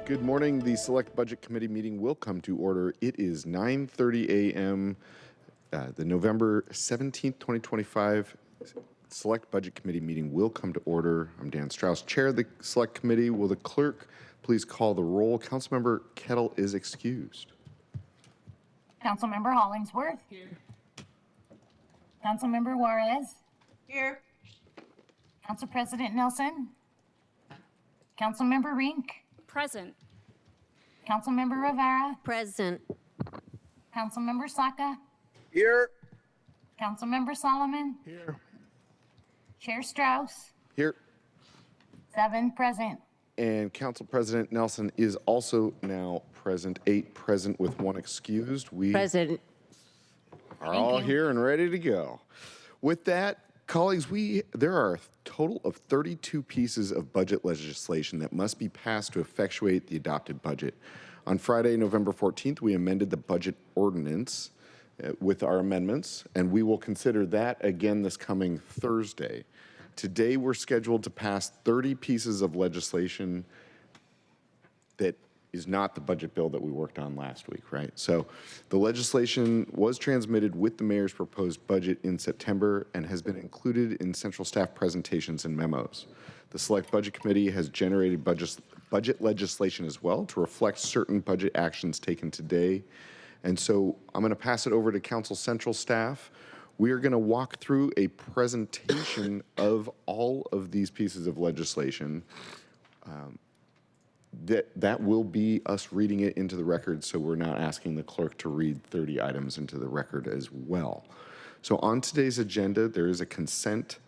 Good morning. The Select Budget Committee meeting will come to order. It is 9:30 a.m. The November 17th, 2025 Select Budget Committee meeting will come to order. I'm Dan Strauss, Chair of the Select Committee. Will the clerk please call the roll? Councilmember Kettle is excused. Councilmember Hollingsworth. Here. Councilmember Juarez. Here. Council President Nelson. Councilmember Rink. Present. Councilmember Rivera. Present. Councilmember Saka. Here. Councilmember Solomon. Here. Chair Strauss. Here. 7 present. And Council President Nelson is also now present. 8 present with 1 excused. We Present. are all here and ready to go. With that, colleagues, there are a total of 32 pieces of budget legislation that must be passed to effectuate the adopted budget. On Friday, November 14th, we amended the budget ordinance with our amendments, and we will consider that again this coming Thursday. Today, we're scheduled to pass 30 pieces of legislation that is not the budget bill that we worked on last week, right? So the legislation was transmitted with the mayor's proposed budget in September and has been included in central staff presentations and memos. The Select Budget Committee has generated budget legislation as well to reflect certain budget actions taken today. And so I'm going to pass it over to Council Central staff. We are going to walk through a presentation of all of these pieces of legislation. That will be us reading it into the record, so we're not asking the clerk to read 30 items into the record as well. So on today's agenda, there is a consent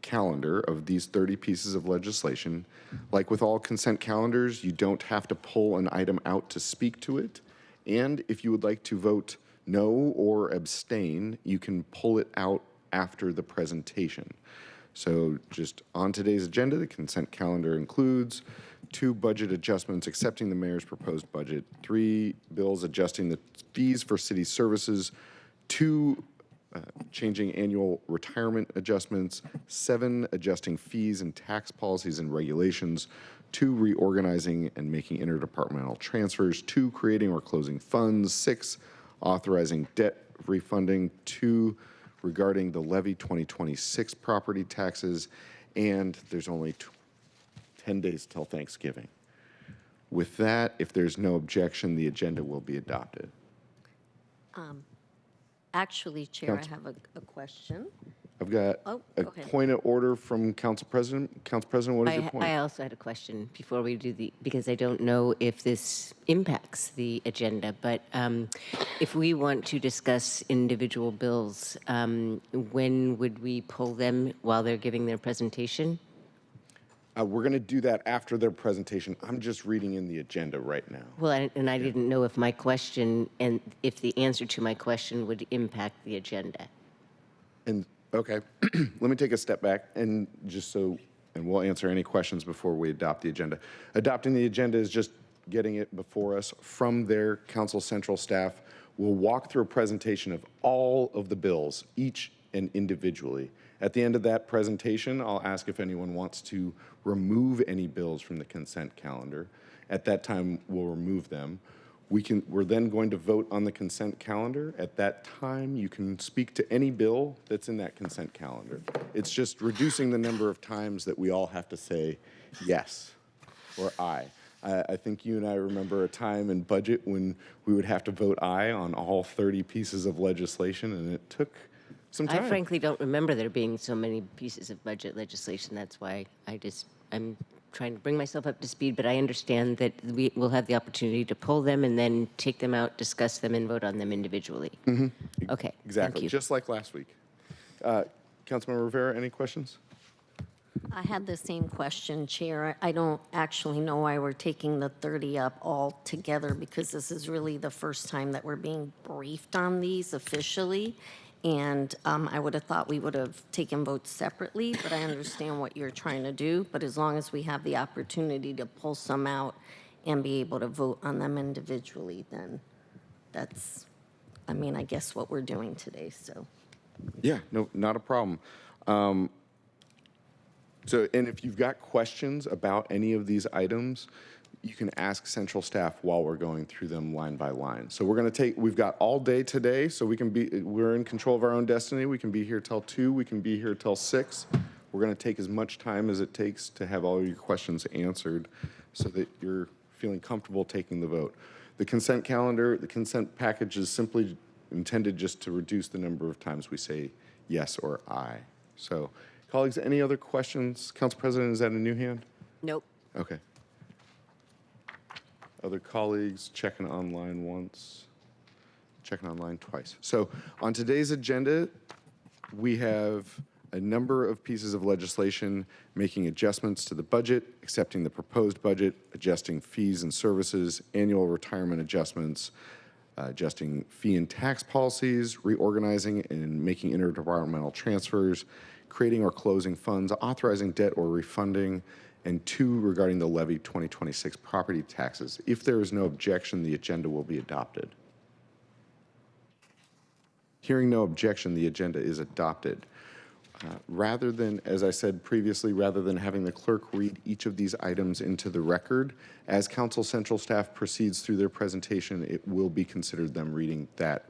calendar of these 30 pieces of legislation. Like with all consent calendars, you don't have to pull an item out to speak to it. And if you would like to vote no or abstain, you can pull it out after the presentation. So just on today's agenda, the consent calendar includes 2 budget adjustments accepting the mayor's proposed budget, 3 bills adjusting the fees for city services, 2 changing annual retirement adjustments, 7 adjusting fees and tax policies and regulations, 2 reorganizing and making interdepartmental transfers, 2 creating or closing funds, 6 authorizing debt refunding, 2 regarding the levy 2026 property taxes, and there's only 10 days till Thanksgiving. With that, if there's no objection, the agenda will be adopted. Actually, Chair, I have a question. I've got a point of order from Council President. Council President, what is your point? I also had a question before we do because I don't know if this impacts the agenda, but if we want to discuss individual bills, when would we pull them while they're giving their presentation? We're going to do that after their presentation. I'm just reading in the agenda right now. Well, and I didn't know if my question and if the answer to my question would impact the agenda. And okay, let me take a step back and we'll answer any questions before we adopt the agenda. Adopting the agenda is just getting it before us from their Council Central staff. We'll walk through a presentation of all of the bills, each and individually. At the end of that presentation, I'll ask if anyone wants to remove any bills from the consent calendar. At that time, we'll remove them. We're then going to vote on the consent calendar. At that time, you can speak to any bill that's in that consent calendar. It's just reducing the number of times that we all have to say yes or aye. I think you and I remember a time in budget when we would have to vote aye on all 30 pieces of legislation, and it took some time. I frankly don't remember there being so many pieces of budget legislation. That's why I'm trying to bring myself up to speed, but I understand that we will have the opportunity to pull them and then take them out, discuss them, and vote on them individually. Mm-hmm. Okay. Exactly, Thank you. just like last week. Councilmember Rivera, any questions? I had the same question, Chair. I don't actually know why we're taking the 30 up all together, because this is really the first time that we're being briefed on these officially. And I would have thought we would have taken votes separately, but I understand what you're trying to do. But as long as we have the opportunity to pull some out and be able to vote on them individually, then that's, I guess what we're doing today, so. Yeah, no, not a problem. And if you've got questions about any of these items, you can ask central staff while we're going through them line by line. So we've got all day today, so we're in control of our own destiny. We can be here till 2, we can be here till 6. We're going to take as much time as it takes to have all your questions answered so that you're feeling comfortable taking the vote. The consent calendar, the consent package is simply intended just to reduce the number of times we say yes or aye. So, colleagues, any other questions? Council President, is that a new hand? Nope. Okay. Other colleagues, checking online once, checking online twice. So on today's agenda, we have a number of pieces of legislation making adjustments to the budget, accepting the proposed budget, adjusting fees and services, annual retirement adjustments, adjusting fee and tax policies, reorganizing and making interdepartmental transfers, creating or closing funds, authorizing debt or refunding, and 2 regarding the levy 2026 property taxes. If there is no objection, the agenda will be adopted. Hearing no objection, the agenda is adopted. Rather than, as I said previously, rather than having the clerk read each of these items into the record, as Council Central staff proceeds through their presentation, it will be considered them reading that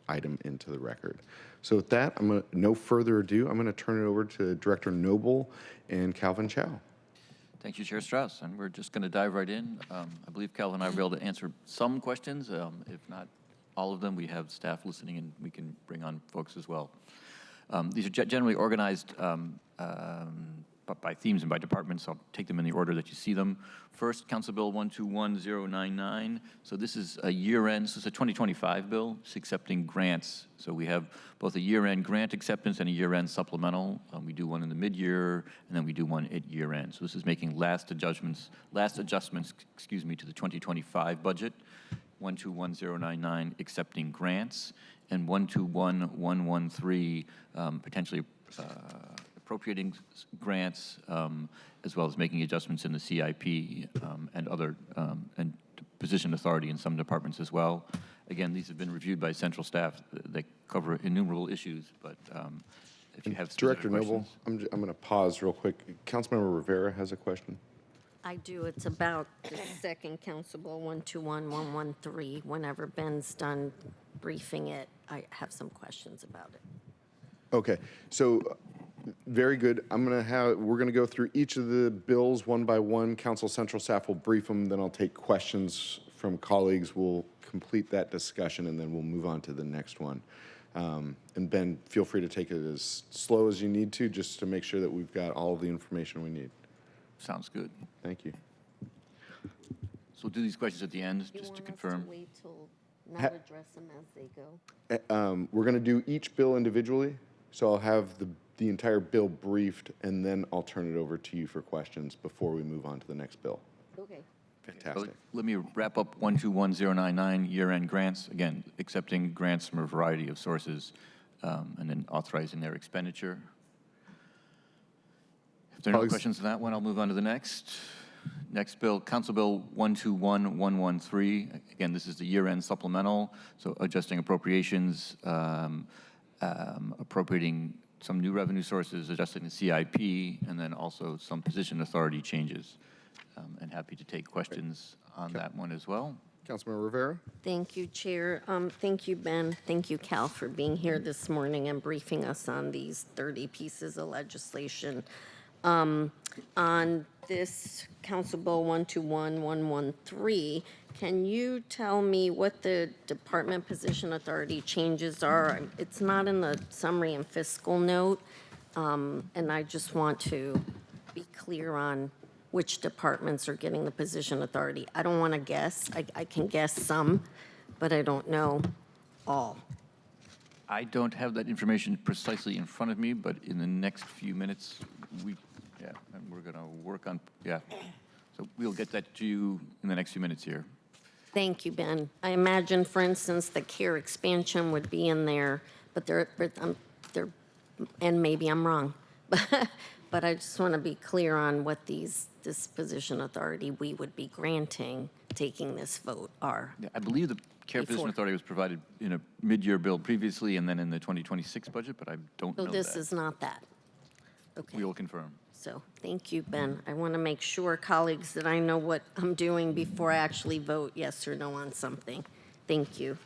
item into the record. So with that, no further ado, I'm going to turn it over to Director Noble and Calvin Chow. Thank you, Chair Strauss, and we're just going to dive right in. I believe Calvin and I will be able to answer some questions. If not all of them, we have staff listening, and we can bring on folks as well. These are generally organized by themes and by departments. I'll take them in the order that you see them. First, Council Bill 121099. So this is a year-end, so it's a 2025 bill. It's accepting grants. So we have both a year-end grant acceptance and a year-end supplemental. We do one in the mid-year, and then we do one at year-end. So this is making last adjustments, excuse me, to the 2025 budget. 121099 accepting grants, and 121113 potentially appropriating grants, as well as making adjustments in the CIP and other and position authority in some departments as well. Again, these have been reviewed by central staff. They cover innumerable issues, but if you have specific Director Noble, questions. I'm going to pause real quick. Councilmember Rivera has a question. I do. It's about the second Council Bill 121113. Whenever Ben's done briefing it, I have some questions about it. Okay, so very good. We're going to go through each of the bills one by one. Council Central staff will brief them, then I'll take questions from colleagues. We'll complete that discussion, and then we'll move on to the next one. And Ben, feel free to take it as slow as you need to, just to make sure that we've got all of the information we need. Sounds good. Thank you. So we'll do these questions at the end, just to confirm. You want us to wait till not address them as they go? We're going to do each bill individually, so I'll have the entire bill briefed, and then I'll turn it over to you for questions before we move on to the next bill. Okay. Fantastic. Let me wrap up 121099 year-end grants. Again, accepting grants from a variety of sources, and then authorizing their expenditure. If there are no questions on that one, I'll move on to the next. Next bill, Council Bill 121113. Again, this is the year-end supplemental, so adjusting appropriations, appropriating some new revenue sources, adjusting the CIP, and then also some position authority changes. And happy to take questions on that one as well. Councilmember Rivera? Thank you, Chair. Thank you, Ben. Thank you, Cal, for being here this morning and briefing us on these 30 pieces of legislation. On this Council Bill 121113, can you tell me what the department position authority changes are? It's not in the summary and fiscal note, and I just want to be clear on which departments are getting the position authority. I don't want to guess. I can guess some, but I don't know all. I don't have that information precisely in front of me, but in the next few minutes, and we're going to work on, So we'll get that to you in the next few minutes here. Thank you, Ben. I imagine, for instance, the care expansion would be in there, but they're and maybe I'm wrong, but I just want to be clear on what this position authority we would be granting, taking this vote, are. Yeah, I believe the care position authority was provided in a mid-year bill previously and then in the 2026 budget, but I don't know So that. this is not that. Okay. We will confirm. So, thank you, Ben. I want to make sure, colleagues, that I know what I'm doing before I actually vote yes or no on something. Thank you.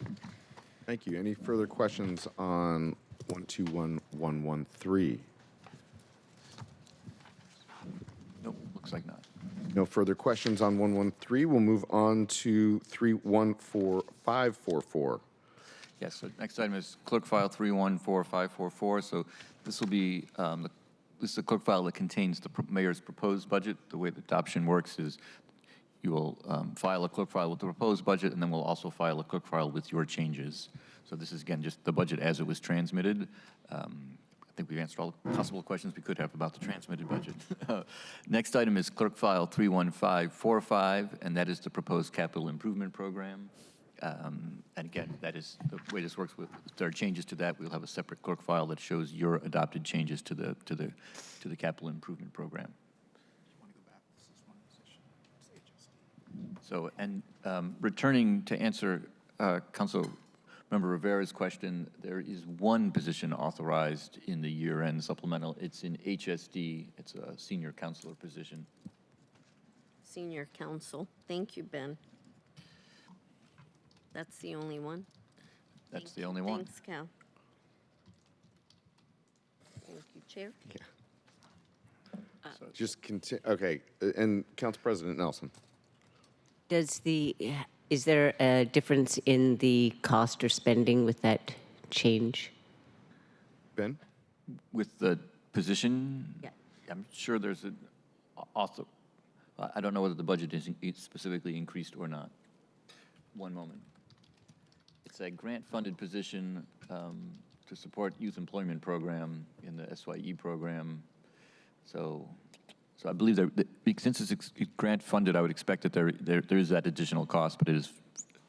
Thank you. Any further questions on 121113? Nope, looks like not. No further questions on 113. We'll move on to 314544. Yes, so next item is clerk file 314544. So this will be, this is a clerk file that contains the mayor's proposed budget. The way the adoption works is you will file a clerk file with the proposed budget, and then we'll also file a clerk file with your changes. So this is, again, just the budget as it was transmitted. I think we've answered all the possible questions we could have about the transmitted budget. Next item is clerk file 31545, and that is the proposed capital improvement program. And again, that is the way this works. If there are changes to that, we'll have a separate clerk file that shows your adopted changes to the capital improvement program. So, and returning to answer Council Member Rivera's question, there is one position authorized in the year-end supplemental. It's in HSD. It's a senior counselor position. Senior counsel. Thank you, Ben. That's the only one? That's Thank the you. only one. Thanks, Cal. Thank you, Chair. Just continue. Okay. And Council President Nelson. Is there a difference in the cost or spending with that change? Ben? With the position? Yeah. I'm sure there's also, I don't know whether the budget is specifically increased or not. One moment. It's a grant-funded position to support youth employment program in the SYE program. So I believe that since it's grant-funded, I would expect that there is that additional cost, but it is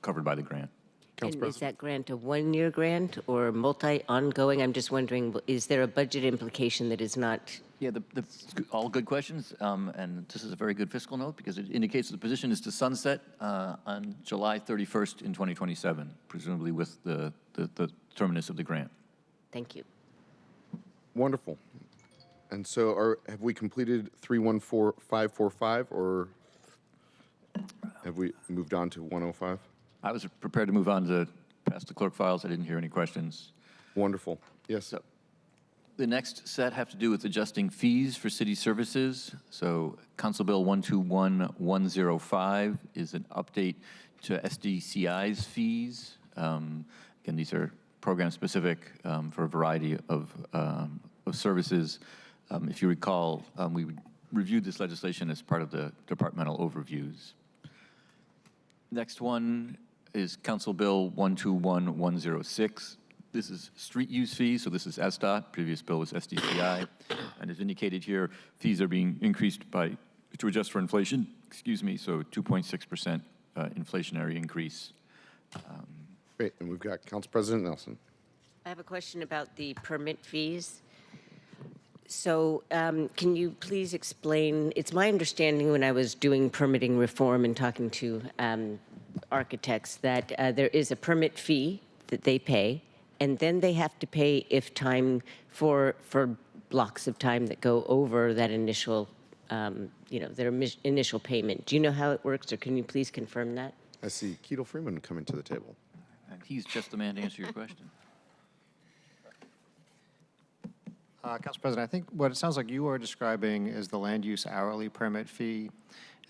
covered by the grant. Council And is President. that grant a one-year grant or multi-ongoing? I'm just wondering, is there a budget implication that is not? Yeah, all good questions, and this is a very good fiscal note because it indicates the position is to sunset on July 31st in 2027, presumably with the terminus of the grant. Thank you. Wonderful. And so have we completed 314545 or have we moved on to 105? I was prepared to move on to past the clerk files. I didn't hear any questions. Wonderful. Yes. So the next set have to do with adjusting fees for city services. So Council Bill 121105 is an update to SDCI's fees. Again, these are program specific for a variety of services. If you recall, we reviewed this legislation as part of the departmental overviews. Next one is Council Bill 121106. This is street use fees, so this is SDOT. Previous bill was SDCI. And as indicated here, fees are being increased to adjust for inflation, so 2.6% inflationary increase. Great. And we've got Council President Nelson. I have a question about the permit fees. So can you please explain, it's my understanding when I was doing permitting reform and talking to architects that there is a permit fee that they pay, and then they have to pay if time for blocks of time that go over that initial, their initial payment. Do you know how it works, or can you please confirm that? I see Keto Freeman coming to the table. And he's just the man to answer your question. Council President, I think what it sounds like you are describing is the land use hourly permit fee.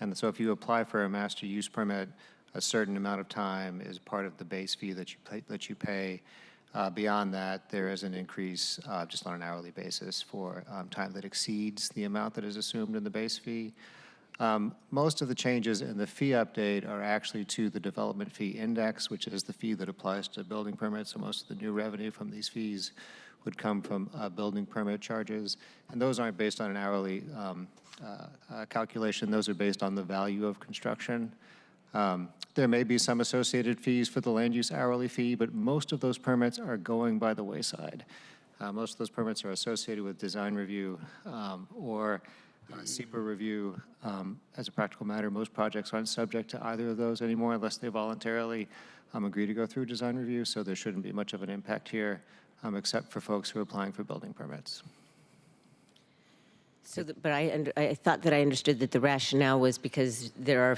And so if you apply for a master use permit, a certain amount of time is part of the base fee that you pay. Beyond that, there is an increase just on an hourly basis for time that exceeds the amount that is assumed in the base fee. Most of the changes in the fee update are actually to the development fee index, which is the fee that applies to building permits. So most of the new revenue from these fees would come from building permit charges. And those aren't based on an hourly calculation. Those are based on the value of construction. There may be some associated fees for the land use hourly fee, but most of those permits are going by the wayside. Most of those permits are associated with design review or SEPA review. As a practical matter, most projects aren't subject to either of those anymore unless they voluntarily agree to go through design review, so there shouldn't be much of an impact here, except for folks who are applying for building permits. So, but I thought that I understood that the rationale was because there are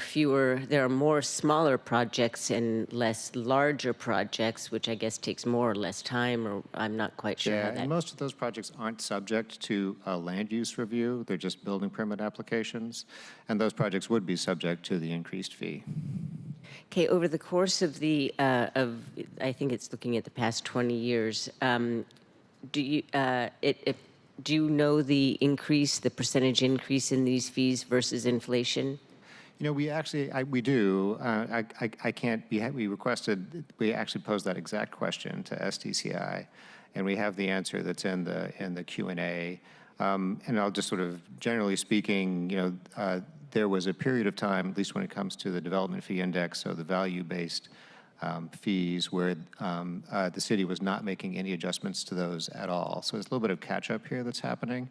more smaller projects and less larger projects, which I guess takes more or less time, or I'm not quite sure how Yeah, that. and most of those projects aren't subject to a land use review. They're just building permit applications, and those projects would be subject to the increased fee. Okay, over the course of I think it's looking at the past 20 years, do you, do you know the percentage increase in these fees versus inflation? You know, we actually, we do. I can't, we actually posed that exact question to SDCI, and we have the answer that's in the Q&A. And I'll just sort of, generally speaking, there was a period of time, at least when it comes to the development fee index, so the value-based fees, where the city was not making any adjustments to those at all. So there's a little bit of catch-up here that's happening.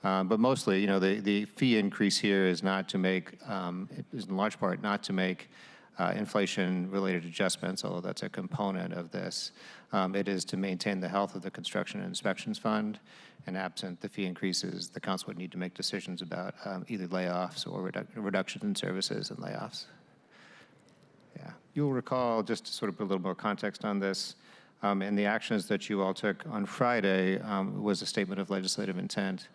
But mostly, the fee increase here is not to make, it is in large part not to make inflation-related adjustments, although that's a component of this. It is to maintain the health of the Construction and Inspections Fund, and absent the fee increases, the council would need to make decisions about either layoffs or reduction in services and layoffs. Yeah, you'll recall, just to sort of put a little more context on this, and the actions that you all took on Friday was a statement of legislative intent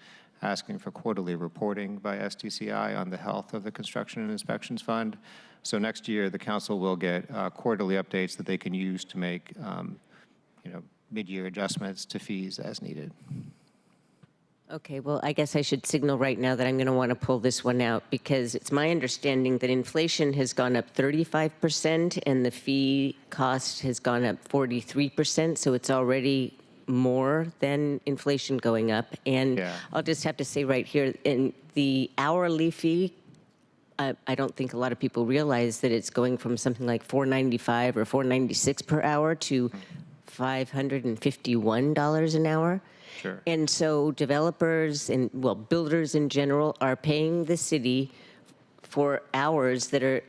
asking for quarterly reporting by SDCI on the health of the Construction and Inspections Fund. So next year, the council will get quarterly updates that they can use to make mid-year adjustments to fees as needed. Okay, well, I guess I should signal right now that I'm going to want to pull this one out, because it's my understanding that inflation has gone up 35% and the fee cost has gone up 43%, so it's already more than inflation going up. And Yeah. I'll just have to say right here, in the hourly fee, I don't think a lot of people realize that it's going from something like $4.95 or $4.96 per hour to $551 an hour. Sure. And so developers and, well, builders in general are paying the city for hours that are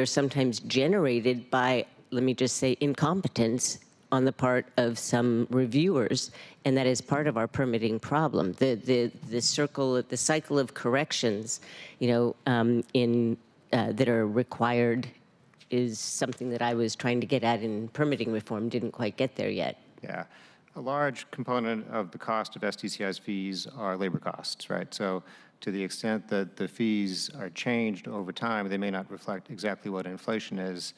sometimes generated by, let me just say, incompetence on the part of some reviewers, and that is part of our permitting problem. The cycle of corrections, that are required is something that I was trying to get at in permitting reform, didn't quite get there yet. Yeah. A large component of the cost of SDCI's fees are labor costs, right? So to the extent that the fees are changed over time, they may not reflect exactly what inflation is.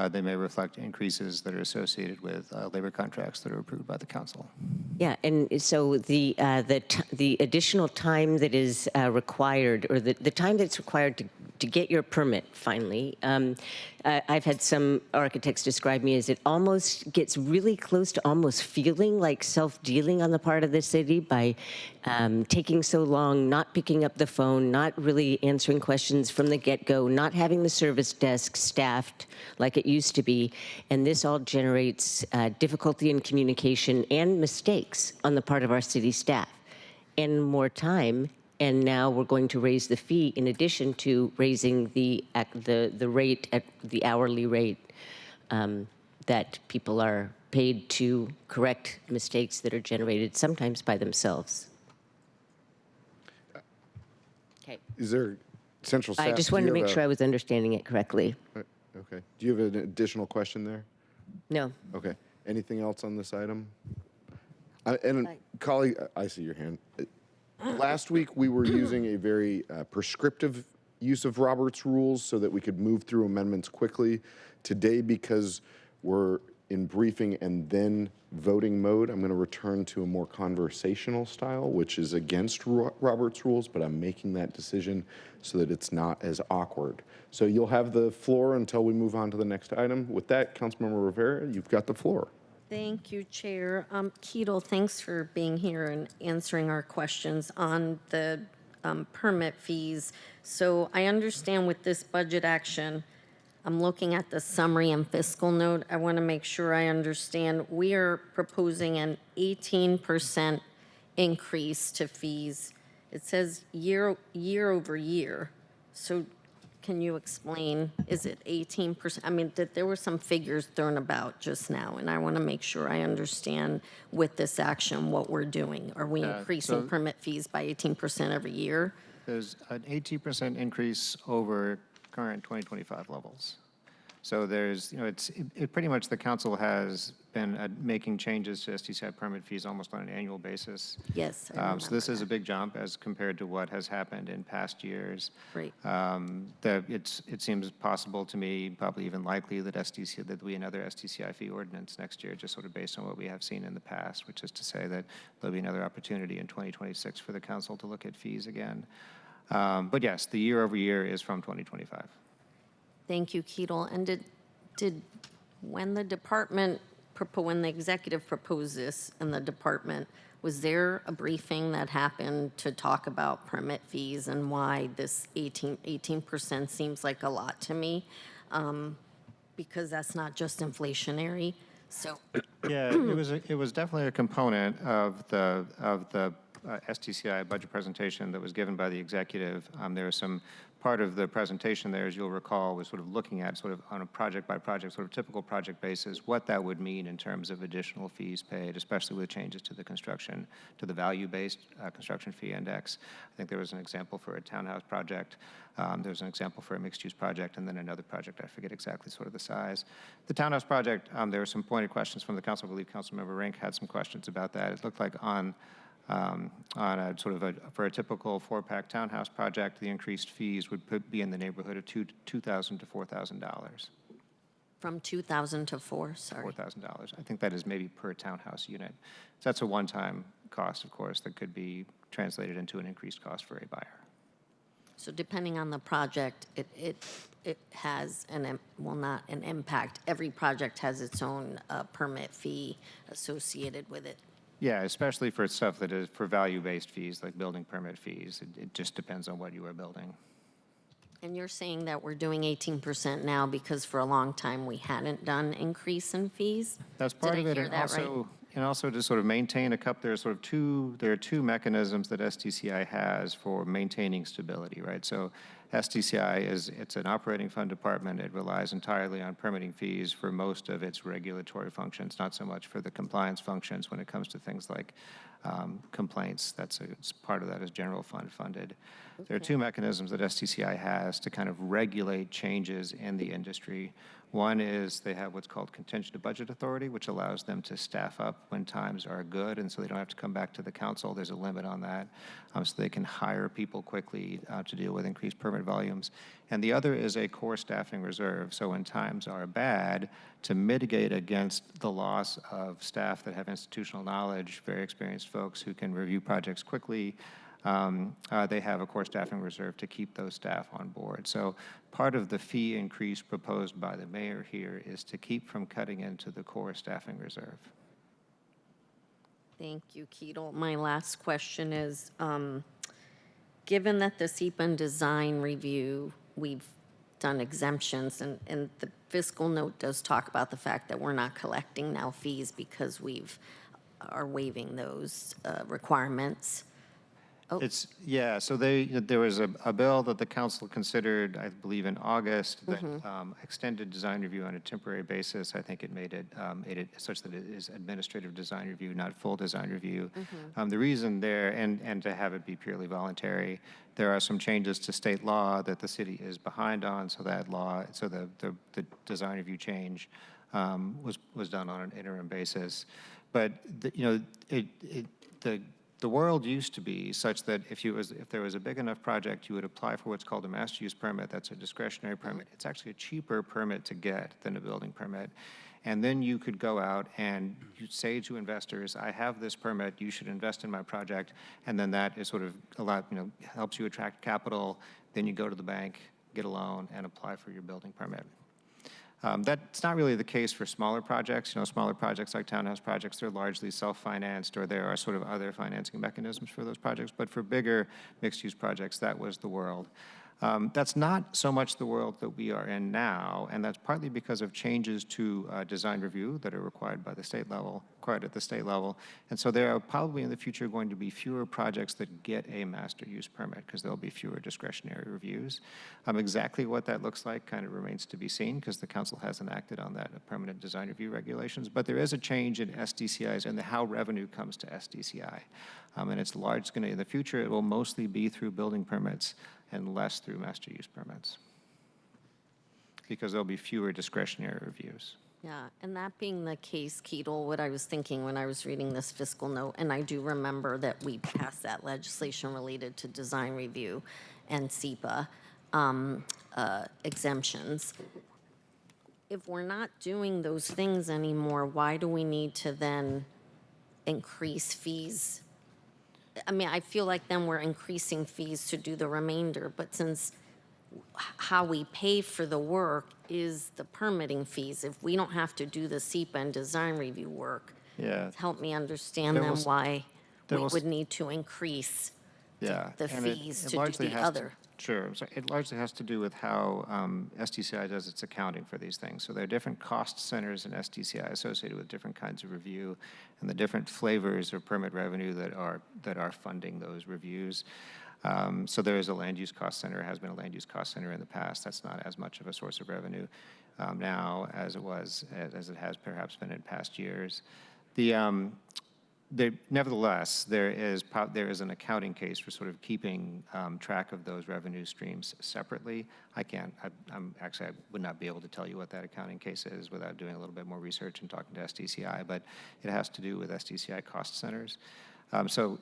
They may reflect increases that are associated with labor contracts that are approved by the council. Yeah, and so the additional time that is required, or the time that's required to get your permit finally, I've had some architects describe me as it almost gets really close to almost feeling like self-dealing on the part of the city by taking so long, not picking up the phone, not really answering questions from the get-go, not having the service desk staffed like it used to be. And this all generates difficulty in communication and mistakes on the part of our city staff and more time. And now we're going to raise the fee in addition to raising the rate at the hourly rate that people are paid to correct mistakes that are generated sometimes by themselves. Okay. Is there central staff? I just wanted to make sure I was understanding it correctly. Okay. Do you have an additional question there? No. Okay. Anything else on this item? Colleague, I see your hand. Last week, we were using a very prescriptive use of Robert's rules so that we could move through amendments quickly. Today, because we're in briefing and then voting mode, I'm going to return to a more conversational style, which is against Robert's rules, but I'm making that decision so that it's not as awkward. So you'll have the floor until we move on to the next item. With that, Councilmember Rivera, you've got the floor. Thank you, Chair. Keto, thanks for being here and answering our questions on the permit fees. So I understand with this budget action, I'm looking at the summary and fiscal note. I want to make sure I understand. We are proposing an 18% increase to fees. It says year over year. So can you explain, is it 18%? I mean, there were some figures thrown about just now, and I want to make sure I understand with this action what we're doing. Are we increasing so- permit fees by 18% every year? There's an 18% increase over current 2025 levels. So there's, it pretty much the council has been making changes to SDCI permit fees almost on an annual basis. Yes, I So remember this is a that. big jump as compared to what has happened in past years. Great. It seems possible to me, probably even likely, that that we another SDCI fee ordinance next year, just sort of based on what we have seen in the past, which is to say that there'll be another opportunity in 2026 for the council to look at fees again. But yes, the year over year is from 2025. Thank you, Keatle. And did when the executive proposed this in the department, was there a briefing that happened to talk about permit fees and why this 18% seems like a lot to me? Because that's not just inflationary. So Yeah, it was definitely a component of the STCI budget presentation that was given by the executive. There was some part of the presentation there, as you'll recall, was sort of looking at sort of on a project by project, sort of typical project basis, what that would mean in terms of additional fees paid, especially with changes to the construction, to the value-based construction fee index. I think there was an example for a townhouse project. There was an example for a mixed-use project, and then another project, I forget exactly sort of the size. The townhouse project, there were some pointed questions from the council. I believe Councilmember Rink had some questions about that. It looked like on a sort of for a typical 4-pack townhouse project, the increased fees would be in the neighborhood of $2,000 to $4,000. from 2,000 to 4, sorry. $4,000. I think that is maybe per townhouse unit. So that's a one-time cost, of course, that could be translated into an increased cost for a buyer. So depending on the project, it has not an impact. Every project has its own permit fee associated with it. Yeah, especially for stuff that is for value-based fees, like building permit fees. It just depends on what you are building. And you're saying that we're doing 18% now because for a long time we hadn't done increase in fees? That's part of it, Did I hear and that right? also to sort of maintain a cup. There are two mechanisms that STCI has for maintaining stability, right? So STCI it's an operating fund department. It relies entirely on permitting fees for most of its regulatory functions, not so much for the compliance functions when it comes to things like complaints. It's part of that is general fund funded. Okay. There are two mechanisms that STCI has to kind of regulate changes in the industry. One is they have what's called contingent budget authority, which allows them to staff up when times are good, and so they don't have to come back to the council. There's a limit on that, so they can hire people quickly to deal with increased permit volumes. And the other is a core staffing reserve. So when times are bad, to mitigate against the loss of staff that have institutional knowledge, very experienced folks who can review projects quickly, they have a core staffing reserve to keep those staff on board. So part of the fee increase proposed by the mayor here is to keep from cutting into the core staffing reserve. Thank you, Keatle. My last question is, given that the SEPA design review, we've done exemptions, and the fiscal note does talk about the fact that we're not collecting now fees because are waiving those requirements. Oh. So there was a bill that the council considered, I believe, in August that extended design review on a temporary basis. I think it made it such that it is administrative design review, not full design review. The reason there, and to have it be purely voluntary, there are some changes to state law that the city is behind on. So the design review change was done on an interim basis. But the world used to be such that if there was a big enough project, you would apply for what's called a master use permit. That's a discretionary permit. It's actually a cheaper permit to get than a building permit. And then you could go out and you'd say to investors, I have this permit, you should invest in my project. And then that is sort of helps you attract capital. Then you go to the bank, get a loan, and apply for your building permit. That's not really the case for smaller projects. Smaller projects like townhouse projects, they're largely self-financed, or there are sort of other financing mechanisms for those projects. But for bigger mixed-use projects, that was the world. That's not so much the world that we are in now, and that's partly because of changes to design review that are required by the state level, required at the state level. And so there are probably in the future going to be fewer projects that get a master use permit because there'll be fewer discretionary reviews. Exactly what that looks like kind of remains to be seen because the council hasn't acted on that permanent design review regulations. But there is a change in SDCIs and how revenue comes to SDCI. And it's large, in the future, it will mostly be through building permits and less through master use permits because there'll be fewer discretionary reviews. Yeah, and that being the case, Keatle, what I was thinking when I was reading this fiscal note, and I do remember that we passed that legislation related to design review and SEPA exemptions. If we're not doing those things anymore, why do we need to then increase fees? I mean, I feel like then we're increasing fees to do the remainder, but since how we pay for the work is the permitting fees, if we don't have to do the SEPA and design review work, Yeah. help me understand There then will- why we there will- would need to increase Yeah. the and fees it to do largely the has other. Sure. So it largely has to do with how SDCI does its accounting for these things. So there are different cost centers in SDCI associated with different kinds of review and the different flavors of permit revenue that are funding those reviews. So there is a land use cost center, has been a land use cost center in the past. That's not as much of a source of revenue now as it has perhaps been in past years. Nevertheless, there is an accounting case for sort of keeping track of those revenue streams separately. I would not be able to tell you what that accounting case is without doing a little bit more research and talking to SDCI, but it has to do with SDCI cost centers. So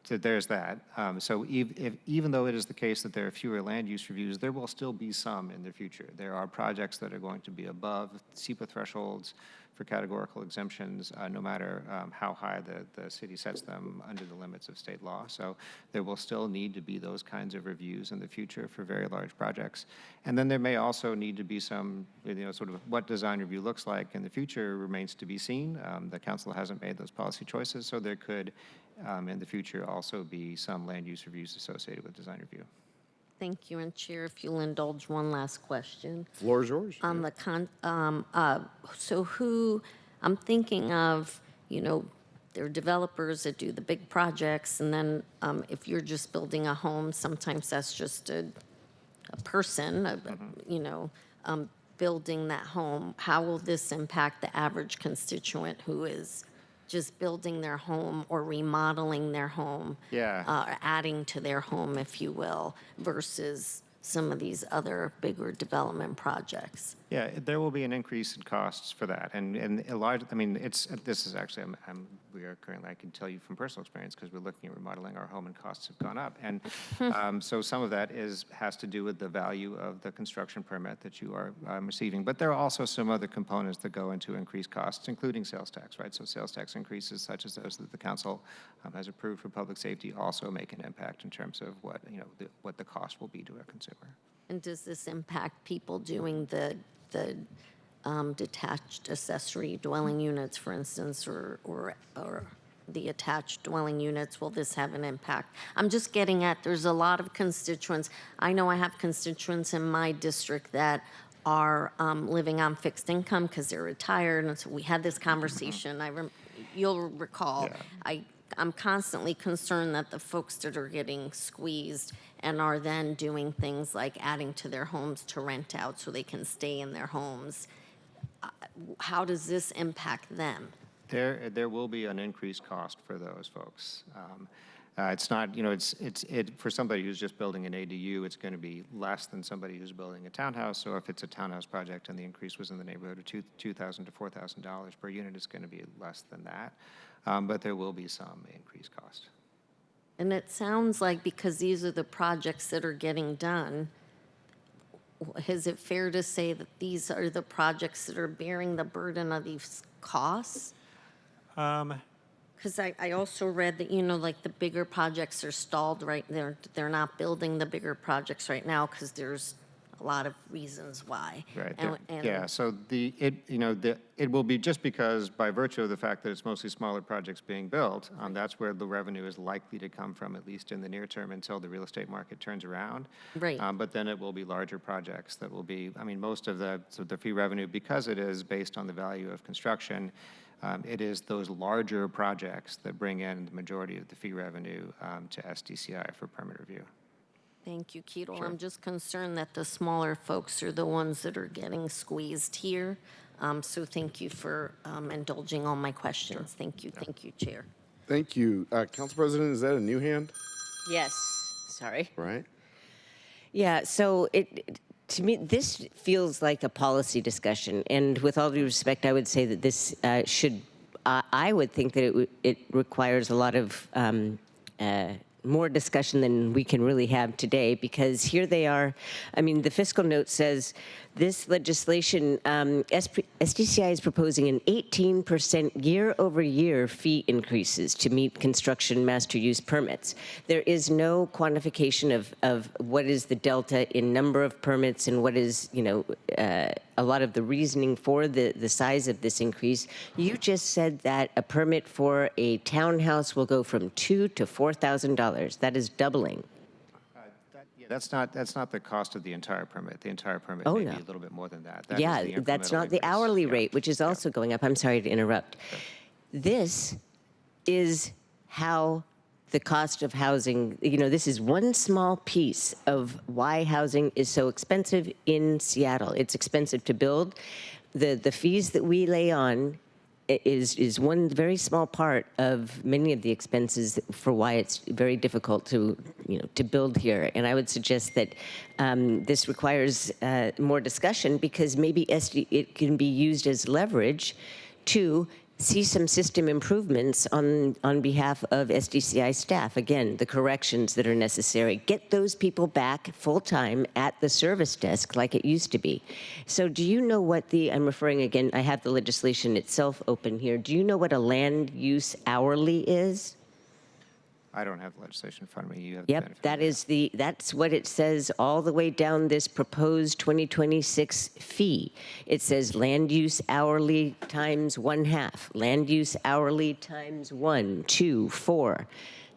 there's that. So even though it is the case that there are fewer land use reviews, there will still be some in the future. There are projects that are going to be above SEPA thresholds for categorical exemptions, no matter how high the city sets them under the limits of state law. So there will still need to be those kinds of reviews in the future for very large projects. And then there may also need to be some, sort of what design review looks like in the future remains to be seen. The council hasn't made those policy choices, so there could, in the future, also be some land use reviews associated with design review. Thank you, and Chair, if you'll indulge one last question. Floor is yours. On the so who, I'm thinking of, there are developers that do the big projects, and then if you're just building a home, sometimes that's just a person, building that home. How will this impact the average constituent who is just building their home or remodeling their home? Yeah. Adding to their home, if you will, versus some of these other bigger development projects? Yeah, there will be an increase in costs for that, and a large. I mean, this is actually we are currently, I can tell you from personal experience because we're looking at remodeling our home and costs have gone up, and so some of that has to do with the value of the construction permit that you are receiving. But there are also some other components that go into increased costs, including sales tax, right? So sales tax increases such as those that the council has approved for public safety also make an impact in terms of what the cost will be to a consumer. And does this impact people doing the detached accessory dwelling units, for instance, or the attached dwelling units? Will this have an impact? I'm just getting at, there's a lot of constituents. I know I have constituents in my district that are living on fixed income because they're retired, and so we had this conversation. You'll recall, Yeah. I'm constantly concerned that the folks that are getting squeezed and are then doing things like adding to their homes to rent out so they can stay in their homes. How does this impact them? There will be an increased cost for those folks. It's not, for somebody who's just building an ADU, it's going to be less than somebody who's building a townhouse. So if it's a townhouse project and the increase was in the neighborhood of $2,000 to $4,000 per unit, it's going to be less than that. But there will be some increased cost. And it sounds like because these are the projects that are getting done, is it fair to say that these are the projects that are bearing the burden of these costs? Because I also read that, like the bigger projects are stalled right there. They're not building the bigger projects right now because there's a lot of reasons why. Right. And- Yeah, so it will be just because by virtue of the fact that it's mostly smaller projects being built, that's where the revenue is likely to come from, at least in the near term, until the real estate market turns around. Right. But then it will be larger projects that will be, most of the fee revenue, because it is based on the value of construction, it is those larger projects that bring in the majority of the fee revenue to SDCI for permit review. Thank you, Keto. I'm just concerned that the smaller folks are the ones that are getting squeezed here. So thank you for indulging all my questions. Thank you. Thank you, Chair. Thank you. Council President, is that a new hand? Yes, sorry. Right? Yeah, so to me, this feels like a policy discussion. And with all due respect, I would say that this I would think that it requires a lot of more discussion than we can really have today, because here they are. The fiscal note says this legislation, SDCI is proposing an 18% year-over-year fee increases to meet construction master use permits. There is no quantification of what is the delta in number of permits and what is, a lot of the reasoning for the size of this increase. You just said that a permit for a townhouse will go from $2,000 to $4,000. That is doubling. That's not the cost of the entire permit. The entire permit Oh, may no. be a little bit more than that. That is Yeah, the that's incremental not the increase. hourly Yeah. rate, which is also going up. I'm sorry to interrupt. This is how the cost of housing, this is one small piece of why housing is so expensive in Seattle. It's expensive to build. The fees that we lay on is one very small part of many of the expenses for why it's very difficult to build here. And I would suggest that this requires more discussion, because maybe it can be used as leverage to see some system improvements on behalf of SDCI staff. Again, the corrections that are necessary. Get those people back full-time at the service desk like it used to be. So do you know what I'm referring again, I have the legislation itself open here. Do you know what a land use hourly is? I don't have the legislation in front of me. You have the Yep, benefit of that. that's what it says all the way down this proposed 2026 fee. It says land use hourly times 1/2, land use hourly times 1, 2, 4.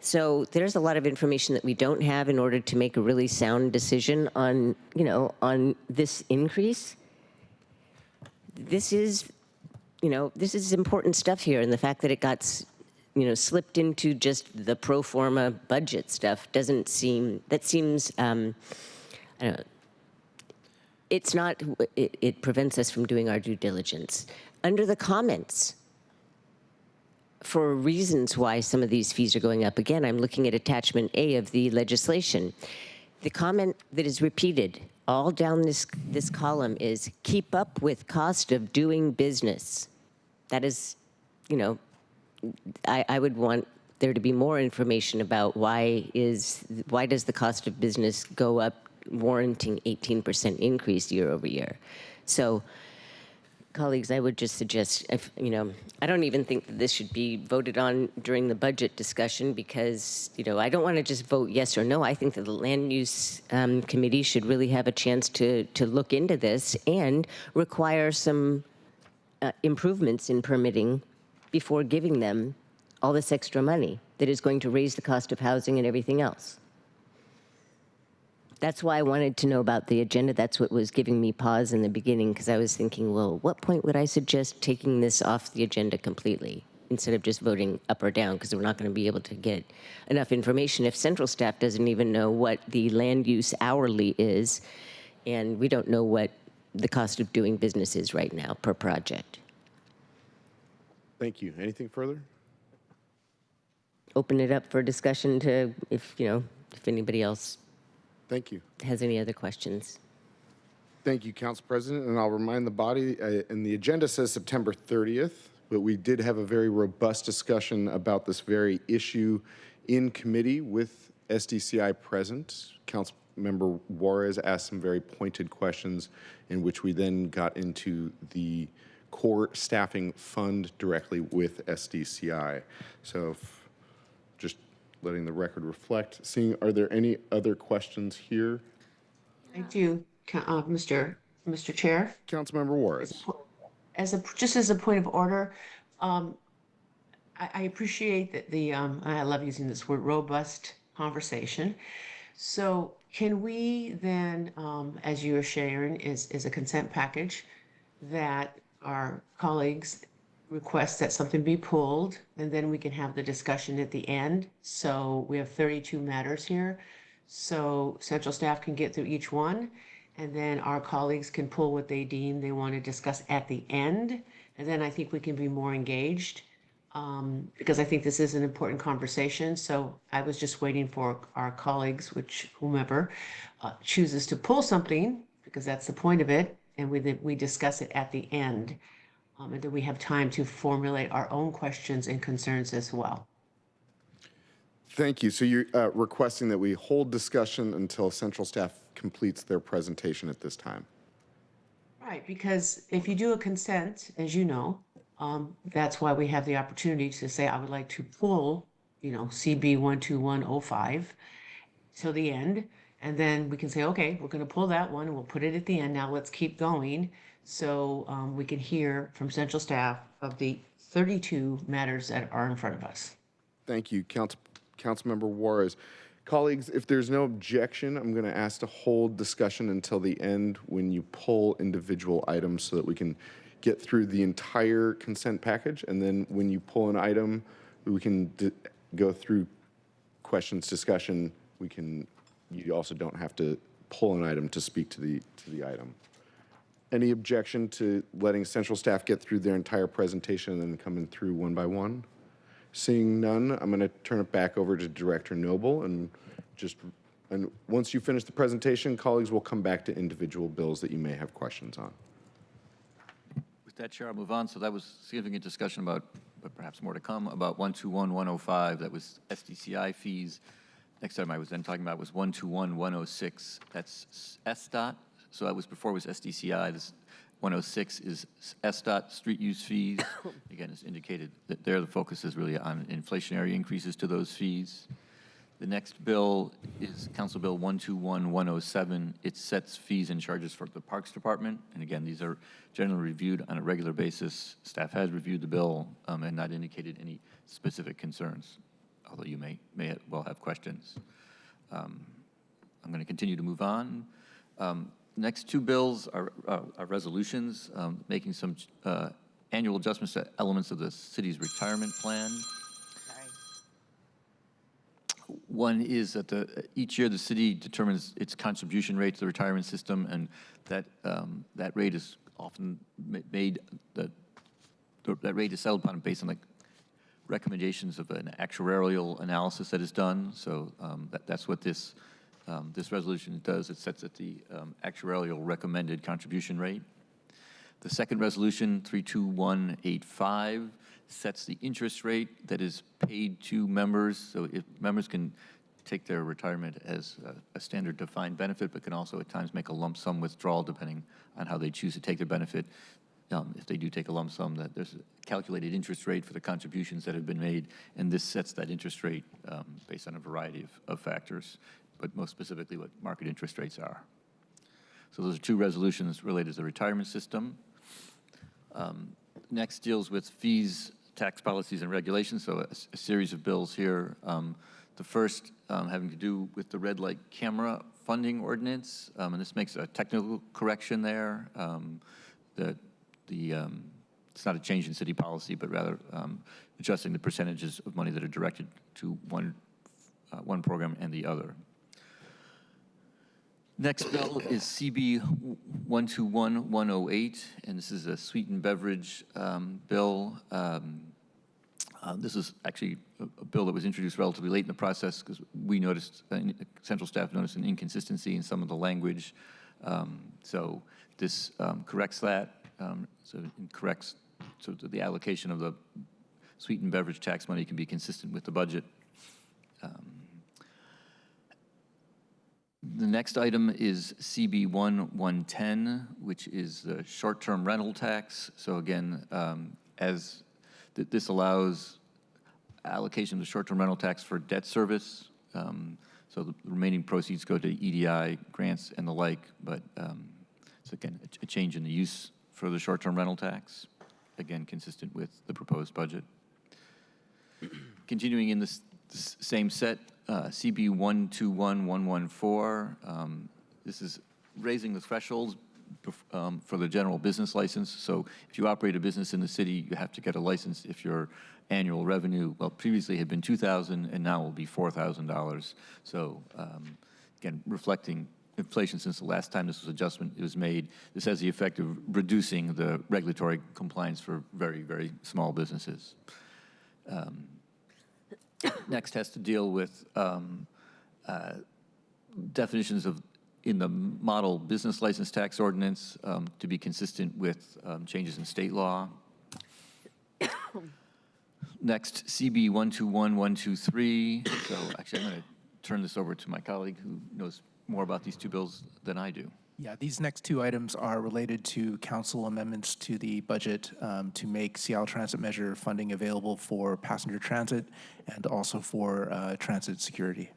So there's a lot of information that we don't have in order to make a really sound decision on, on this increase. This is important stuff here, and the fact that it got slipped into just the pro forma budget stuff seems, I don't know, it prevents us from doing our due diligence. Under the comments, for reasons why some of these fees are going up, again, I'm looking at attachment A of the legislation. The comment that is repeated all down this column is, keep up with cost of doing business. That is, I would want there to be more information about why does the cost of business go up, warranting 18% increase year over year. So, colleagues, I would just suggest, I don't even think that this should be voted on during the budget discussion, because, I don't want to just vote yes or no. I think that the Land Use Committee should really have a chance to look into this and require some improvements in permitting before giving them all this extra money that is going to raise the cost of housing and everything else. That's why I wanted to know about the agenda. That's what was giving me pause in the beginning, because I was thinking, well, what point would I suggest taking this off the agenda completely instead of just voting up or down, because we're not going to be able to get enough information if central staff doesn't even know what the land use hourly is, and we don't know what the cost of doing business is right now per project. Thank you. Anything further? Open it up for discussion to if anybody else Thank you. has any other questions. Thank you, Council President. And I'll remind the body, and the agenda says September 30th, but we did have a very robust discussion about this very issue in committee with SDCI present. Councilmember Juarez asked some very pointed questions, in which we then got into the core staffing fund directly with SDCI. So just letting the record reflect. Are there any other questions here? I do. Mr. Chair. Councilmember Juarez. Just as a point of order, um, I appreciate that I love using this word, robust conversation. So can we then, as you are sharing, is a consent package that our colleagues request that something be pulled, and then we can have the discussion at the end. So we have 32 matters here. So central staff can get through each one, and then our colleagues can pull what they deem they want to discuss at the end. And then I think we can be more engaged, because I think this is an important conversation. So I was just waiting for our colleagues, which whomever chooses to pull something, because that's the point of it, and we discuss it at the end. And then we have time to formulate our own questions and concerns as well. Thank you. So you're requesting that we hold discussion until central staff completes their presentation at this time. Right, because if you do a consent, as you know, that's why we have the opportunity to say, I would like to pull, CB 12105 till the end. And then we can say, okay, we're going to pull that one and we'll put it at the end. Now let's keep going. So we can hear from central staff of the 32 matters that are in front of us. Thank you, Councilmember Juarez. Colleagues, if there's no objection, I'm going to ask to hold discussion until the end when you pull individual items so that we can get through the entire consent package. And then when you pull an item, we can go through questions, discussion. You also don't have to pull an item to speak to the item. Any objection to letting central staff get through their entire presentation and then coming through one by one? Seeing none, I'm going to turn it back over to Director Noble, and once you finish the presentation, colleagues will come back to individual bills that you may have questions on. With that, Chair, I'll move on. So that was significant discussion about, but perhaps more to come, about 121-105. That was SDCI fees. Next item I was then talking about was 121-106. That's SDOT. So that was before it was SDCI. This 106 is SDOT street use fees. Again, it's indicated that there the focus is really on inflationary increases to those fees. The next bill is Council Bill 121-107. It sets fees and charges for the Parks Department. And again, these are generally reviewed on a regular basis. Staff has reviewed the bill and not indicated any specific concerns, although you may well have questions. I'm going to continue to move on. Next two bills are resolutions making some annual adjustments to elements of the city's retirement plan. One is that each year the city determines its contribution rate to the retirement system, and that rate is often made, that rate is settled upon based on like recommendations of an actuarial analysis that is done. So that's what this resolution does. It sets at the actuarial recommended contribution rate. The second resolution, 32185, sets the interest rate that is paid to members. So if members can take their retirement as a standard defined benefit, but can also at times make a lump sum withdrawal depending on how they choose to take their benefit. If they do take a lump sum, that there's a calculated interest rate for the contributions that have been made, and this sets that interest rate based on a variety of factors, but most specifically what market interest rates are. So those are two resolutions related to the retirement system. Next deals with fees, tax policies, and regulations, so a series of bills here. The first having to do with the red light camera funding ordinance, and this makes a technical correction there. It's not a change in city policy, but rather adjusting the percentages of money that are directed to one program and the other. Next bill is CB 121-108, and this is a sweetened beverage bill. This is actually a bill that was introduced relatively late in the process because we noticed, central staff noticed an inconsistency in some of the language. So this corrects that. So it corrects so that the allocation of the sweetened beverage tax money can be consistent with the budget. The next item is CB 110, which is the short-term rental tax. So again, this allows allocation of the short-term rental tax for debt service. So So the remaining proceeds go to EDI, grants, and the like, but so again, a change in the use for the short-term rental tax, again, consistent with the proposed budget. Continuing in this same set, CB 121114, this is raising the thresholds for the general business license. So if you operate a business in the city, you have to get a license if your annual revenue, well, previously had been $2,000 and now will be $4,000. So again, reflecting inflation since the last time this adjustment was made. This has the effect of reducing the regulatory compliance for very, very small businesses. Next has to deal with definitions of in the model business license tax ordinance to be consistent with changes in state law. Next, CB 121123. So actually, I'm going to turn this over to my colleague who knows more about these two bills than I do. Yeah, these next two items are related to council amendments to the budget to make Seattle Transit Measure funding available for passenger transit and also for transit security.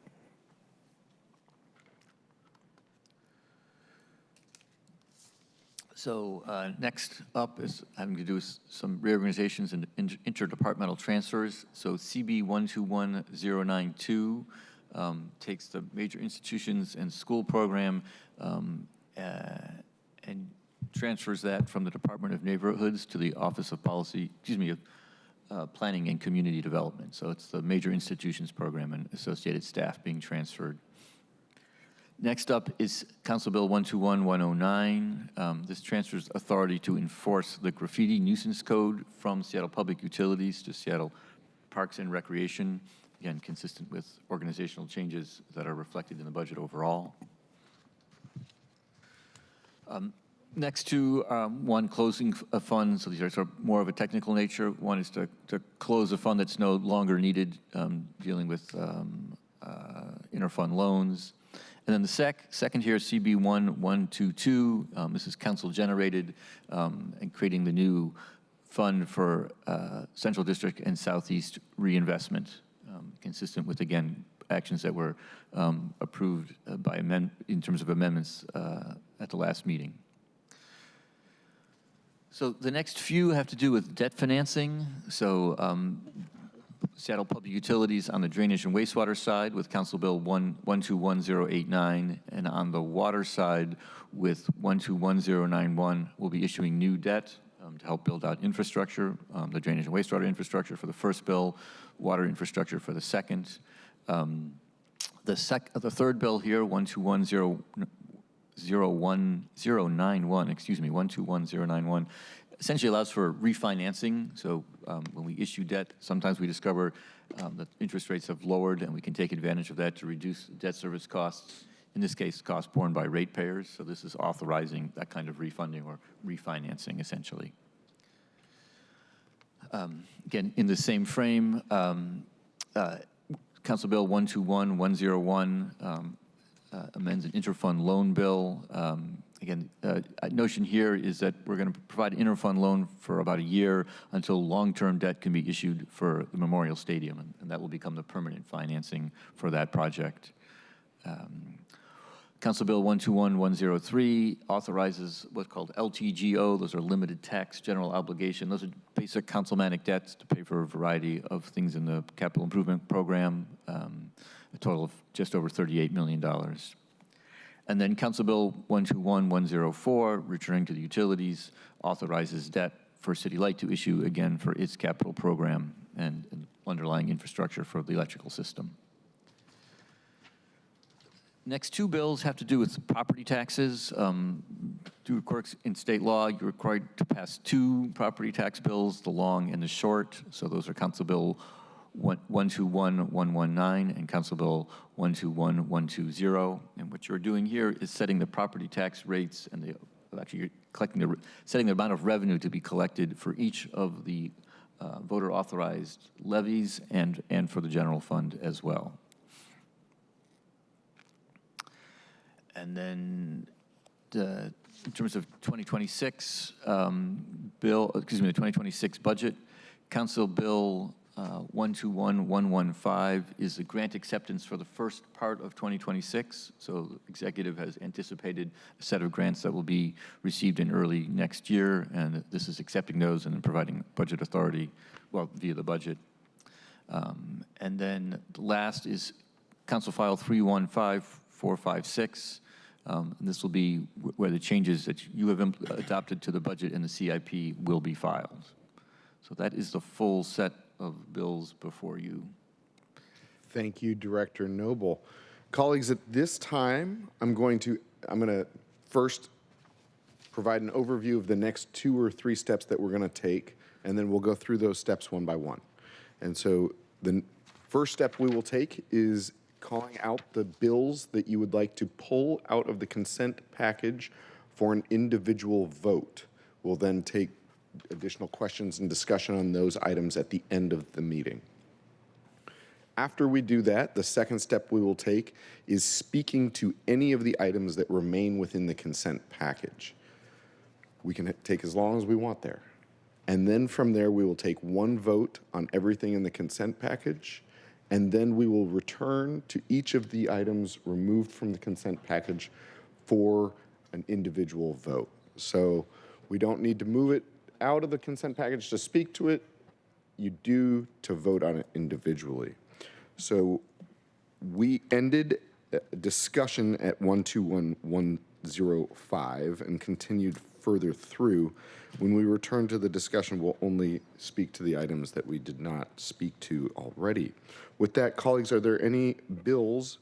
So next up is having to do with some reorganizations and interdepartmental transfers. So CB 121092 takes the major institutions and school program and transfers that from the Department of Neighborhoods to the Office of Policy, Planning and Community Development. So it's the major institutions program and associated staff being transferred. Next up is Council Bill 121109. This transfers authority to enforce the graffiti nuisance code from Seattle Public Utilities to Seattle Parks and Recreation, again, consistent with organizational changes that are reflected in the budget overall. Next to one, closing a fund. So these are sort of more of a technical nature. One is to close a fund that's no longer needed, dealing with interfund loans. And then the second here is CB 1122. This is council generated and creating the new fund for Central District and Southeast reinvestment, consistent with, again, actions that were approved in terms of amendments at the last meeting. So the next few have to do with debt financing. So Seattle Public Utilities on the drainage and wastewater side with Council Bill 121089, and on the water side with 121091, we'll be issuing new debt to help build out infrastructure, the drainage and wastewater infrastructure for the first bill, water infrastructure for the second. The third bill here, 121091, essentially allows for refinancing. So when we issue debt, sometimes we discover that interest rates have lowered, and we can take advantage of that to reduce debt service costs. In this case, costs borne by ratepayers. So this is authorizing that kind of refunding or refinancing, essentially. Again, in the same frame, Council Bill 121101 amends an interfund loan bill. Again, notion here is that we're going to provide an interfund loan for about a year until long-term debt can be issued for the Memorial Stadium, and that will become the permanent financing for that project. Council Bill 121103 authorizes what's called LTGO. Those are limited tax general obligation. Those are basic councilmanic debts to pay for a variety of things in the capital improvement program, a total of just over $38 million. And then Council Bill 121104, returning to the utilities, authorizes debt for City Light to issue, again, for its capital program and underlying infrastructure for the electrical system. Next two bills have to do with property taxes. Due to quirks in state law, you're required to pass two property tax bills, the long and the short. So those are Council Bill 121119 and Council Bill 121120. And what you're doing here is setting the property tax rates and you're setting the amount of revenue to be collected for each of the voter authorized levies and for the general fund as well. And then in terms of 2026 the 2026 budget, Council Bill 121115 is the grant acceptance for the first part of 2026. So the executive has anticipated a set of grants that will be received in early next year, and this is accepting those and then providing budget authority, well, via the budget. And then the last is Council File 315456. This will be where the changes that you have adopted to the budget and the CIP will be filed. So that is the full set of bills before you. Thank you, Director Noble. Colleagues, at this time, I'm going to first provide an overview of the next 2 or 3 steps that we're going to take, and then we'll go through those steps one by one. And so the first step we will take is calling out the bills that you would like to pull out of the consent package for an individual vote. We'll then take additional questions and discussion on those items at the end of the meeting. After we do that, the second step we will take is speaking to any of the items that remain within the consent package. We can take as long as we want there. And then from there, we will take one vote on everything in the consent package, and then we will return to each of the items removed from the consent package for an individual vote. So we don't need to move it out of the consent package to speak to it. You do to vote on it individually. So we ended discussion at 121105 and continued further through. When we return to the discussion, we'll only speak to the items that we did not speak to already. With that, colleagues, are there any bills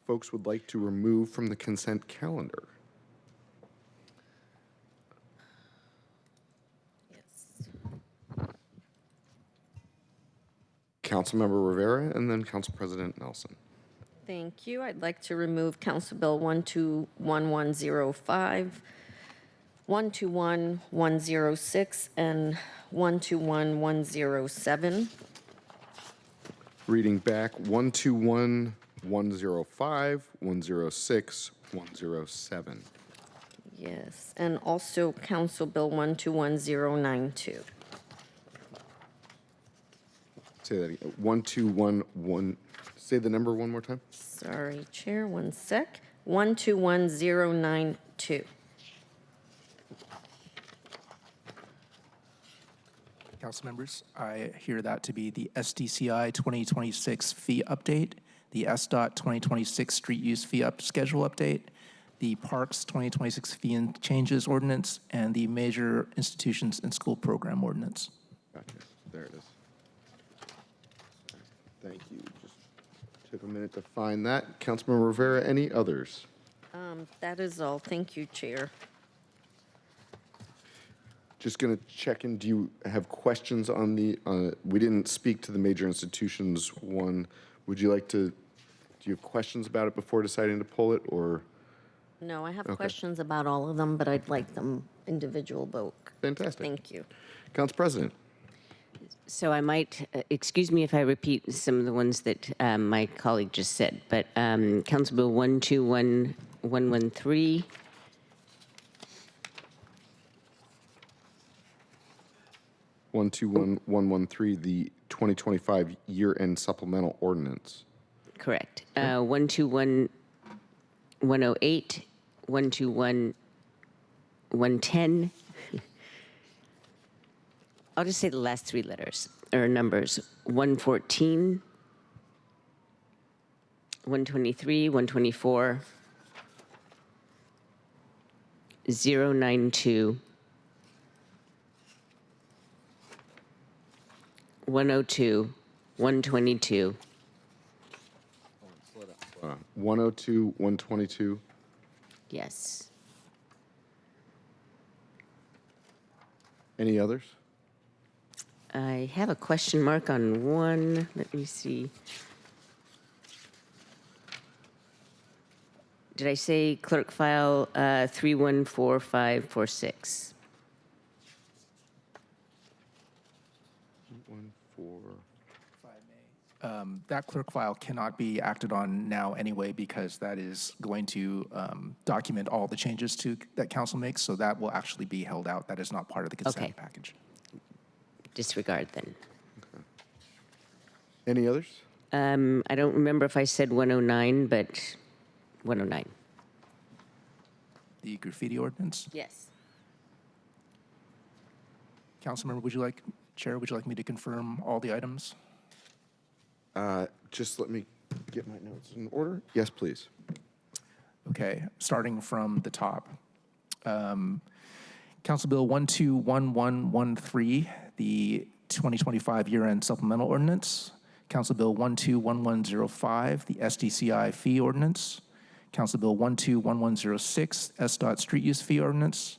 folks would like to remove from the consent calendar? Councilmember Rivera and then Council President Nelson. Thank you. I'd like to remove Council Bill 121105, 121106, and 121107. Reading back, 121105, 106, 107. Yes, and also Council Bill 121092. Say that again. 1211. Say the number one more time. Sorry, Chair, one sec. 121092. Council members, I hear that to be the SDCI 2026 fee update, the SDOT 2026 street use fee schedule update, the Parks 2026 fee and changes ordinance, and the major institutions and school program ordinance. Gotcha. There it is. Thank you. Just took a minute to find that. Councilmember Rivera, any others? That is all. Thank you, Chair. Just going to check in. Do you have questions on the, we didn't speak to the major institutions one. Would you like to, do you have questions about it before deciding to pull it, or? No, I have questions about all of them, but I'd like them individual vote. Fantastic. Thank you. Council President. So I might, excuse me if I repeat some of the ones that my colleague just said, but Council Bill 121113, 121113, the 2025 year-end supplemental ordinance. correct. 121108, 121110. I'll just say the last 3 letters or numbers. 114, 123, 124, 092, 102, 122, 102, 122. yes. Any others? I have a question mark on one. Let me see. Did I say clerk file 314546? 14. That clerk file cannot be acted on now anyway because that is going to document all the changes that council makes, so that will actually be held out. That is not part of the consent Okay. package. Disregard then. Any others? I don't remember if I said 109, but 109. The graffiti ordinance. Yes. Councilmember, Chair, would you like me to confirm all the items? Just let me get my notes in order. Yes, please. Okay, starting from the top. Council Bill 121113, the 2025 year-end supplemental ordinance. Council Bill 121105, the SDCI fee ordinance. Council Bill 121106, SDOT street use fee ordinance.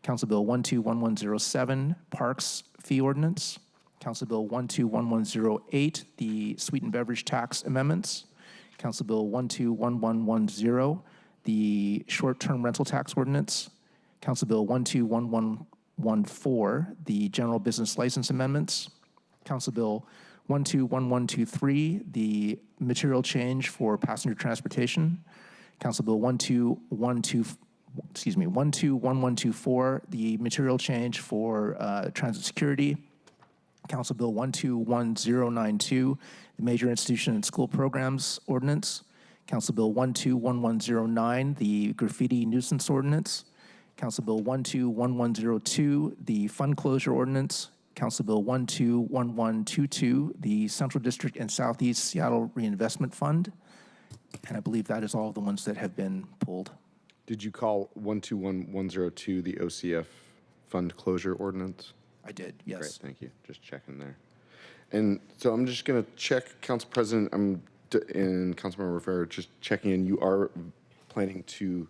Council Bill 121107, parks fee ordinance. Council Bill 121108, the Sweetened Beverage Tax amendments. Council Bill 121110, the short-term rental tax ordinance. Council Bill 121114, the general business license amendments. Council Bill 121123, the material change for passenger transportation. Council Bill 121124, the material change for transit security. Council Bill 121092, the major institution and school programs ordinance. Council Bill 121109, the graffiti nuisance ordinance. Council Bill 121102, the fund closure ordinance. Council Bill 121122, the Central District and Southeast Seattle Reinvestment Fund. And I believe that is all of the ones that have been pulled. Did you call 121102 the OCF fund closure ordinance? I did, yes. Great, thank you. Just checking there. And so I'm just going to check, Council President, and Councilmember Rivera, just checking in. You are planning to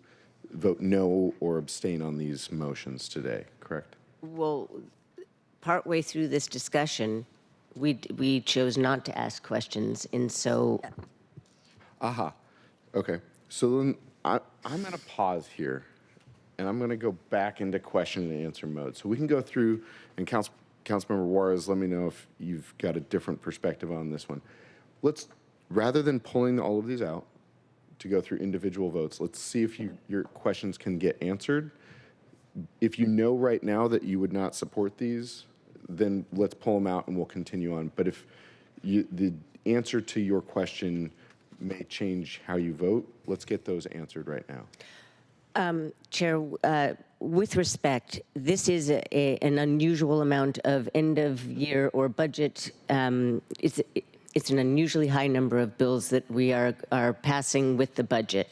vote no or abstain on these motions today, correct? Well, partway through this discussion, we chose not to ask questions, and so. Aha. Okay. So then I'm going to pause here, and I'm going to go back into question and answer mode. So we can go through, and Councilmember Juarez, let me know if you've got a different perspective on this one. Let's, rather than pulling all of these out to go through individual votes, let's see if your questions can get answered. If you know right now that you would not support these, then let's pull them out and we'll continue on. But if the answer to your question may change how you vote, let's get those answered right now. Chair, with respect, this is an unusual amount of end of year or budget. It's an unusually high number of bills that we are passing with the budget.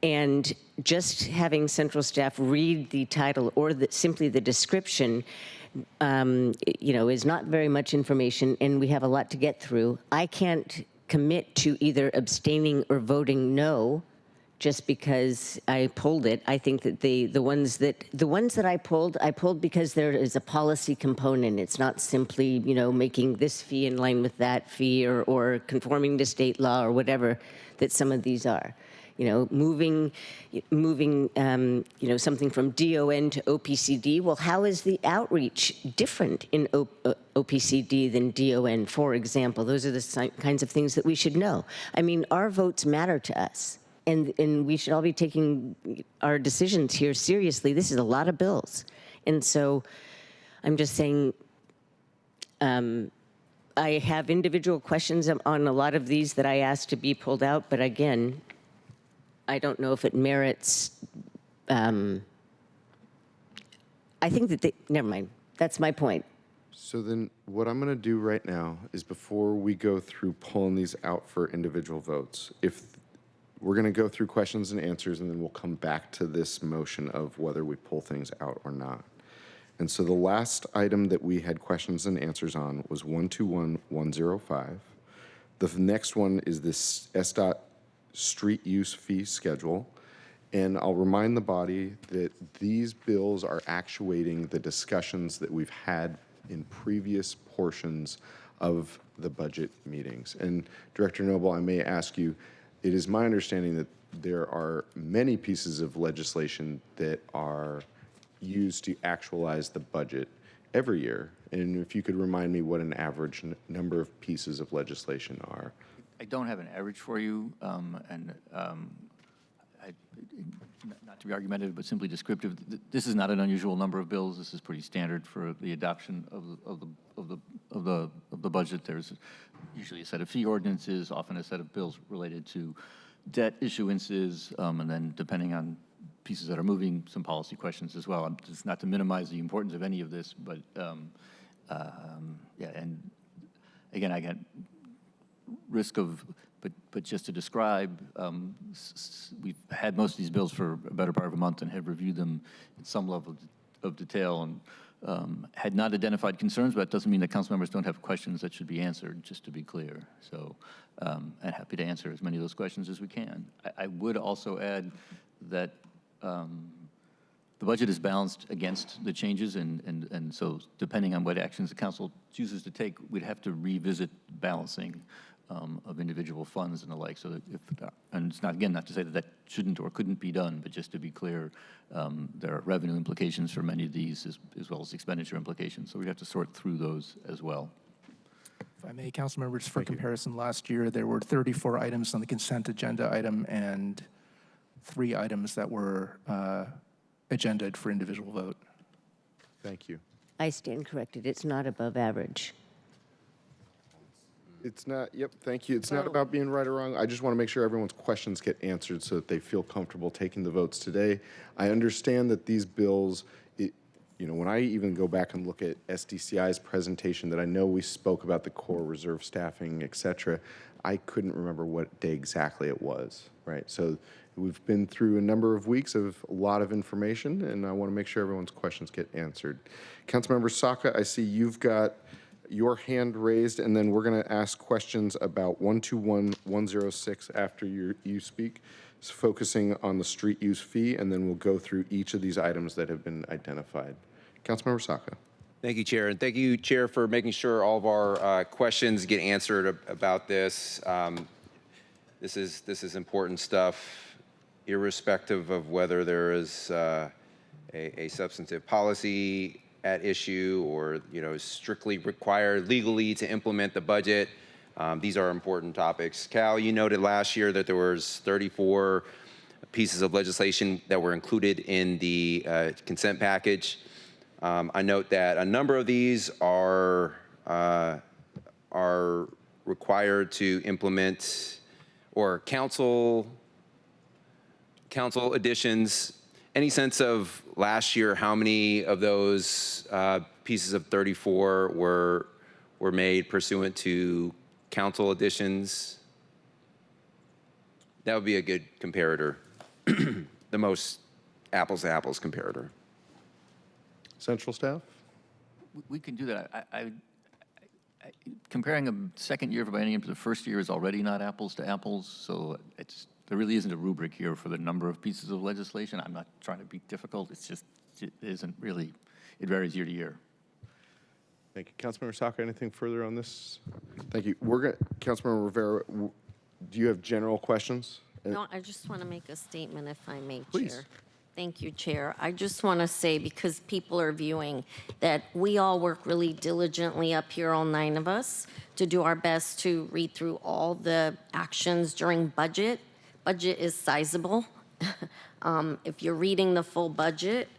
And just having central staff read the title or simply the description, is not very much information, and we have a lot to get through. I can't commit to either abstaining or voting no just because I pulled it. I think that the ones that I pulled because there is a policy component. It's not simply, making this fee in line with that fee or conforming to state law or whatever that some of these are. Moving something from DON to OPCD. Well, how is the outreach different in OPCD than DON, for example? Those are the kinds of things that we should know. I mean, our votes matter to us, and we should all be taking our decisions here seriously. This is a lot of bills. And so I'm just saying, I have individual questions on a lot of these that I asked to be pulled out, but again, I don't know if it merits, I think that never mind, that's my point. So then what I'm going to do right now is before we go through pulling these out for individual votes, we're going to go through questions and answers, and then we'll come back to this motion of whether we pull things out or not. And so the last item that we had questions and answers on was 121105. The next one is this SDOT street use fee schedule. And I'll remind the body that these bills are actuating the discussions that we've had in previous portions of the budget meetings. And Director Noble, I may ask you, it is my understanding that there are many pieces of legislation that are used to actualize the budget every year. And if you could remind me what an average number of pieces of legislation are. I don't have an average for you, and not to be argumentative, but simply descriptive, this is not an unusual number of bills. This is pretty standard for the adoption of the budget. There's usually a set of fee ordinances, often a set of bills related to debt issuances, and then depending on pieces that are moving, some policy questions as well. Just not to minimize the importance of any of this, but yeah, and again, I get risk of, but just to describe, we've had most of these bills for a better part of a month and have reviewed them at some level of detail and had not identified concerns, but that doesn't mean that council members don't have questions that should be answered, just to be clear. So I'm happy to answer as many of those questions as we can. I would also add that the budget is balanced against the changes, and so depending on what actions the council chooses to take, we'd have to revisit balancing of individual funds and the like. So that and it's not, again, not to say that that shouldn't or couldn't be done, but just to be clear, there are revenue implications for many of these as well as expenditure implications. So we have to sort through those as well. If I may, council members, for comparison, last year there were 34 items on the consent agenda item and 3 items that were agenda'd for individual vote. Thank you. I stand corrected. It's not above average. It's not, yep, thank you. It's not about being right or wrong. I just want to make sure everyone's questions get answered so that they feel comfortable taking the votes today. I understand that these bills, when I even go back and look at SDCI's presentation that I know we spoke about the core reserve staffing, et cetera, I couldn't remember what day exactly it was, right? So we've been through a number of weeks of a lot of information, and I want to make sure everyone's questions get answered. Councilmember Saka, I see you've got your hand raised, and then we're going to ask questions about 121-106 after you speak, focusing on the street use fee, and then we'll go through each of these items that have been identified. Councilmember Saka. Thank you, Chair. And thank you, Chair, for making sure all of our questions get answered about this. This is important stuff, irrespective of whether there is a substantive policy at issue or strictly required legally to implement the budget. These are important topics. Cal, you noted last year that there was 34 pieces of legislation that were included in the consent package. I note that a number of these are required to implement or council additions. Any sense of last year how many of those pieces of 34 were made pursuant to council additions? That would be a good comparator, the most apples to apples comparator. Central staff? We can do that. Comparing a second year of biennium to the first year is already not apples to apples, so there really isn't a rubric here for the number of pieces of legislation. I'm not trying to be difficult. It isn't really, it varies year to year. Thank you. Councilmember Saka, anything further on this? Thank you. Councilmember Rivera, do you have general questions? No, I just want to make a statement, if I may, Please. Chair. Thank you, Chair. I just want to say, because people are viewing, that we all work really diligently up here, all 9 of us, to do our best to read through all the actions during budget. Budget is sizable. If you're reading the full budget,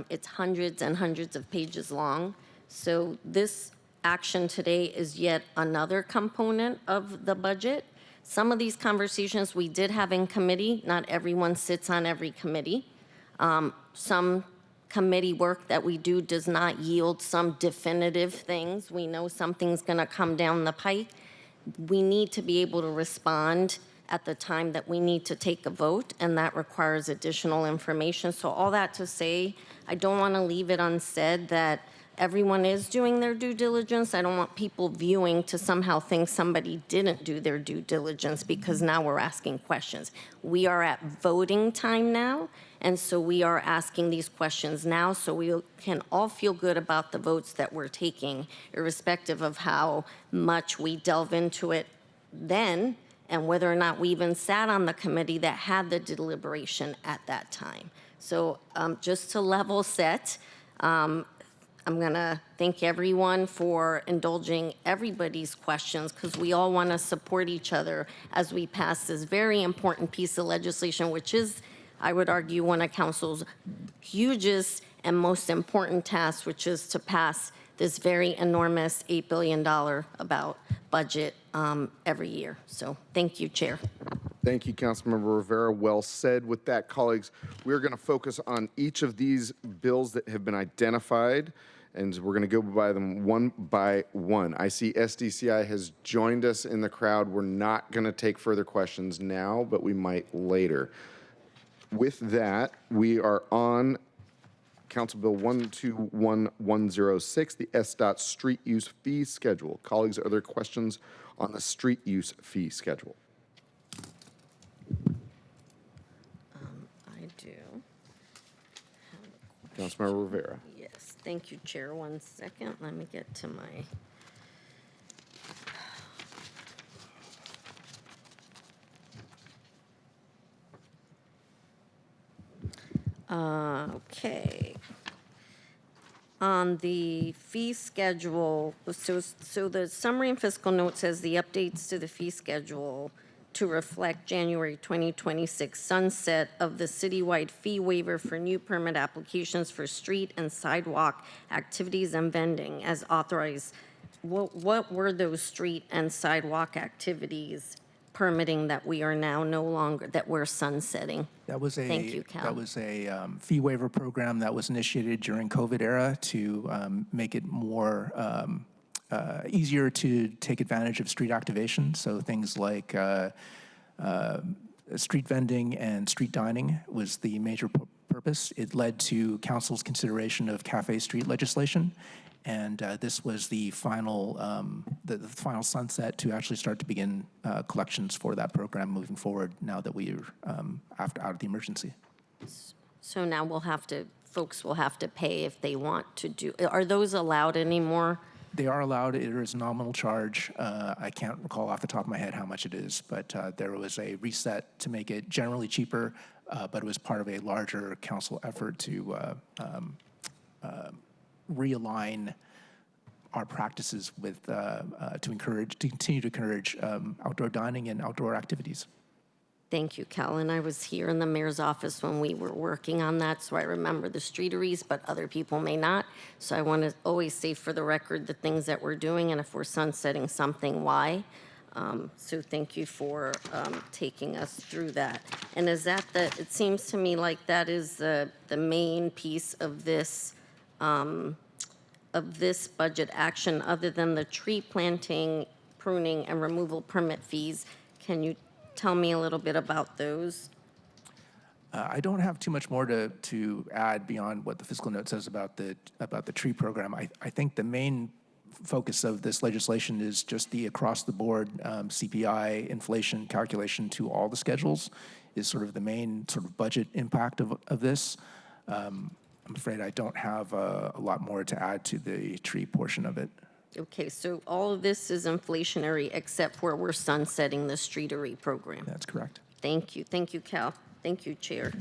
it's hundreds and hundreds of pages long. So this action today is yet another component of the budget. Some of these conversations we did have in committee. Not everyone sits on every committee. Some committee work that we do does not yield some definitive things. We know something's going to come down the pike. We need to be able to respond at the time that we need to take a vote, and that requires additional information. So all that to say, I don't want to leave it unsaid that everyone is doing their due diligence. I don't want people viewing to somehow think somebody didn't do their due diligence because now we're asking questions. We are at voting time now, and so we are asking these questions now so we can all feel good about the votes that we're taking, irrespective of how much we delve into it then and whether or not we even sat on the committee that had the deliberation at that time. So just to level set, I'm going to thank everyone for indulging everybody's questions, because we all want to support each other as we pass this very important piece of legislation, which is I would argue, one of council's hugest and most important tasks, which is to pass this very enormous $8 billion about budget every year. So thank you, Chair. Thank you, Councilmember Rivera. Well said. With that, colleagues, we're going to focus on each of these bills that have been identified, and we're going to go by them one by one. I see SDCI has joined us in the crowd. We're not going to take further questions now, but we might later. With that, we are on Council Bill 121106, the SDOT street use fee schedule. Colleagues, are there questions on the street use fee schedule? I do. Councilmember Rivera. Yes, thank you, Chair. 1 second. Let me get to my. Okay. On the fee schedule, so the summary and fiscal note says the updates to the fee schedule to reflect January 2026 sunset of the citywide fee waiver for new permit applications for street and sidewalk activities and vending as authorized. What were those street and sidewalk activities permitting that we are now no longer, that we're sunsetting? Thank you, Cal. That was a fee waiver program that was initiated during COVID era to make it more easier to take advantage of street activation. So things like street vending and street dining was the major purpose. It led to council's consideration of cafe street legislation, and this was the final final sunset to actually start to begin collections for that program moving forward. Now that we're out of the emergency. So now folks will have to pay if they want to do. Are those allowed anymore? They are allowed. It is a nominal charge. I can't recall off the top of my head how much it is, but there was a reset to make it generally cheaper, but it was part of a larger council effort to realign our practices with to continue to encourage outdoor dining and outdoor activities. Thank you, Cal. And I was here in the mayor's office when we were working on that, so I remember the streeteries, but other people may not. So I want to always say for the record the things that we're doing, and if we're sunsetting something, why. So thank you for taking us through that. And is that it seems to me like that is the main piece of this budget action, other than the tree planting, pruning, and removal permit fees. Can you tell me a little bit about those? I don't have too much more to add beyond what the fiscal note says about the tree program. I think the main focus of this legislation is just the across-the-board CPI inflation calculation to all the schedules is sort of the main sort of budget impact of this. I'm afraid I don't have a lot more to add to the tree portion of it. Okay, so all of this is inflationary except where we're sunsetting the streetery program. That's correct. Thank you. Thank you, Cal. Thank you, Chair.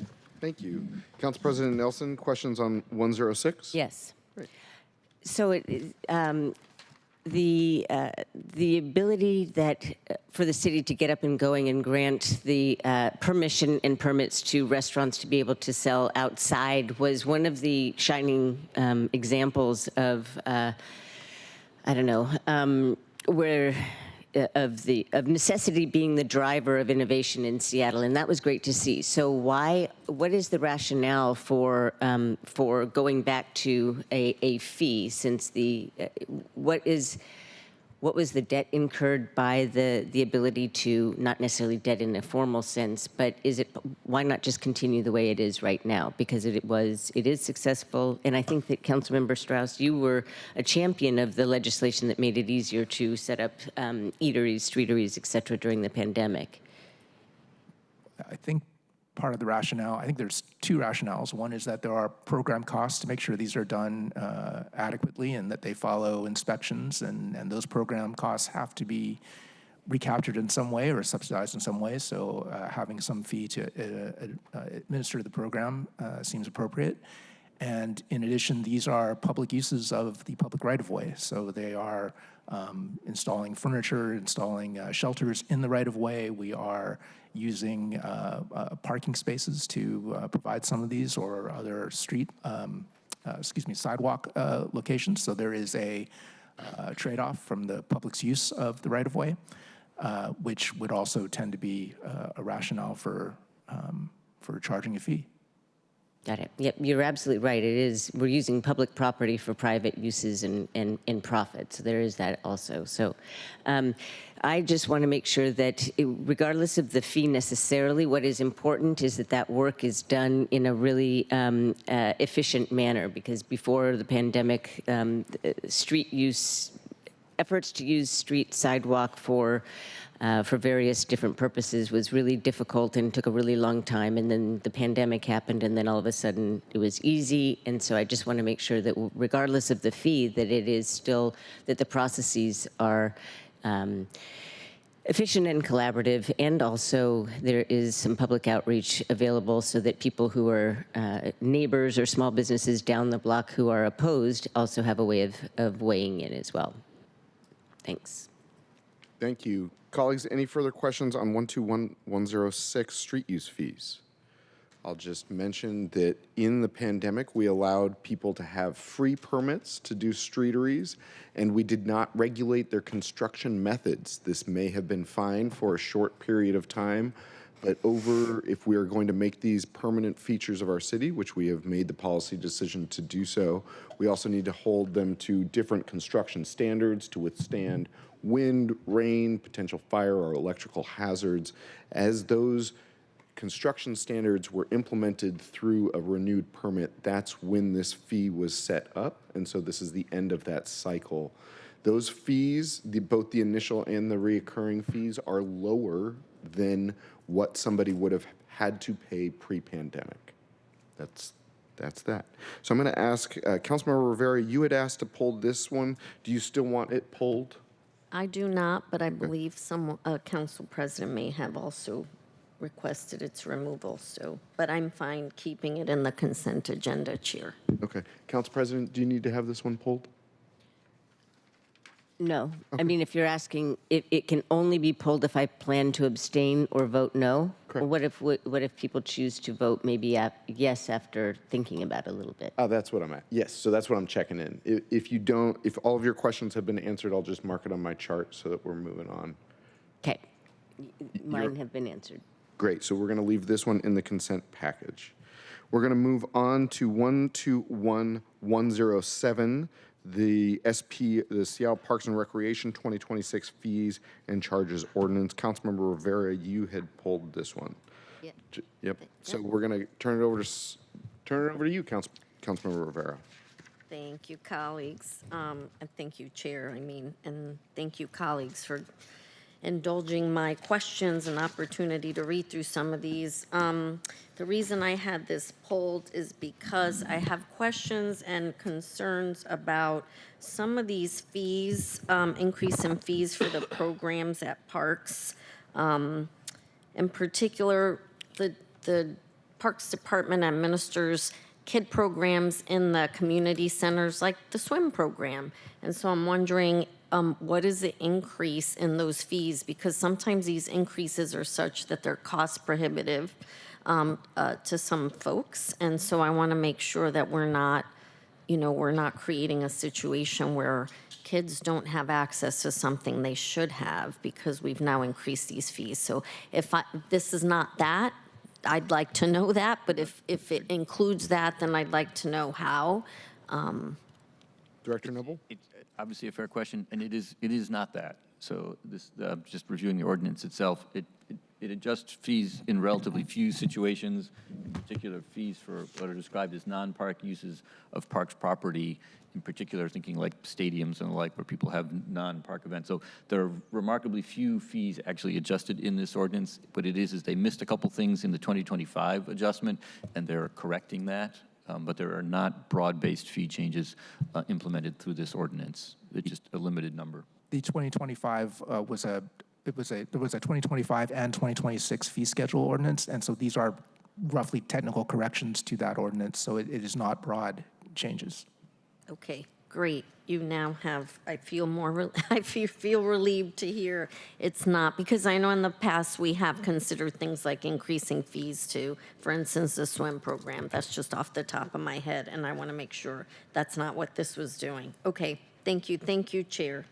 Thank you. Council President Nelson, questions on 106? Yes. So it is, the ability that for the city to get up and going and grant the permission and permits to restaurants to be able to sell outside was one of the shining examples of I don't know, where of necessity being the driver of innovation in Seattle, and that was great to see. So what is the rationale for going back to a fee, since what was the debt incurred by the ability to, not necessarily debt in a formal sense, but why not just continue the way it is right now? Because it is successful, and I think that Councilmember Strauss, you were a champion of the legislation that made it easier to set up eateries, streeteries, et cetera, during the pandemic. I think part of the rationale, I think there's two rationales. One is that there are program costs to make sure these are done adequately and that they follow inspections, and those program costs have to be recaptured in some way or subsidized in some way. So having some fee to administer the program seems appropriate. And in addition, these are public uses of the public right-of-way. So they are installing furniture, installing shelters in the right-of-way. We are using parking spaces to provide some of these or other sidewalk locations. So there is a trade-off from the public's use of the right-of-way, which would also tend to be a rationale for charging a fee. Got it. Yep, you're absolutely right. It is, we're using public property for private uses and profit. So there is that also. So I just want to make sure that regardless of the fee necessarily, what is important is that work is done in a really efficient manner, because before the pandemic, street use, efforts to use street sidewalk for various different purposes was really difficult and took a really long time. And then the pandemic happened, and then all of a sudden it was easy. And so I just want to make sure that regardless of the fee, that it is still, that the processes are efficient and collaborative, and also there is some public outreach available so that people who are neighbors or small businesses down the block who are opposed also have a way of weighing in as well. Thanks. Thank you. Colleagues, any further questions on 121106 street use fees? I'll just mention that in the pandemic, we allowed people to have free permits to do streeteries, and we did not regulate their construction methods. This may have been fine for a short period of time, but if we are going to make these permanent features of our city, which we have made the policy decision to do so, we also need to hold them to different construction standards to withstand wind, rain, potential fire, or electrical hazards. As those construction standards were implemented through a renewed permit, that's when this fee was set up, and so this is the end of that cycle. Those fees, both the initial and the reoccurring fees, are lower than what somebody would have had to pay pre-pandemic. That's that. So I'm going to ask Councilmember Rivera, you had asked to pull this one. Do you still want it pulled? I do not, but I believe some council president may have also requested its removal. So, but I'm fine keeping it in the consent agenda, Chair. Okay. Council President, do you need to have this one pulled? No. I mean, if you're asking, it can only be pulled if I plan to abstain or vote no? Correct. Or what if people choose to vote maybe yes after thinking about it a little bit? Oh, that's what I'm at. Yes, so that's what I'm checking in. If all of your questions have been answered, I'll just mark it on my chart so that we're moving on. Okay. Mine have been answered. Great, so we're going to leave this one in the consent package. We're going to move on to 121107, the Seattle Parks and Recreation 2026 fees and charges ordinance. Councilmember Rivera, you had pulled this one. Yep. Yep. So we're going to turn it over to you, Councilmember Rivera. Thank you, colleagues, and thank you, Chair. And thank you, colleagues, for indulging my questions and opportunity to read through some of these. The reason I had this pulled is because I have questions and concerns about some of these fees, increase in fees for the programs at parks. In particular, the Parks Department administers kid programs in the community centers like the swim program. And so I'm wondering, what is the increase in those fees? Because sometimes these increases are such that they're cost prohibitive to some folks. And so I want to make sure that we're not creating a situation where kids don't have access to something they should have because we've now increased these fees. So if this is not that, I'd like to know that. But if it includes that, then I'd like to know how. Director Noble? It's obviously a fair question, and it is not that. So this, just reviewing the ordinance itself, it adjusts fees in relatively few situations, in particular fees for what are described as non-park uses of parks property, in particular thinking like stadiums and the like where people have non-park events. So there are remarkably few fees actually adjusted in this ordinance. What it is they missed a couple things in the 2025 adjustment, and they're correcting that. But there are not broad-based fee changes implemented through this ordinance. It's just a limited number. The 2025 there was a 2025 and 2026 fee schedule ordinance, and so these are roughly technical corrections to that ordinance, so it is not broad changes. Okay, great. You now have, I feel I feel relieved to hear it's not, because I know in the past we have considered things like increasing fees to, for instance, the swim program. That's just off the top of my head, and I want to make sure that's not what this was doing. Okay, thank you, Chair.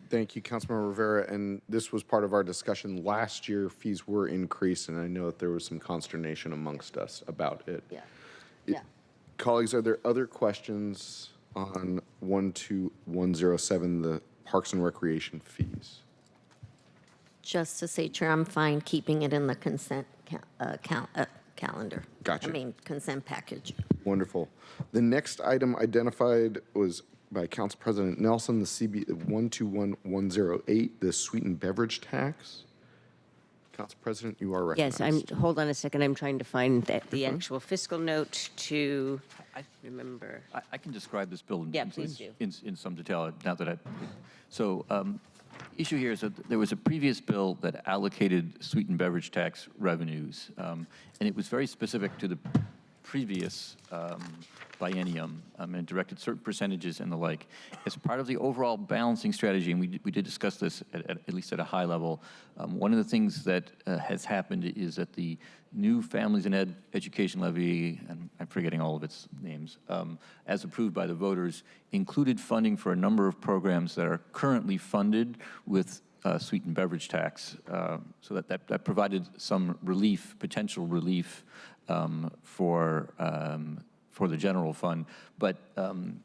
Thank you, Councilmember Rivera. And this was part of our discussion last year. Fees were increased, and I know that there was some consternation amongst us about it. Yeah. Colleagues, are there other questions on 12107, the Parks and Recreation fees? Just to say, Chair, I'm fine keeping it in the consent calendar. Gotcha. I mean, consent package. Wonderful. The next item identified was by Council President Nelson, the CB 121108, the Sweetened Beverage Tax. Council President, you are recognized. Yes, hold on a second. I'm trying to find the actual fiscal note to remember. I can describe this bill Yeah, please do. in some detail now that so issue here is that there was a previous bill that allocated sweetened beverage tax revenues, and it was very specific to the previous biennium and directed certain percentages and the like. As part of the overall balancing strategy, and we did discuss this at least at a high level, one of the things that has happened is that the new Families and Education Levy, and I'm forgetting all of its names, as approved by the voters, included funding for a number of programs that are currently funded with sweetened beverage tax, so that provided some relief, potential relief for the general fund. But in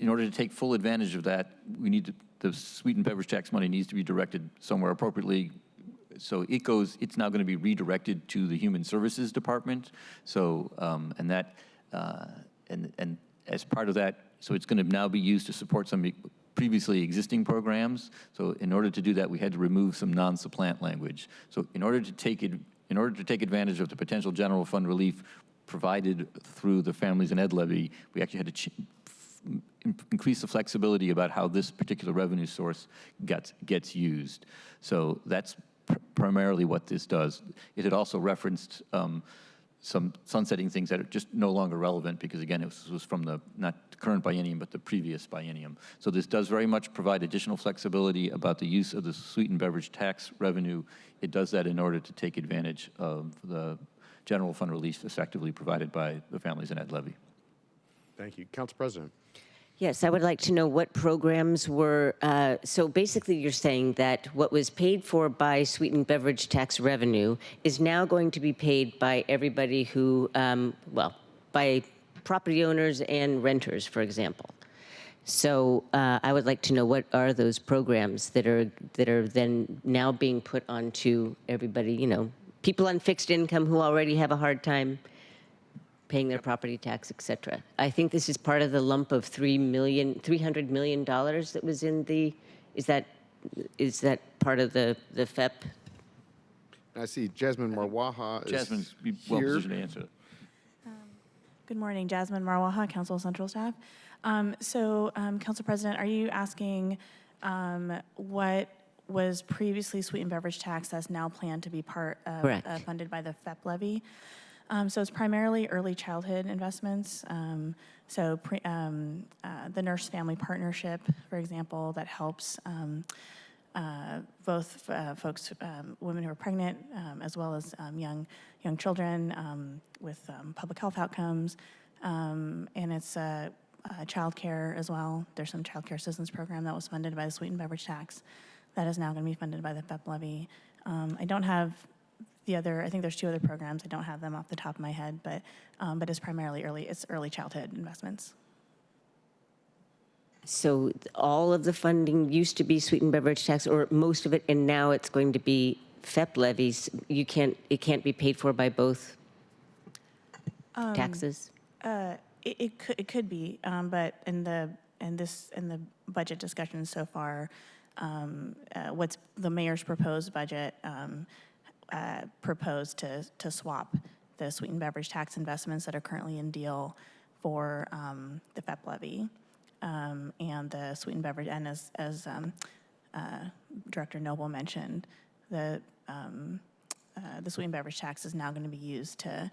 order to take full advantage of that, the sweetened beverage tax money needs to be directed somewhere appropriately. So it's now going to be redirected to the Human Services Department. So, and as part of that, so it's going to now be used to support some previously existing programs. So in order to do that, we had to remove some non-supplant language. So in order to take advantage of the potential general fund relief provided through the Families and Ed levy, we actually had to increase the flexibility about how this particular revenue source gets used. So that's primarily what this does. It had also referenced some sunsetting things that are just no longer relevant because, again, it was from the, not the current biennium, but the previous biennium. So this does very much provide additional flexibility about the use of the sweetened beverage tax revenue. It does that in order to take advantage of the general fund relief effectively provided by the Families and Ed levy. Thank you. Council President. Yes, I would like to know what programs were, so basically you're saying that what was paid for by sweetened beverage tax revenue is now going to be paid by everybody who, by property owners and renters, for example. So I would like to know what are those programs that are then now being put onto everybody, people on fixed income who already have a hard time paying their property tax, et cetera. I think this is part of the lump of $300 million that was in the, is that part of the FEP? I see Jasmine Marwaha is Jasmine's here. well positioned to answer it. Good morning, Jasmine Marwaha, Council Central staff. Council President, are you asking what was previously sweetened beverage tax that's now planned to be part of funded by the FEP levy? So it's primarily early childhood investments. The Nurse Family Partnership, for example, that helps both folks, women who are pregnant, as well as young children with public health outcomes. And it's child care as well. There's some child care assistance program that was funded by the sweetened beverage tax that is now going to be funded by the FEP levy. I don't have I think there's two other programs. I don't have them off the top of my head, but it's primarily early childhood investments. So all of the funding used to be sweetened beverage tax, or most of it, and now it's going to be FEP levies. It can't be paid for by both taxes. It could be, but in the budget discussion so far, what's the mayor's proposed budget proposed to swap the sweetened beverage tax investments that are currently in deal for the FEP levy and the sweetened beverage. And as Director Noble mentioned, the the sweetened beverage tax is now going to be used to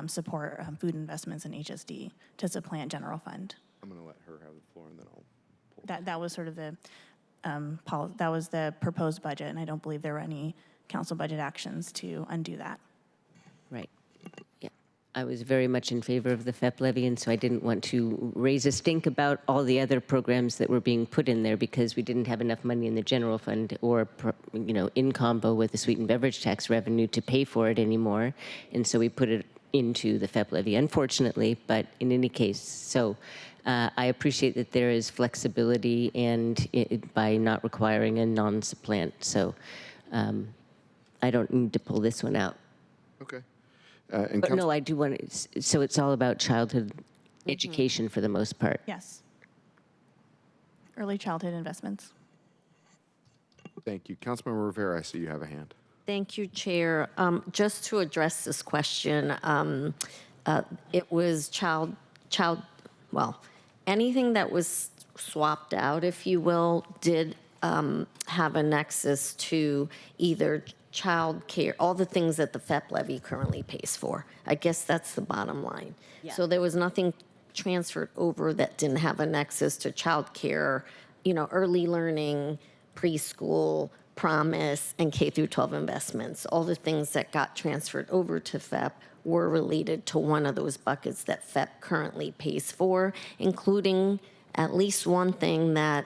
support food investments in HSD to supplant general fund. I'm going to let her have the floor, and then I'll pull. That was sort of the, that was the proposed budget, and I don't believe there were any council budget actions to undo that. Right. Yeah. I was very much in favor of the FEP levy, and so I didn't want to raise a stink about all the other programs that were being put in there because we didn't have enough money in the general fund or, in combo with the sweetened beverage tax revenue to pay for it anymore. And so we put it into the FEP levy, unfortunately, but in any case, so I appreciate that there is flexibility and by not requiring a non-supplant. So I don't need to pull this one out. Okay. But no, I do want to, so it's all about childhood education for the most part. Yes. Early childhood investments. Thank you. Councilmember Rivera, I see you have a hand. Thank you, Chair. Just to address this question, it was well, anything that was swapped out, if you will, did have a nexus to either child care, all the things that the FEP levy currently pays for. I guess that's the bottom line. Yeah. So there was nothing transferred over that didn't have a nexus to child care, early learning, preschool, promise, and K through 12 investments. All the things that got transferred over to FEP were related to one of those buckets that FEP currently pays for, including at least one thing that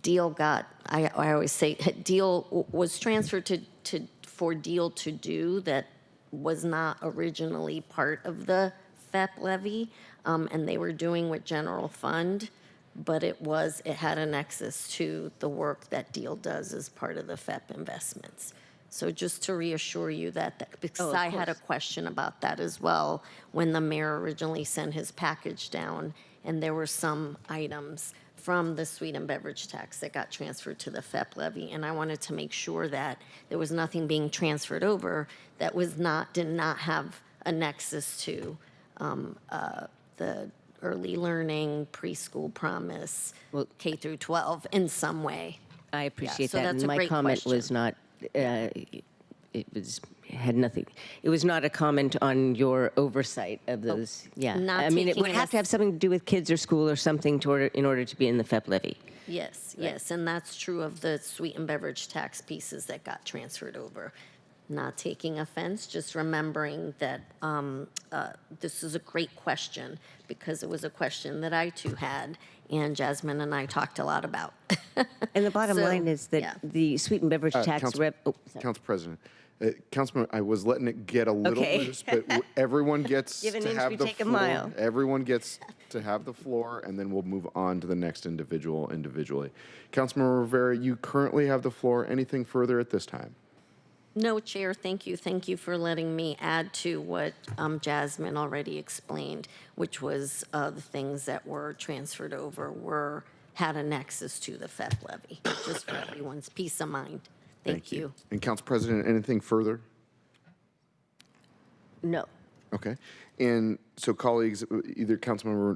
Deal got. I always say Deal was transferred for Deal to do that was not originally part of the FEP levy, and they were doing with general fund, but it had a nexus to the work that Deal does as part of the FEP investments. So just to reassure you because I had a question about that as well when the mayor originally sent his package down, and there were some items from the sweetened beverage tax that got transferred to the FEP levy, and I wanted to make sure that there was nothing being transferred over that did not have a nexus to the early learning, preschool promise, K through 12 in some way. I appreciate so that. that's And a my great comment question. was not, had nothing. It was not a comment on your oversight of those. Yeah. Not I mean, it taking would it have to have something to do with kids or school or something in order to be in the FEP levy. Yes, yes, and that's true of the sweetened beverage tax pieces that got transferred over. Not taking offense, just remembering that this is a great question because it was a question that I too had, and Jasmine and I talked a lot about. And the bottom So, line is that yeah. the sweetened beverage tax Council President, Councilman, I was letting it get a little Okay. loose, but everyone gets Give an to inch, have we the take a floor. mile. Everyone gets to have the floor, and then we'll move on to the next individual individually. Councilman Rivera, you currently have the floor. Anything further at this time? No, Chair, thank you. Thank you for letting me add to what Jasmine already explained, which was the things that were transferred over had a nexus to the FEP levy, just for everyone's peace of mind. Thank you. And Council President, anything further? No. Okay. And so, colleagues, either Councilmember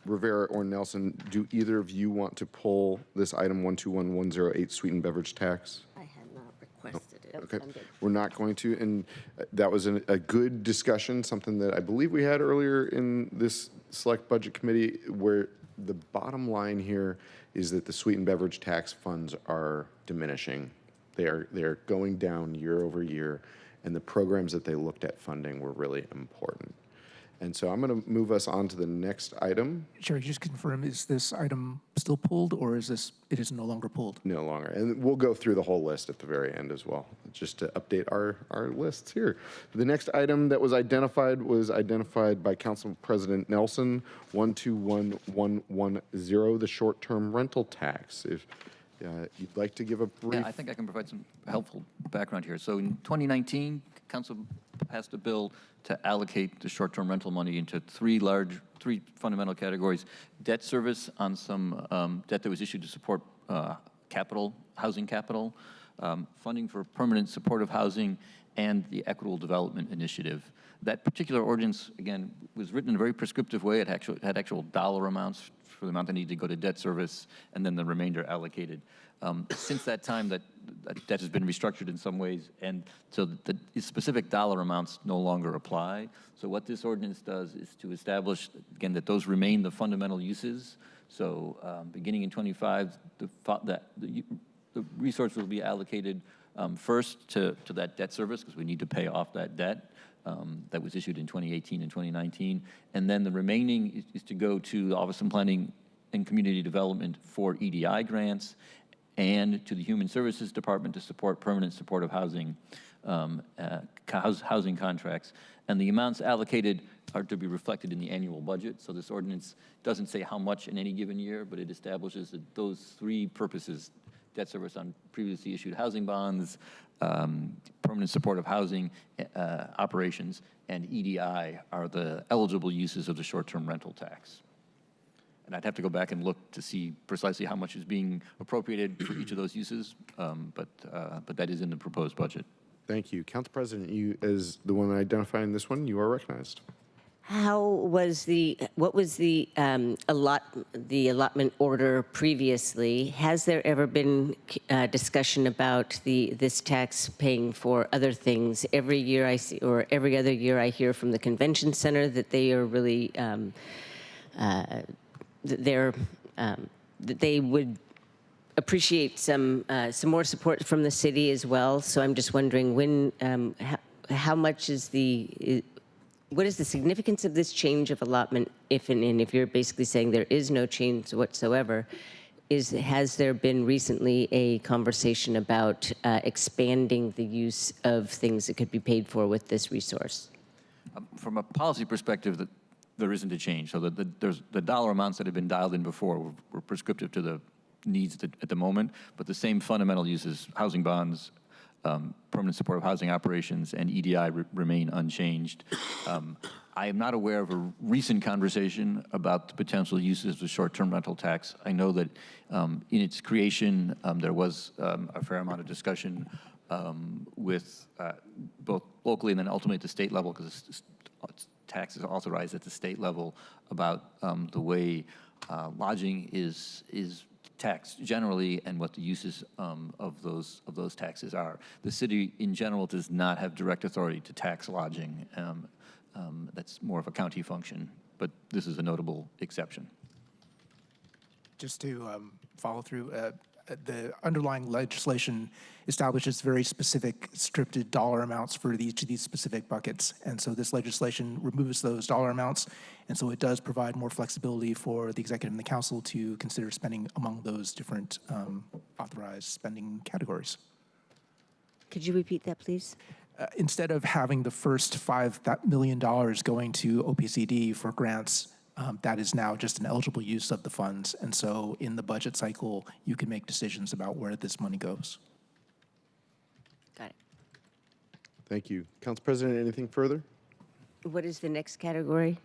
Rivera or Nelson, do either of you want to pull this item 121108 sweetened beverage tax? I had not requested it. Okay, we're not going to, and that was a good discussion, something that I believe we had earlier in this select budget committee, where the bottom line here is that the sweetened beverage tax funds are diminishing. They are going down year over year, and the programs that they looked at funding were really important. And so I'm going to move us on to the next item. Chair, can you just confirm, is this item still pulled, or it is no longer pulled? No longer. And we'll go through the whole list at the very end as well, just to update our lists here. The next item that was identified by Council President Nelson, 121110, the short-term rental tax. If you'd like to give a brief. Yeah, I think I can provide some helpful background here. So in 2019, Council passed a bill to allocate the short-term rental money into three fundamental categories: debt service on some debt that was issued to support housing capital, funding for permanent supportive housing, and the equitable development initiative. That particular ordinance, again, was written in a very prescriptive way. It had actual dollar amounts for the amount that needed to go to debt service, and then the remainder allocated. Since that time, that debt has been restructured in some ways, and so the specific dollar amounts no longer apply. So what this ordinance does is to establish, again, that those remain the fundamental uses. So beginning in 25, the resource will be allocated first to that debt service, because we need to pay off that debt that was issued in 2018 and 2019. And then the remaining is to go to the Office of Planning and Community Development for EDI grants, and to the Human Services Department to support permanent supportive housing, housing contracts. And the amounts allocated are to be reflected in the annual budget. So this ordinance doesn't say how much in any given year, but it establishes that those three purposes, debt service on previously issued housing bonds, permanent supportive housing operations, and EDI are the eligible uses of the short-term rental tax. And I'd have to go back and look to see precisely how much is being appropriated for each of those uses, but that is in the proposed budget. Thank you. Council President, you, as the one identifying this one, you are recognized. What was the allotment order previously? Has there ever been discussion about this tax paying for other things? Every year I see, or every other year I hear from the convention center that they are really, that they would appreciate some more support from the city as well. So I'm just wondering when, how much is what is the significance of this change of allotment, if you're basically saying there is no change whatsoever, has there been recently a conversation about expanding the use of things that could be paid for with this resource? From a policy perspective, there isn't a change. So there's the dollar amounts that have been dialed in before were prescriptive to the needs at the moment, but the same fundamental uses, housing bonds, permanent supportive housing operations, and EDI remain unchanged. I am not aware of a recent conversation about the potential uses of the short-term rental tax. I know that in its creation, there was a fair amount of discussion with both locally and then ultimately at the state level, because tax is authorized at the state level, about the way lodging is taxed generally and what the uses of those taxes are. The city in general does not have direct authority to tax lodging. That's more of a county function, but this is a notable exception. Just to follow through, the underlying legislation establishes very specific scripted dollar amounts for each of these specific buckets. And so this legislation removes those dollar amounts. And so it does provide more flexibility for the executive and the council to consider spending among those different authorized spending categories. Could you repeat that, please? Instead of having the first $5 million going to OPCD for grants, that is now just an eligible use of the funds. And so in the budget cycle, you can make decisions about where this money goes. Got it. Thank you. Council President, anything further? What is the next category?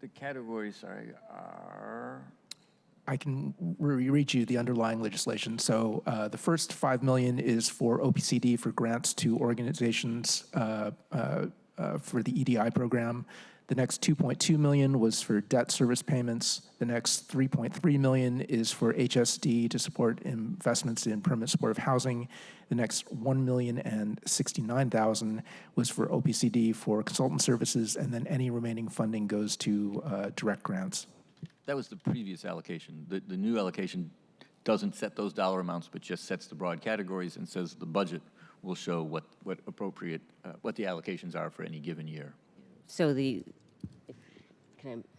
The categories, sorry, are... I can read you the underlying legislation. So the first $5 million is for OPCD for grants to organizations for the EDI program. The next $2.2 million was for debt service payments. The next $3.3 million is for HSD to support investments in permanent supportive housing. The next $1,069,000 was for OPCD for consultant services, and then any remaining funding goes to direct grants. That was the previous allocation. The new allocation doesn't set those dollar amounts, but just sets the broad categories and says the budget will show what the allocations are for any given year. So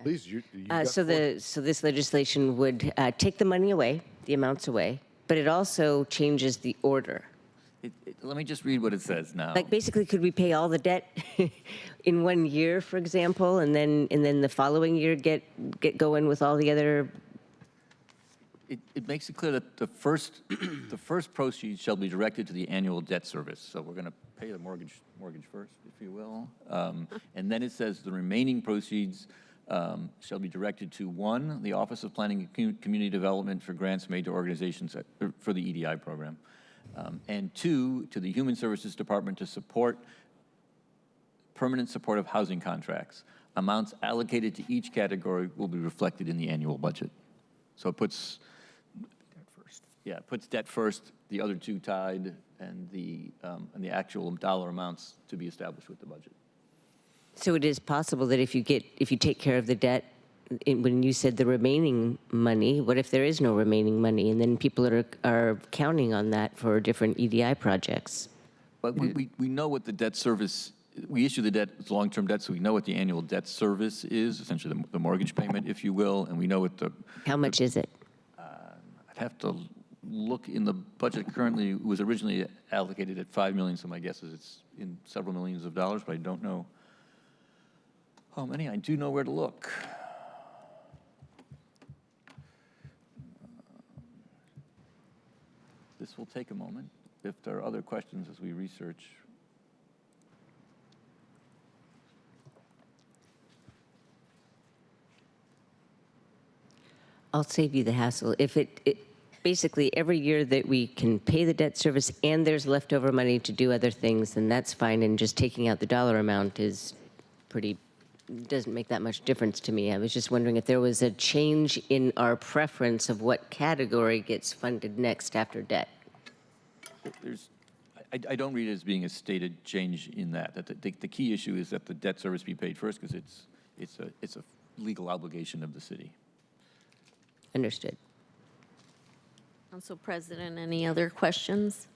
Please, you so this legislation would take the money away, the amounts away, but it also changes the order. Let me just read what it says now. Like basically, could we pay all the debt in 1 year, for example, and then the following year get going with all the other? It makes it clear that the first proceeds shall be directed to the annual debt service. So we're going to pay the mortgage first, if you will, and then it says the remaining proceeds shall be directed to 1, the Office of Planning and Community Development for grants made to organizations for the EDI program. And 2, to the Human Services Department to support permanent supportive housing contracts. Amounts allocated to each category will be reflected in the annual budget. So it puts it puts debt first, the other 2 tied, and the actual dollar amounts to be established with the budget. So it is possible that if you take care of the debt, when you said the remaining money, what if there is no remaining money, and then people are counting on that for different EDI projects? But we know what the debt service, we issue the debt, it's long-term debt, so we know what the annual debt service is, essentially the mortgage payment, if you will, and we know what the... How much is it? I'd have to look in the budget currently. It was originally allocated at $5 million, so my guess is it's in several millions of dollars, but I don't know how many. I do know where to look. This will take a moment. If there are other questions as we research. I'll save you the hassle. If it basically every year that we can pay the debt service and there's leftover money to do other things, then that's fine. And just taking out the dollar amount is doesn't make that much difference to me. I was just wondering if there was a change in our preference of what category gets funded next after debt. I don't read it as being a stated change in that. The key issue is that the debt service be paid first because it's a legal obligation of the city. Understood. Council President, any other questions?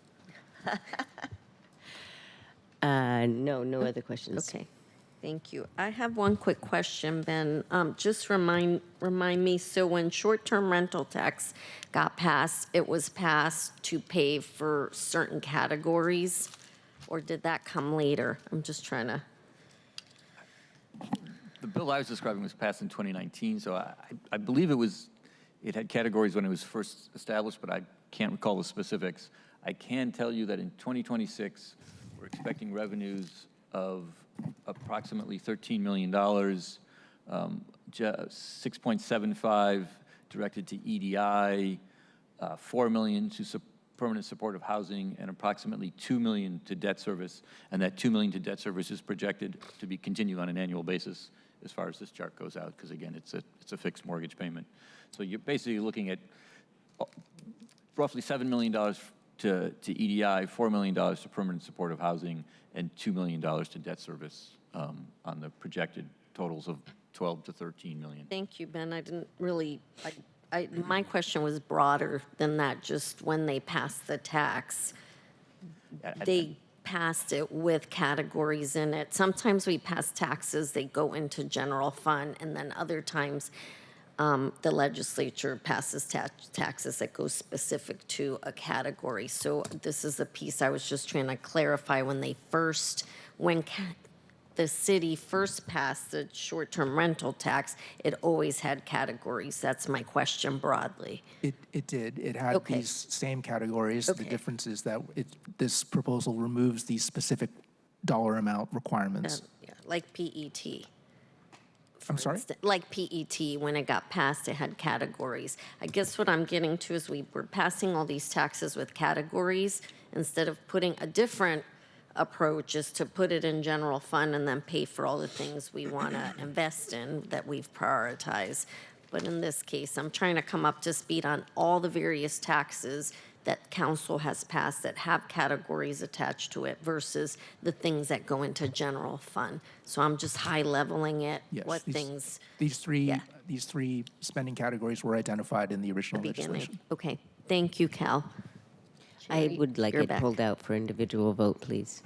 No other questions. Okay, thank you. I have one quick question, Ben. Just remind me, so when short-term rental tax got passed, it was passed to pay for certain categories, or did that come later? I'm just trying to... The bill I was describing was passed in 2019, so I believe it had categories when it was first established, but I can't recall the specifics. I can tell you that in 2026, we're expecting revenues of approximately $13 million, 6.75 directed to EDI, $4 million to permanent supportive housing, and approximately $2 million to debt service. And that $2 million to debt service is projected to be continued on an annual basis as far as this chart goes out, because again, it's a fixed mortgage payment. So you're basically looking at roughly $7 million to EDI, $4 million to permanent supportive housing, and $2 million to debt service on the projected totals of 12 to 13 million. Thank you, Ben. I didn't really, my question was broader than that, just when they passed the tax. They passed it with categories in it. Sometimes we pass taxes, they go into general fund, and then other times the legislature passes taxes that go specific to a category. So this is a piece I was just trying to clarify. When the city first passed the short-term rental tax, it always had categories. That's my question broadly. It did. It had these same categories. The difference is that this proposal removes the specific dollar amount requirements. Like PET. I'm sorry? Like PET, when it got passed, it had categories. I guess what I'm getting to is we were passing all these taxes with categories instead of putting a different approach is to put it in general fund and then pay for all the things we want to invest in that we've prioritized. But in this case, I'm trying to come up to speed on all the various taxes that council has passed that have categories attached to it versus the things that go into general fund. So I'm just high leveling it. Yes, these three spending categories were identified in the original legislation. Okay, thank you, Cal. I would like it pulled out for individual vote, please.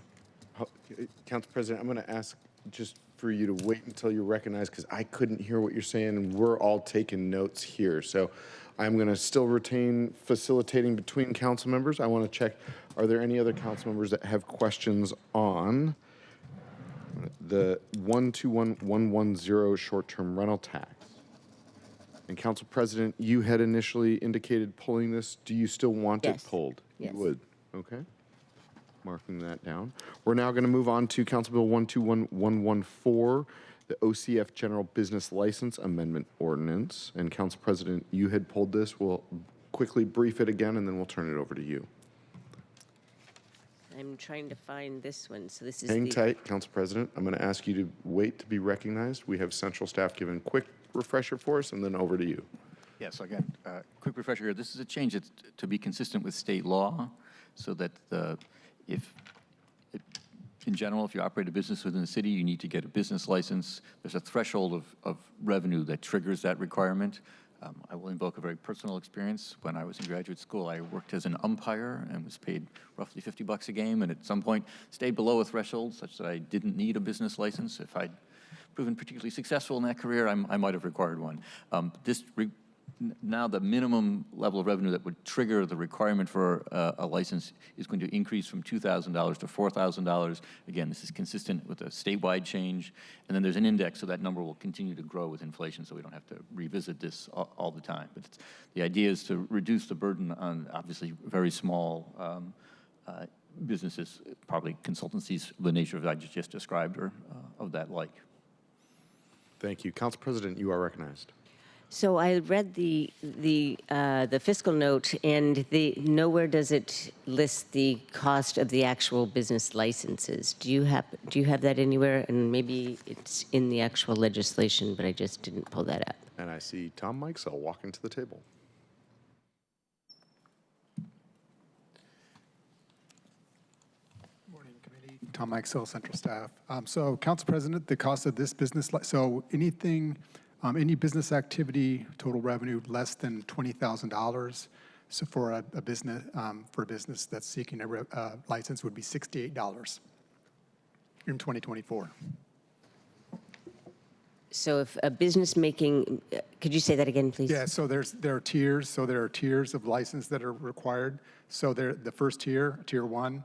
Council President, I'm going to ask just for you to wait until you're recognized because I couldn't hear what you're saying and we're all taking notes here. So I'm going to still retain facilitating between council members. I want to check, are there any other council members that have questions on the 121110 short-term rental tax? And Council President, you had initially indicated pulling this. Do you still want it pulled? Yes. You would. Okay. Marking that down. We're now going to move on to Council Bill 121114, the OCF General Business License Amendment Ordinance. And Council President, you had pulled this. We'll quickly brief it again, and then we'll turn it over to you. I'm trying to find this one. So this is Hang the, tight, Council President. I'm going to ask you to wait to be recognized. We have central staff giving a quick refresher for us, and then over to you. Yes, again, quick refresher here. This is a change that's to be consistent with state law, so that in general, if you operate a business within the city, you need to get a business license. There's a threshold of revenue that triggers that requirement. I will invoke a very personal experience. When I was in graduate school, I worked as an umpire and was paid roughly $50 a game, and at some point stayed below a threshold such that I didn't need a business license. If I'd proven particularly successful in that career, I might have required one. Now the minimum level of revenue that would trigger the requirement for a license is going to increase from $2,000 to $4,000. Again, this is consistent with a statewide change. And then there's an index, so that number will continue to grow with inflation, so we don't have to revisit this all the time. But the idea is to reduce the burden on obviously very small businesses, probably consultancies of the nature that I just described or of that like. Thank you. Council President, you are recognized. so I read the fiscal note, and nowhere does it list the cost of the actual business licenses. Do you have that anywhere? And maybe it's in the actual legislation, but I just didn't pull that up. And I see Tom Mikesell walking to the table. Morning, committee. Tom Mikesell, Central Staff. So, Council President, the cost of this business, so anything, any business activity, total revenue less than $20,000. So for a business that's seeking a license would be $68 in 2024. So if a business making, could you say that again, please? Yeah, so there are tiers. So there are tiers of license that are required. So the first tier, tier 1,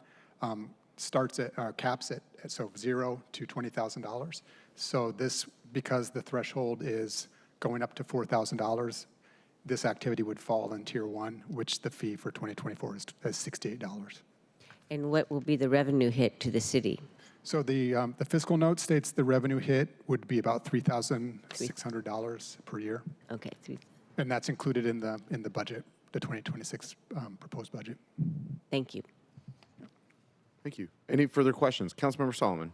starts at caps at so $0 to $20,000. So this, because the threshold is going up to $4,000, this activity would fall in tier 1, which the fee for 2024 is $68. And what will be the revenue hit to the city? So the fiscal note states the revenue hit would be about $3,600 per year, Okay, and that's included in the budget, the 2026 proposed budget. thank you. Thank you. Any further questions? Councilmember Solomon.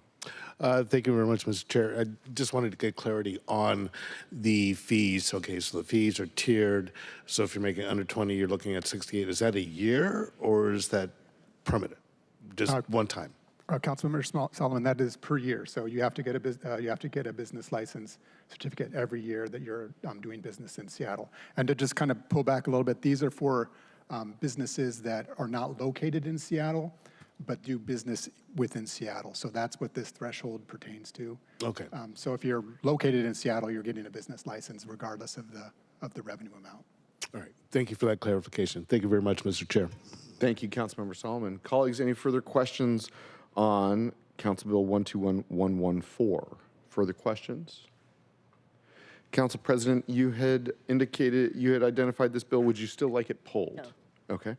Thank you very much, Mr. Chair. I just wanted to get clarity on the fees. Okay, so the fees are tiered. So if you're making under 20, you're looking at 68. Is that a year or is that permanent? Just one time? Councilmember Solomon, that is per year. So you have to get a business license certificate every year that you're doing business in Seattle. And to just kind of pull back a little bit, these are for businesses that are not located in Seattle, but do business within Seattle. So that's what this threshold pertains to. Okay. So if you're located in Seattle, you're getting a business license regardless of the revenue amount. All right. Thank you for that clarification. Thank you very much, Mr. Chair. Thank you, Councilmember Solomon. Colleagues, any further questions on Council Bill 121114? Further questions? Council President, you had identified this bill. Would you still like it pulled? No. Okay.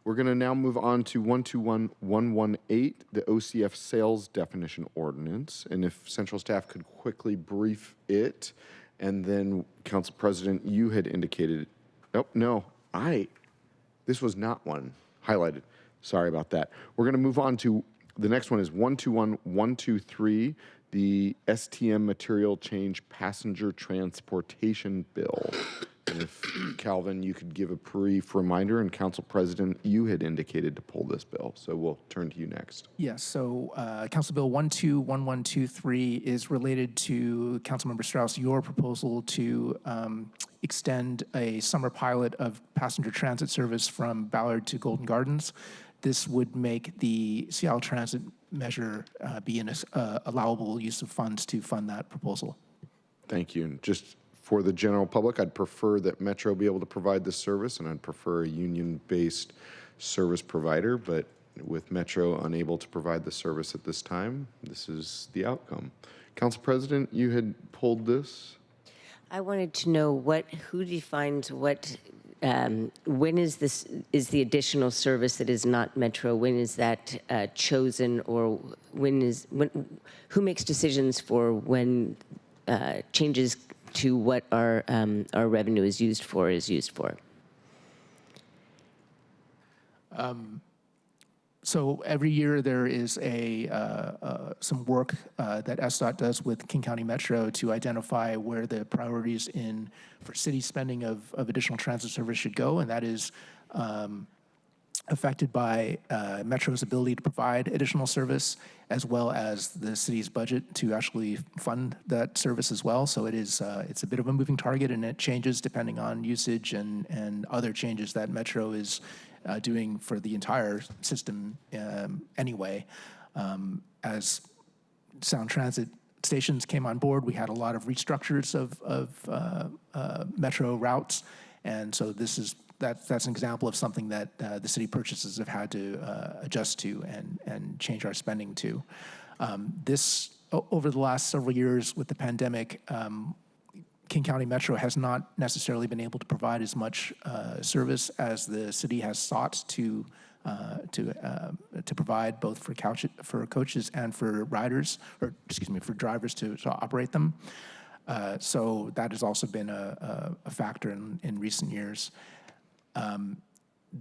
We're going to now move on to 121118, the OCF sales definition ordinance. And if central staff could quickly brief it, and then Council President, you had indicated, oh, no, this was not one highlighted. Sorry about that. We're going to move on to the next one is 121123, the STM material change passenger transportation bill. And if, Calvin, you could give a brief reminder, and Council President, you had indicated to pull this bill, so we'll turn to you next. Yes, so Council Bill 121123 is related to, Councilmember Strauss, your proposal to extend a summer pilot of passenger transit service from Ballard to Golden Gardens. This would make the Seattle Transit measure be an allowable use of funds to fund that proposal. Thank you. And just for the general public, I'd prefer that Metro be able to provide this service, and I'd prefer a union-based service provider, but with Metro unable to provide the service at this time, this is the outcome. Council President, you had pulled this. I wanted to know who defines what, when is the additional service that is not Metro, when is that chosen, or who makes decisions for when changes to what our revenue is used for? So every year there is some work that SDOT does with King County Metro to identify where the priorities for city spending of additional transit service should go, and that is affected by Metro's ability to provide additional service, as well as the city's budget to actually fund that service as well. So it's a bit of a moving target, and it changes depending on usage and other changes that Metro is doing for the entire system anyway. As Sound Transit stations came on board, we had a lot of restructures of Metro routes, and so that's an example of something that the city purchases have had to adjust to and change our spending to. Over the last several years with the pandemic, King County Metro has not necessarily been able to provide as much service as the city has sought to provide, both for coaches and for riders, or excuse me, for drivers to operate them. So that has also been a factor in recent years.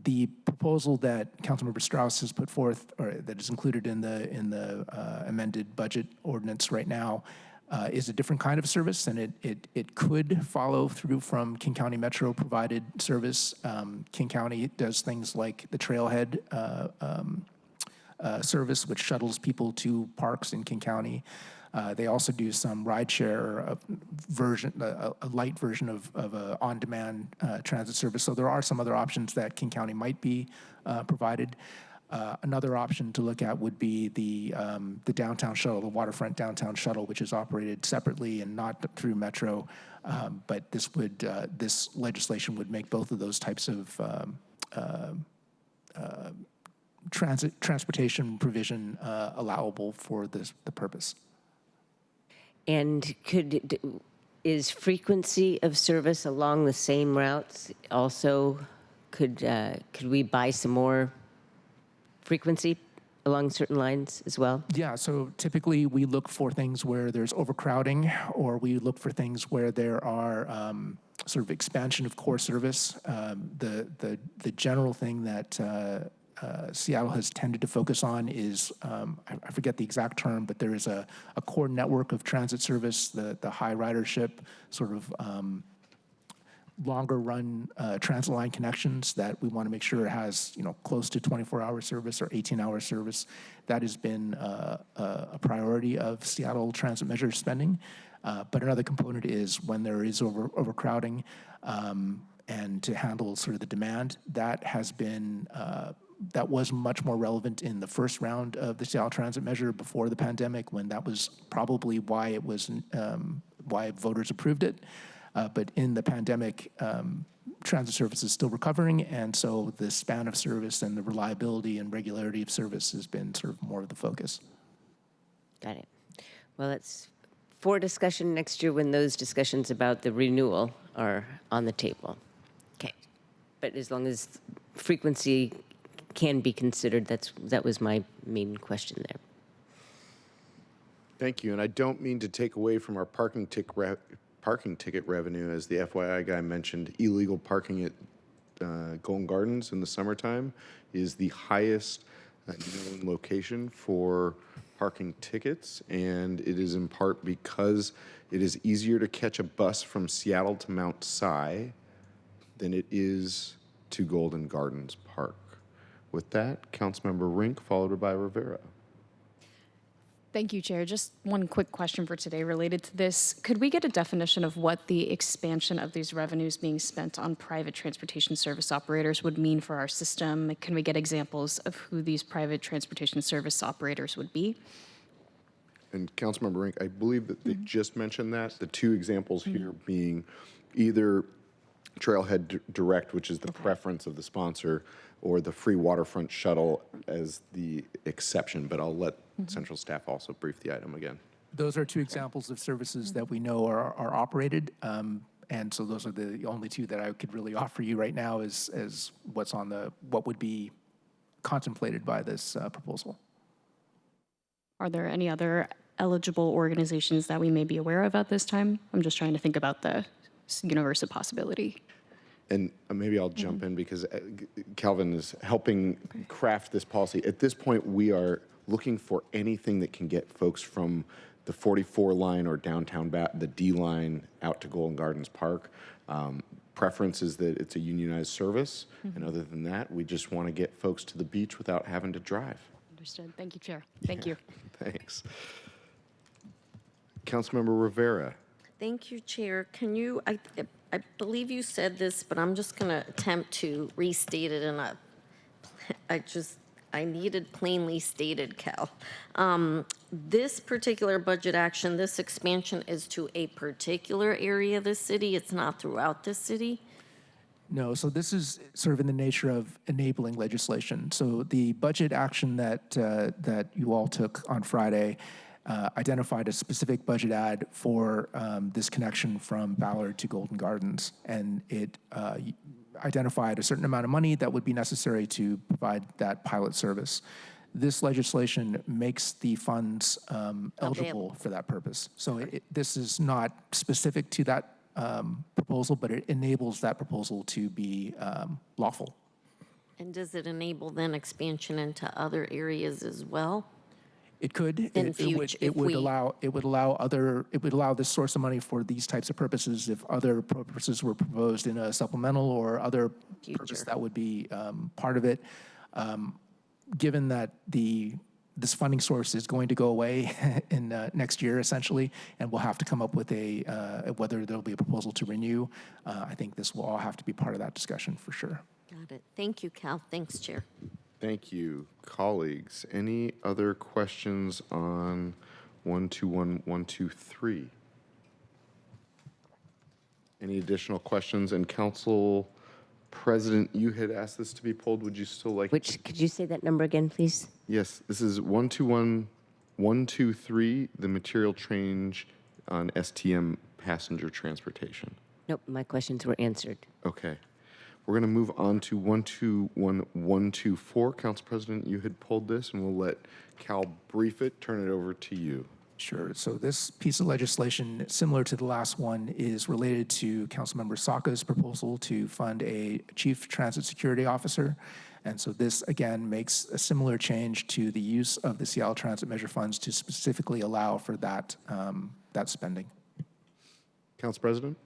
The proposal that Councilmember Strauss has put forth, or that is included in the amended budget ordinance right now, is a different kind of service, and it could follow through from King County Metro provided service. King County does things like the Trailhead service, which shuttles people to parks in King County. They also do some rideshare version, a light version of a on-demand transit service. So there are some other options that King County might be provided. Another option to look at would be the downtown shuttle, the waterfront downtown shuttle, which is operated separately and not through Metro. But this legislation would make both of those types of transportation provision allowable for the purpose. And is frequency of service along the same routes also, could we buy some more frequency along certain lines as well? Yeah, so typically we look for things where there's overcrowding, or we look for things where there are sort of expansion of core service. The general thing that Seattle has tended to focus on is, I forget the exact term, but there is a core network of transit service, the high ridership, sort of longer run transit line connections that we want to make sure has, close to 24-hour service or 18-hour service. That has been a priority of Seattle Transit Measure spending. But another component is when there is overcrowding and to handle sort of the demand. That has been that was much more relevant in the first round of the Seattle Transit Measure before the pandemic, when that was probably why it was why voters approved it. But in the pandemic, transit service is still recovering, and so the span of service and the reliability and regularity of service has been sort of more of the focus. Got it. Well, it's for discussion next year when those discussions about the renewal are on the table. Okay. But as long as frequency can be considered, that was my main question there. Thank you. And I don't mean to take away from our parking ticket revenue. As the FYI guy mentioned, illegal parking at Golden Gardens in the summertime is the highest known location for parking tickets, and it is in part because it is easier to catch a bus from Seattle to Mount Si than it is to Golden Gardens Park. With that, Councilmember Rink, followed by Rivera. Thank you, Chair. Just one quick question for today related to this. Could we get a definition of what the expansion of these revenues being spent on private transportation service operators would mean for our system? Can we get examples of who these private transportation service operators would be? And Councilmember Rink, I believe that they just mentioned that. The two examples here being either Trailhead Direct, which is the preference of the sponsor, or the free waterfront shuttle as the exception. But I'll let central staff also brief the item again. Those are two examples of services that we know are operated. And so those are the only two that I could really offer you right now as what would be contemplated by this proposal. Are there any other eligible organizations that we may be aware of at this time? I'm just trying to think about the universe of possibility. And maybe I'll jump in because Calvin is helping craft this policy. At this point, we are looking for anything that can get folks from the 44 line or downtown the D line out to Golden Gardens Park. Preference is that it's a unionized service. And other than that, we just want to get folks to the beach without having to drive. Understood. Thank you, Chair. Thank you. Thanks. Councilmember Rivera. Thank you, Chair. Can you, I believe you said this, but I'm just going to attempt to restate it in I needed plainly stated, Cal. This particular budget action, this expansion is to a particular area of the city. It's not throughout the city. No, so this is sort of in the nature of enabling legislation. So the budget action that you all took on Friday identified a specific budget add for this connection from Ballard to Golden Gardens, and it identified a certain amount of money that would be necessary to provide that pilot service. This legislation makes the funds eligible for that purpose. So this is not specific to that proposal, but it enables that proposal to be lawful. And does it enable then expansion into other areas as well? It could. It would allow this source of money for these types of purposes if other purposes were proposed in a supplemental or other purpose that would be part of it. Given that this funding source is going to go away in next year, essentially, and we'll have to come up with whether there'll be a proposal to renew, I think this will all have to be part of that discussion for sure. Got it. Thank you, Cal. Thanks, Chair. Thank you, colleagues. Any other questions on 121123? Any additional questions? And Council President, you had asked this to be pulled. Would you still like? Could you say that number again, please? Yes, this is 121123, the material change on STM passenger transportation. Nope, my questions were answered. Okay. We're going to move on to 121124. Council President, you had pulled this, and we'll let Cal brief it. Turn it over to you. Sure. So this piece of legislation, similar to the last one, is related to Councilmember Saka's proposal to fund a chief transit security officer. And so this, again, makes a similar change to the use of the Seattle Transit Measure funds to specifically allow for that, that spending. Council President?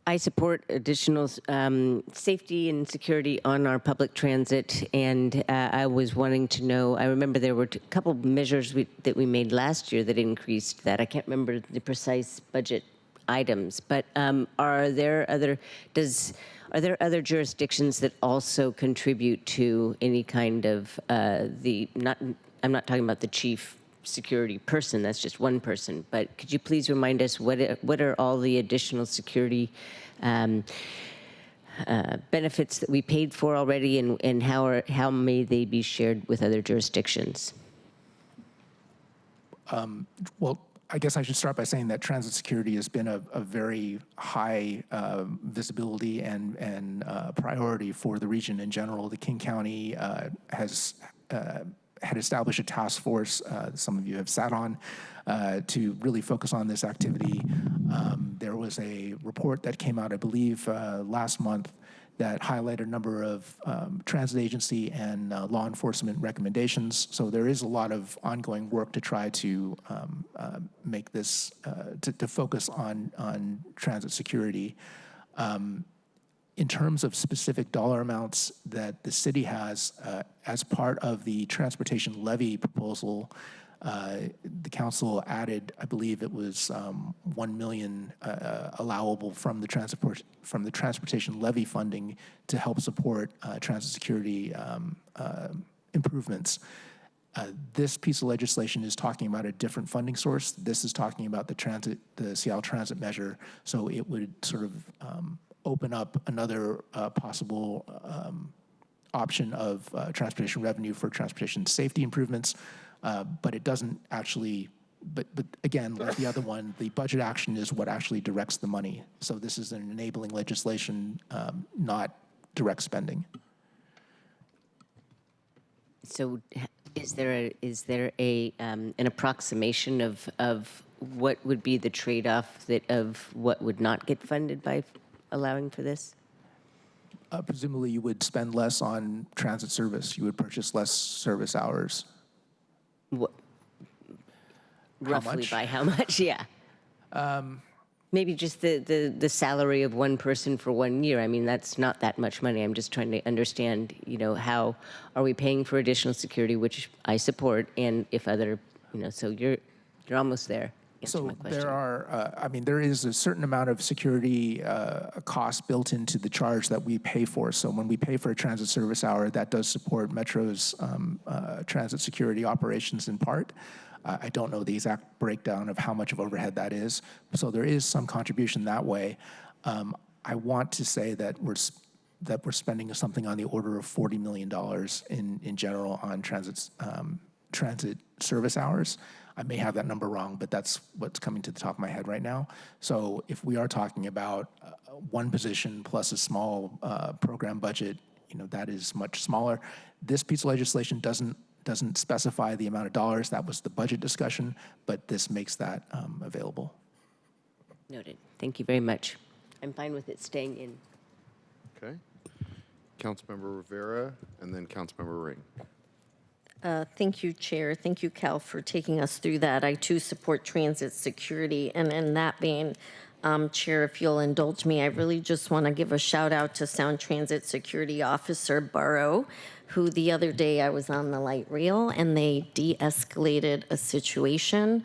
I support additional safety and security on our public transit, and I was wanting to know, I remember there were a couple of measures that we made last year that increased that. I can't remember the precise budget items, but are there other jurisdictions that also contribute to any kind of I'm not talking about the chief security person, that's just one person, but could you please remind us what are all the additional security benefits that we paid for already, and how may they be shared with other jurisdictions? Well, I guess I should start by saying that transit security has been a very high visibility and priority for the region in general. The King County had established a task force, some of you have sat on, to really focus on this activity. There was a report that came out, I believe, last month that highlighted a number of transit agency and law enforcement recommendations. So there is a lot of ongoing work to try to make this, to focus on transit security. In terms of specific dollar amounts that the city has as part of the transportation levy proposal, the council added, I believe it was 1 million allowable from the transportation levy funding to help support transit security improvements. This piece of legislation is talking about a different funding source. This is talking about the Seattle Transit Measure, so it would sort of open up another possible option of transportation revenue for transportation safety improvements, but it doesn't actually, but again, like the other one, the budget action is what actually directs the money. So this is an enabling legislation, not direct spending. So is there an approximation of what would be the trade-off of what would not get funded by allowing for this? Presumably, you would spend less on transit service. You would purchase less service hours. What, roughly much? by how much? Yeah. Maybe just the salary of one person for 1 year. I mean, that's not that much money. I'm just trying to understand, how are we paying for additional security, which I support, and if other, so you're almost there. Answer my question. There are, there is a certain amount of security cost built into the charge that we pay for. So when we pay for a transit service hour, that does support Metro's transit security operations in part. I don't know the exact breakdown of how much of overhead that is. So there is some contribution that way. I want to say that we're spending something on the order of $40 million in general on transit service hours. I may have that number wrong, but that's what's coming to the top of my head right now. So if we are talking about one position plus a small program budget, that is much smaller. This piece of legislation doesn't specify the amount of dollars. That was the budget discussion, but this makes that available. Noted. Thank you very much. I'm fine with it staying in. Okay. Councilmember Rivera and then Councilmember Ring. Thank you, Chair. Thank you, Cal, for taking us through that. I, too, support transit security. And in that vein, Chair, if you'll indulge me, I really just want to give a shout out to Sound Transit Security Officer Burrow, who the other day I was on the light rail and they de-escalated a situation.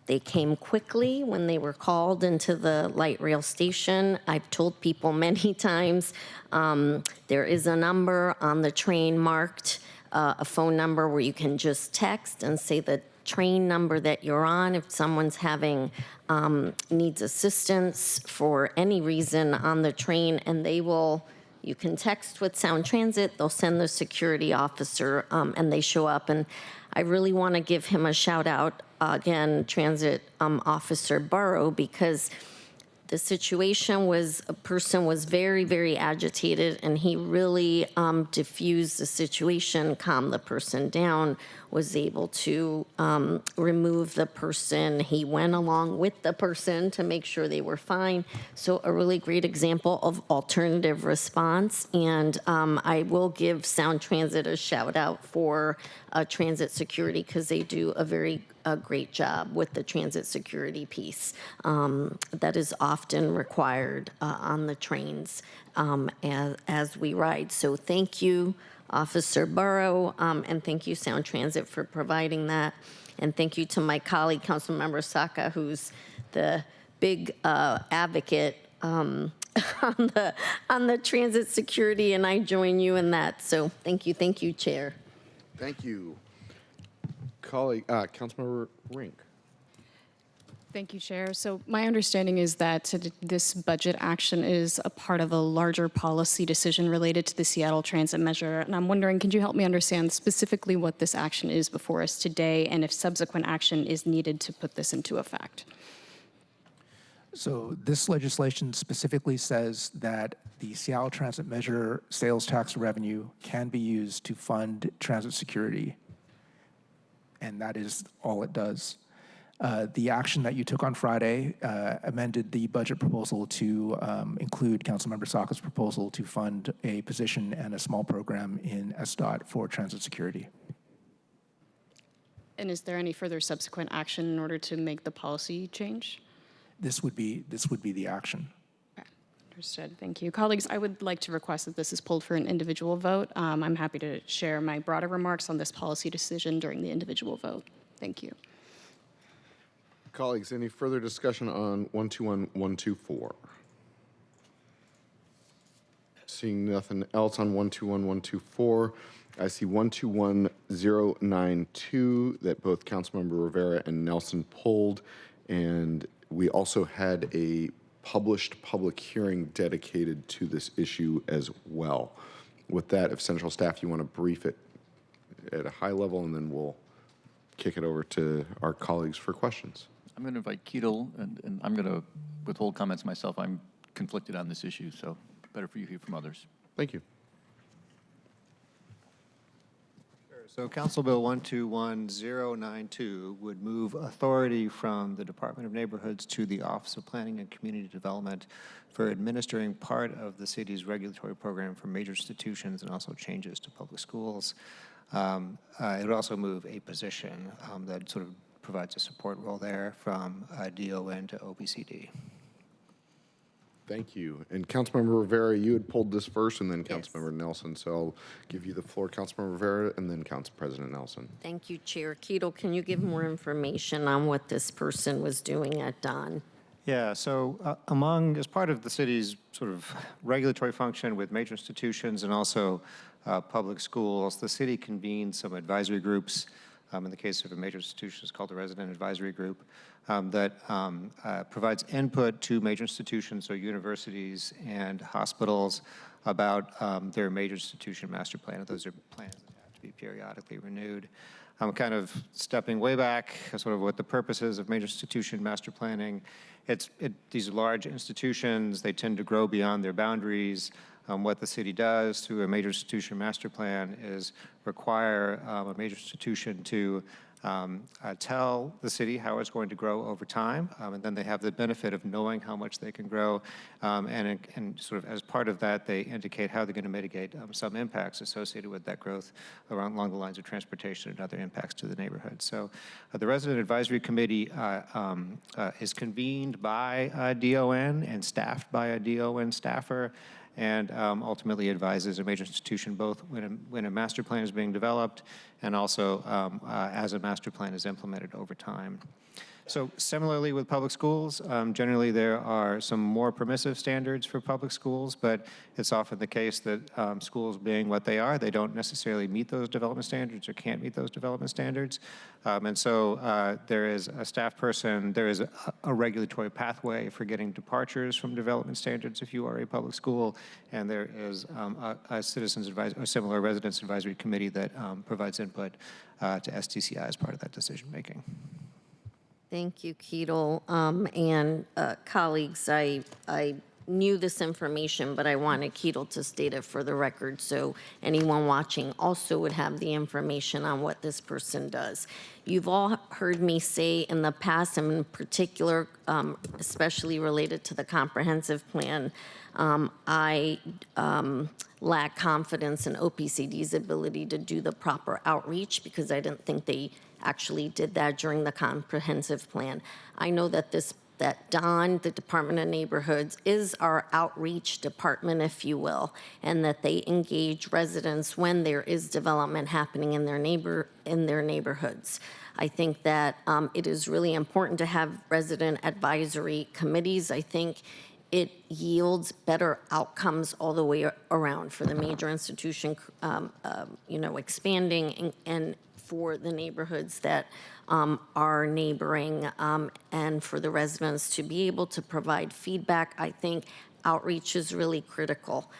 They came quickly when they were called into the light rail station. I've told people many times there is a number on the train marked, a phone number where you can just text and say the train number that you're on if someone's needs assistance for any reason on the train, and you can text with Sound Transit, they'll send the security officer and they show up. And I really want to give him a shout out, again, Transit Officer Burrow, because the situation was a person was very, very agitated, and he really diffused the situation, calmed the person down, was able to remove the person. He went along with the person to make sure they were fine. So a really great example of alternative response. And I will give Sound Transit a shout out for transit security, because they do a great job with the transit security piece that is often required on the trains as we ride. So thank you, Officer Burrow, and thank you, Sound Transit, for providing that. And thank you to my colleague, Councilmember Saka, who's the big advocate on the transit security, and I join you in that. So thank you, Chair. Thank you. Colleague, Councilmember Rink. Thank you, Chair. So my understanding is that this budget action is a part of a larger policy decision related to the Seattle Transit Measure. And I'm wondering, can you help me understand specifically what this action is before us today, and if subsequent action is needed to put this into effect? So this legislation specifically says that the Seattle Transit Measure sales tax revenue can be used to fund transit security. And that is all it does. The action that you took on Friday amended the budget proposal to include Councilmember Saka's proposal to fund a position and a small program in SDOT for transit security. And is there any further subsequent action in order to make the policy change? This would be the action. Okay. Understood. Thank you. Colleagues, I would like to request that this is pulled for an individual vote. I'm happy to share my broader remarks on this policy decision during the individual vote. Thank you. Colleagues, any further discussion on 121-124? Seeing nothing else on 121-124, I see 121-092 that both Councilmember Rivera and Nelson pulled, and we also had a published public hearing dedicated to this issue as well. With that, if central staff, you want to brief it at a high level, and then we'll kick it over to our colleagues for questions. I'm going to invite Ketel, and I'm going to withhold comments myself. I'm conflicted on this issue, so better for you to hear from others. Thank you. So Council Bill 121092 would move authority from the Department of Neighborhoods to the Office of Planning and Community Development for administering part of the city's regulatory program for major institutions and also changes to public schools. It would also move a position that sort of provides a support role there from DON to OPCD. Thank you. And Councilmember Rivera, you had pulled this first, and then Yes. Councilmember Nelson. So I'll give you the floor, Councilmember Rivera, and then Council President Nelson. Thank you, Chair. Keto, can you give more information on what this person was doing at Don? Yeah, so as part of the city's sort of regulatory function with major institutions and also public schools, the city convened some advisory groups. In the case of a major institution, it's called the Resident Advisory Group, that provides input to major institutions, so universities and hospitals, about their major institution master plan. Those are plans that have to be periodically renewed. I'm kind of stepping way back, sort of what the purpose is of major institution master planning. These large institutions, they tend to grow beyond their boundaries. What the city does through a major institution master plan is require a major institution to tell the city how it's going to grow over time, and then they have the benefit of knowing how much they can grow, and sort of as part of that, they indicate how they're going to mitigate some impacts associated with that growth along the lines of transportation and other impacts to the neighborhood. So the Resident Advisory Committee is convened by DON and staffed by a DON staffer, and ultimately advises a major institution both when a master plan is being developed and also as a master plan is implemented over time. So similarly with public schools, generally there are some more permissive standards for public schools, but it's often the case that schools being what they are, they don't necessarily meet those development standards or can't meet those development standards. And so there is a staff person, there is a regulatory pathway for getting departures from development standards if you are a public school, and there is a citizens advisory, a similar residents advisory committee that provides input to STCI as part of that decision making. Thank you, Keto. And colleagues, I knew this information, but I wanted Keto to state it for the record so anyone watching also would have the information on what this person does. You've all heard me say in the past, and in particular, especially related to the comprehensive plan, I lack confidence in OPCD's ability to do the proper outreach because I didn't think they actually did that during the comprehensive plan. I know that that DON, the Department of Neighborhoods, is our outreach department, if you will, and that they engage residents when there is development happening in their neighborhoods. I think that it is really important to have resident advisory committees. I think it yields better outcomes all the way around for the major institution, expanding and for the neighborhoods that are neighboring, and for the residents to be able to provide feedback. I think outreach is really critical.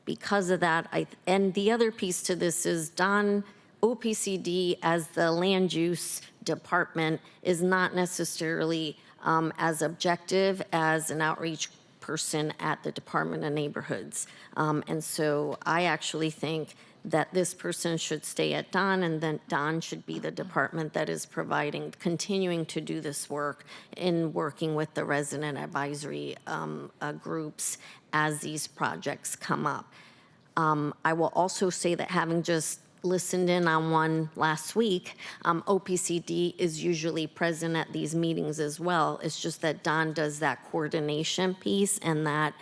Because of that, and the other piece to this is OPCD as the land use department is not necessarily as objective as an outreach person at the Department of Neighborhoods. And so I actually think that this person should stay at DON, and then DON should be the department that is continuing to do this work in working with the resident advisory groups as these projects come up. I will also say that having just listened in on one last week, OPCD is usually present at these meetings as well. It's just that DON does that coordination piece and that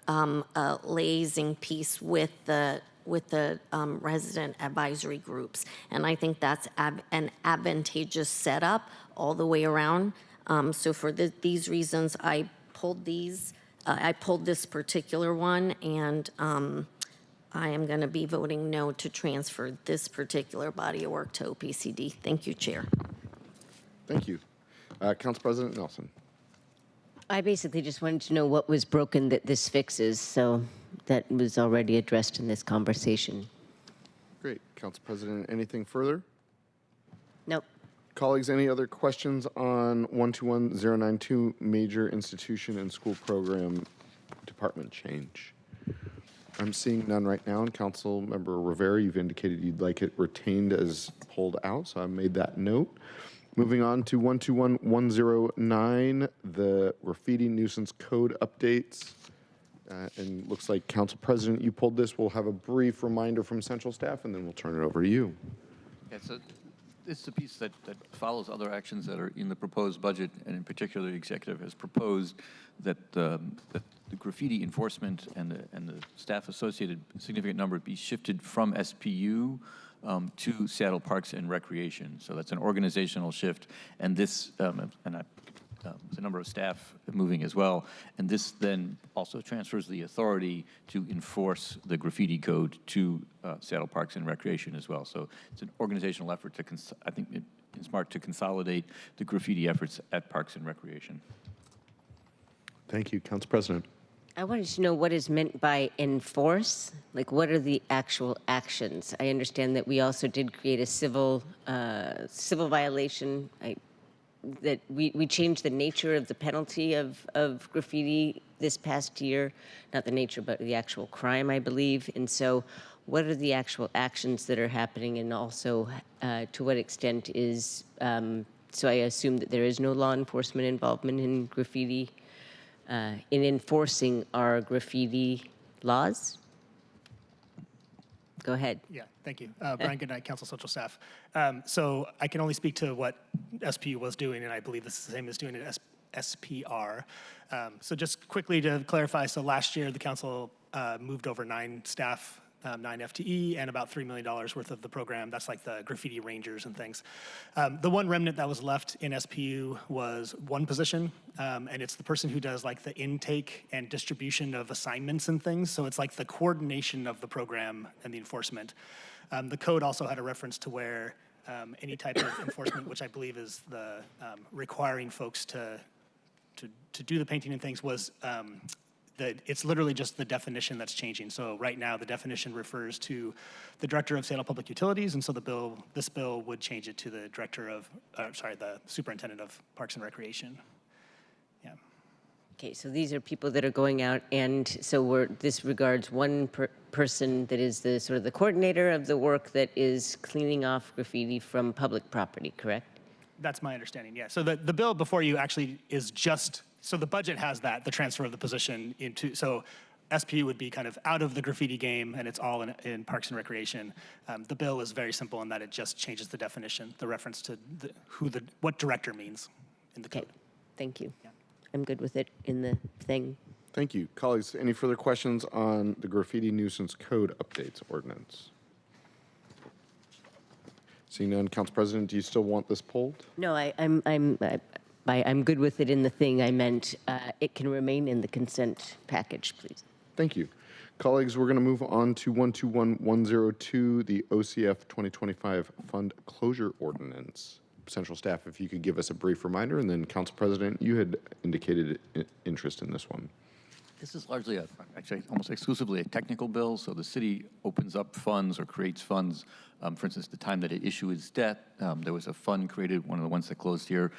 liaising piece with the resident advisory groups. And I think that's an advantageous setup all the way around. So for these reasons, I pulled this particular one, and I am going to be voting no to transfer this particular body of work to OPCD. Thank you, Chair. Thank you. Council President Nelson. I basically just wanted to know what was broken that this fixes, so that was already addressed in this conversation. Great. Council President, anything further? Nope. Colleagues, any other questions on 121092 major institution and school program department change? I'm seeing none right now, and Councilmember Rivera, you've indicated you'd like it retained as pulled out, so I made that note. Moving on to 121109, the graffiti nuisance code updates. And looks like Council President, you pulled this. We'll have a brief reminder from central staff, and then we'll turn it over to you. Yeah, so it's a piece that follows other actions that are in the proposed budget, and in particular, the executive has proposed that the graffiti enforcement and the staff associated significant number be shifted from SPU to Seattle Parks and Recreation. So that's an organizational shift, and this, there's a number of staff moving as well, and this then also transfers the authority to enforce the graffiti code to Seattle Parks and Recreation as well. So it's an organizational effort to, I think it's smart to consolidate the graffiti efforts at Parks and Recreation. Thank you, Council President. I wanted to know what is meant by enforce. Like, what are the actual actions? I understand that we also did create a civil violation. That we changed the nature of the penalty of graffiti this past year, not the nature, but the actual crime, I believe. And so what are the actual actions that are happening, and also to what extent is, so I assume that there is no law enforcement involvement in graffiti, in enforcing our graffiti laws? Go ahead. Yeah, thank you. Brian Goodnight, Council Social Staff. So I can only speak to what SPU was doing, and I believe this is the same as doing it SPR. So just quickly to clarify, so last year the council moved over 9 staff, 9 FTE, and about $3 million worth of the program. That's like the graffiti rangers and things. The one remnant that was left in SPU was one position, and it's the person who does like the intake and distribution of assignments and things. So it's like the coordination of the program and the enforcement. The code also had a reference to where any type of enforcement, which I believe is the requiring folks to do the painting and things, was it's literally just the definition that's changing. So right now the definition refers to the director of Seattle Public Utilities, and so this bill would change it to the the superintendent of Parks and Recreation. Yeah. Okay, so these are people that are going out, and so this regards one person that is the sort of the coordinator of the work that is cleaning off graffiti from public property, correct? That's my understanding, yeah. So the bill before you actually is just, so the budget has that, the transfer of the position into, so SPU would be kind of out of the graffiti game, and it's all in Parks and Recreation. The bill is very simple in that it just changes the definition, the reference to what director means in the code. Okay, thank you. Yeah. I'm good with it in the thing. Thank you. Colleagues, any further questions on the graffiti nuisance code updates ordinance? Seeing none, Council President, do you still want this pulled? No, I'm good with it in the thing. I meant it can remain in the consent package, please. Thank you. Colleagues, we're going to move on to 121102, the OCF 2025 Fund Closure Ordinance. Central Staff, if you could give us a brief reminder, and then Council President, you had indicated interest in this one. This is largely, actually almost exclusively a technical bill, so the city opens up funds or creates funds. For instance, the time that it issues debt, there was a fund created, one of the ones that closed here,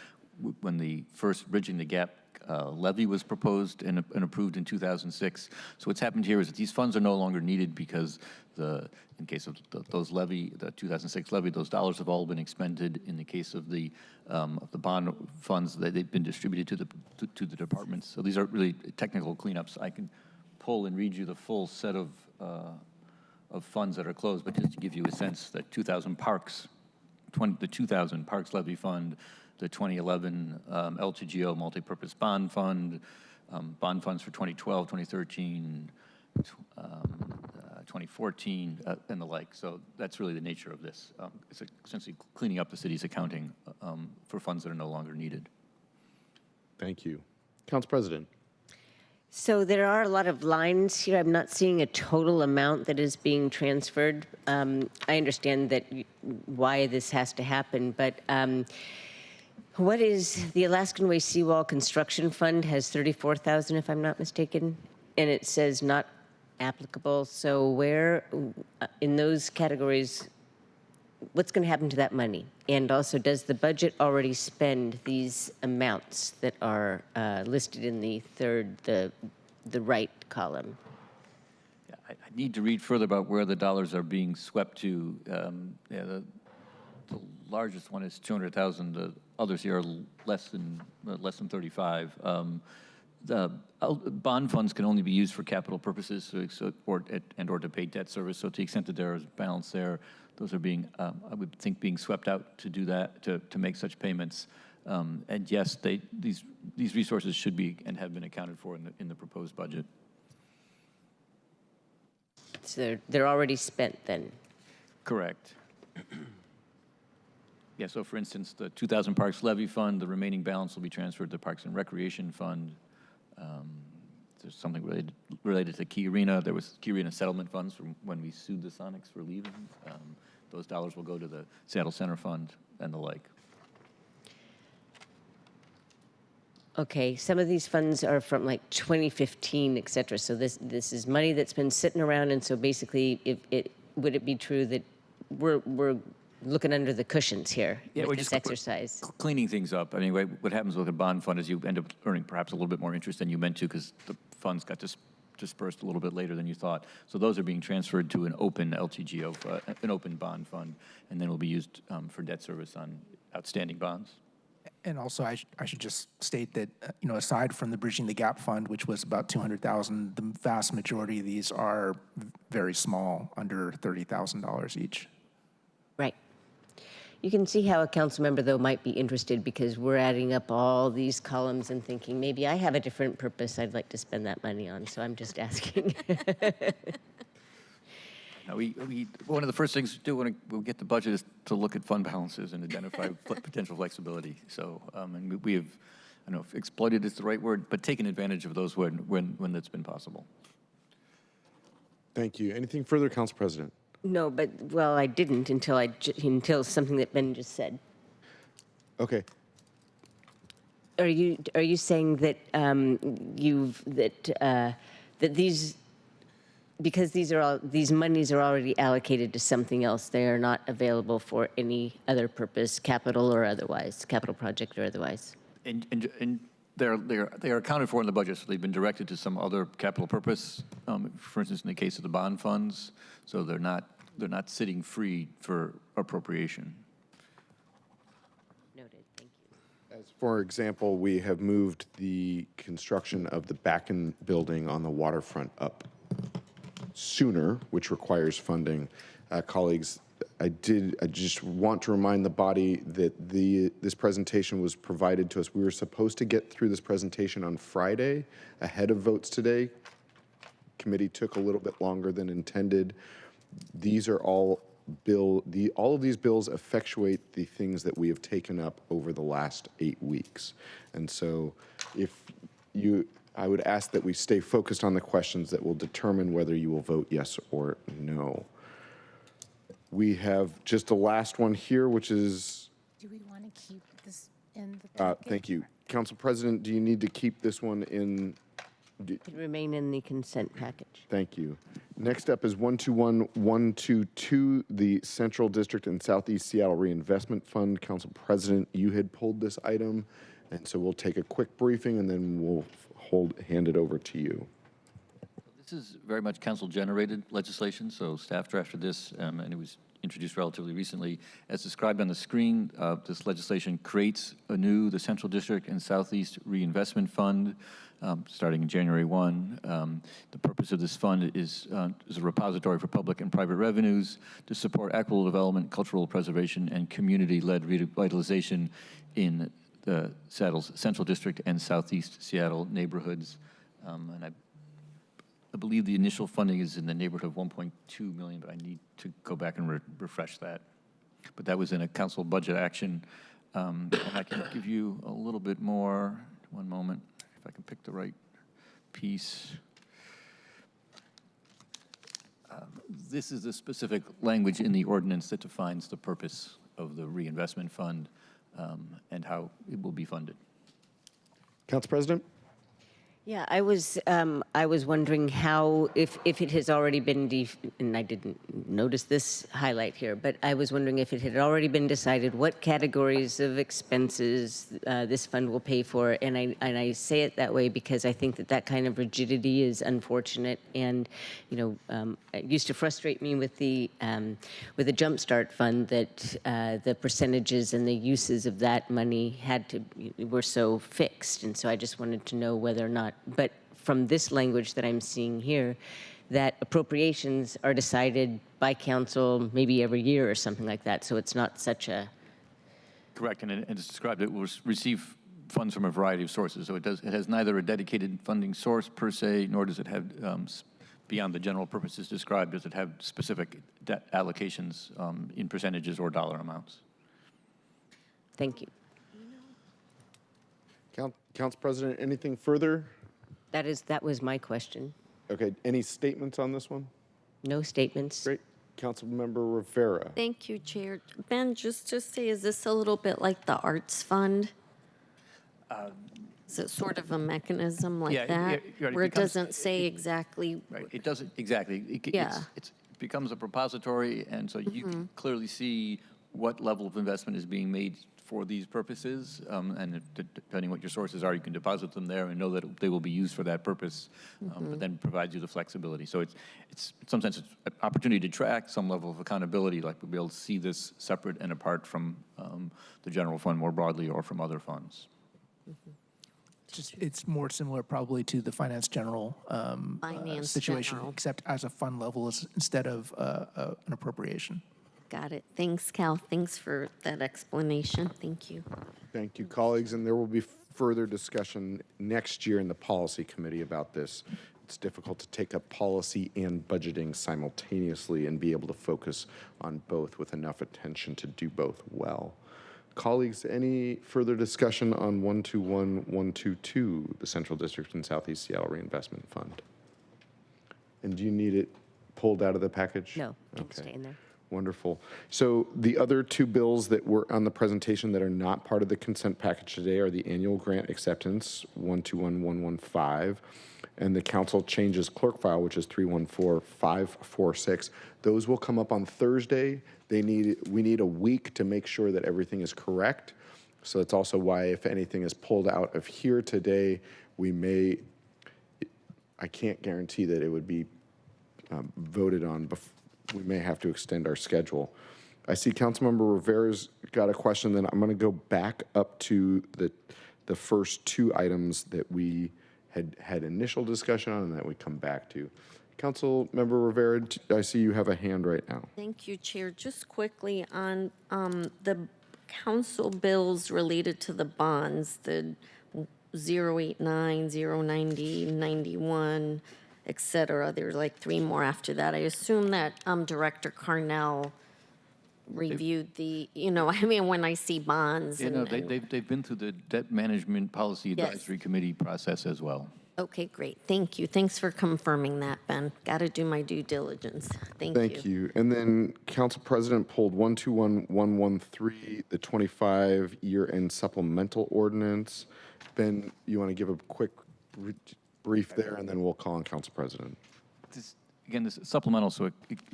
when the first Bridging the Gap levy was proposed and approved in 2006. So what's happened here is that these funds are no longer needed because in case of those levy, the 2006 levy, those dollars have all been expended. In the case of the bond funds, they've been distributed to the departments. So these are really technical cleanups. I can pull and read you the full set of funds that are closed, but just to give you a sense, that 2000 Parks, the 2000 Parks Levy Fund, the 2011 L2GO Multipurpose Bond Fund, bond funds for 2012, 2013, 2014, and the like. So that's really the nature of this. It's essentially cleaning up the city's accounting for funds that are no longer needed. Thank you. Council President. So there are a lot of lines here. I'm not seeing a total amount that is being transferred. I understand that why this has to happen, but what is the Alaskan Way Seawall Construction Fund has $34,000, if I'm not mistaken, and it says not applicable. So where in those categories, what's going to happen to that money? And also, does the budget already spend these amounts that are listed in the right column? Yeah, I need to read further about where the dollars are being swept to. Yeah, the largest one is 200,000. The others here are less than 35. The bond funds can only be used for capital purposes, or to pay debt service. So to the extent that there is balance there, those are being, I would think, being swept out to do that, to make such payments. And yes, these resources should be and have been accounted for in the proposed budget. So they're already spent then? Correct. Yeah, so for instance, the 2000 Parks Levy Fund, the remaining balance will be transferred to the Parks and Recreation Fund. There's something related to Key Arena. There was Key Arena settlement funds from when we sued the Sonics for leaving. Those dollars will go to the Seattle Center Fund and the like. Okay, some of these funds are from like 2015, et cetera. So this is money that's been sitting around, and so basically, would it be true that we're looking under the cushions here with this exercise? Cleaning things up. I mean, what happens with a bond fund is you end up earning perhaps a little bit more interest than you meant to because the funds got dispersed a little bit later than you thought. So those are being transferred to an open LTGO, an open bond fund, and then will be used for debt service on outstanding bonds. And also, I should just state that, aside from the Bridging the Gap Fund, which was about 200,000, the vast majority of these are very small, under $30,000 each. Right. You can see how a council member, though, might be interested because we're adding up all these columns and thinking, maybe I have a different purpose I'd like to spend that money on, so I'm just asking. Now, one of the first things to do when we get the budget is to look at fund balances and identify potential flexibility. So, and we have, I don't know if exploited is the right word, but taken advantage of those when that's been possible. Thank you. Anything further, Council President? No, but, well, I didn't until something that Ben just said. Okay. Are you saying that that these, because these monies are already allocated to something else, they are not available for any other purpose, capital or otherwise, capital project or otherwise? And they are accounted for in the budget, so they've been directed to some other capital purpose. For instance, in the case of the bond funds, so they're not sitting free for appropriation. Noted. Thank you. As for example, we have moved the construction of the Backen building on the waterfront up sooner, which requires funding. Colleagues, I just want to remind the body that this presentation was provided to us. We were supposed to get through this presentation on Friday ahead of votes today. Committee took a little bit longer than intended. These are all of these bills effectuate the things that we have taken up over the last 8 weeks. And so I would ask that we stay focused on the questions that will determine whether you will vote yes or no. We have just the last one here, which is... Do we want to keep this in the packet? Thank you. Council President, do you need to keep this one in... It could remain in the consent package. Thank you. Next up is 121122, the Central District and Southeast Seattle Reinvestment Fund. Council President, you had pulled this item, and so we'll take a quick briefing and then we'll hand it over to you. This is very much council-generated legislation, so staff drafted this, and it was introduced relatively recently. As described on the screen, this legislation creates anew the Central District and Southeast Reinvestment Fund, starting in January 1. The purpose of this fund is a repository for public and private revenues to support equitable development, cultural preservation, and community-led revitalization in the Seattle's Central District and Southeast Seattle neighborhoods. And I believe the initial funding is in the neighborhood of $1.2 million, but I need to go back and refresh that. But that was in a council budget action. And I can give you a little bit more. One moment, if I can pick the right piece. This is the specific language in the ordinance that defines the purpose of the reinvestment fund and how it will be funded. Council President? Yeah, I was wondering how, if it has already been, and I didn't notice this highlight here, but I was wondering if it had already been decided what categories of expenses this fund will pay for, and I say it that way because I think that that kind of rigidity is unfortunate, and it used to frustrate me with the Jumpstart Fund that the percentages and the uses of that money were so fixed, and so I just wanted to know whether or not. But from this language that I'm seeing here, that appropriations are decided by council maybe every year or something like that. So it's not such a... Correct, and it's described, it will receive funds from a variety of sources. So it has neither a dedicated funding source per se, nor does it have, beyond the general purposes described, does it have specific debt allocations in percentages or dollar amounts. Thank you. Council President, anything further? That was my question. Okay, any statements on this one? No statements. Great. Councilmember Rivera. Thank you, Chair. Ben, just to say, is this a little bit like the Arts Fund? Is it sort of a mechanism like that? Right, where it doesn't say exactly. Right, it doesn't, exactly. It becomes a repository, and so you can clearly see what level of investment is being made for these purposes, and depending what your sources are, you can deposit them there and know that they will be used for that purpose, but then provides you the flexibility. So it's in some sense, it's an opportunity to track some level of accountability, like we'll be able to see this separate and apart from the general fund more broadly or from other funds. It's more similar probably to the finance general situation, general. except as a fund level instead of an appropriation. Got it. Thanks, Cal. Thanks for that explanation. Thank you. Thank you, colleagues. And there will be further discussion next year in the policy committee about this. It's difficult to take up policy and budgeting simultaneously and be able to focus on both with enough attention to do both well. Colleagues, any further discussion on 121-122, the Central District and Southeast Seattle Reinvestment Fund? And do you need it pulled out of the package? No, okay. It's staying there. Wonderful. So the other two bills that were on the presentation that are not part of the consent package today are the annual grant acceptance, 121-115, and the council changes clerk file, which is 314-546. Those will come up on Thursday. We need a week to make sure that everything is correct. So that's also why if anything is pulled out of here today, I can't guarantee that it would be voted on before. We may have to extend our schedule. I see Councilmember Rivera's got a question. Then I'm going to go back up to the first two items that we had initial discussion on and that we come back to. Councilmember Rivera, I see you have a hand right now. Thank you, Chair. Just quickly on the council bills related to the bonds, the 089, 090, 91, et cetera. There's like three more after that. I assume that Director Carnell reviewed the, when I see bonds. They've been through the Debt Management Policy Advisory Committee process as well. Okay, great. Thank you. Thanks for confirming that, Ben. Got to do my due diligence. Thank you. And then Council President pulled 121-113, the 25 year-end supplemental ordinance. Ben, you want to give a quick brief there, and then we'll call on Council President. Again, this is supplemental, so it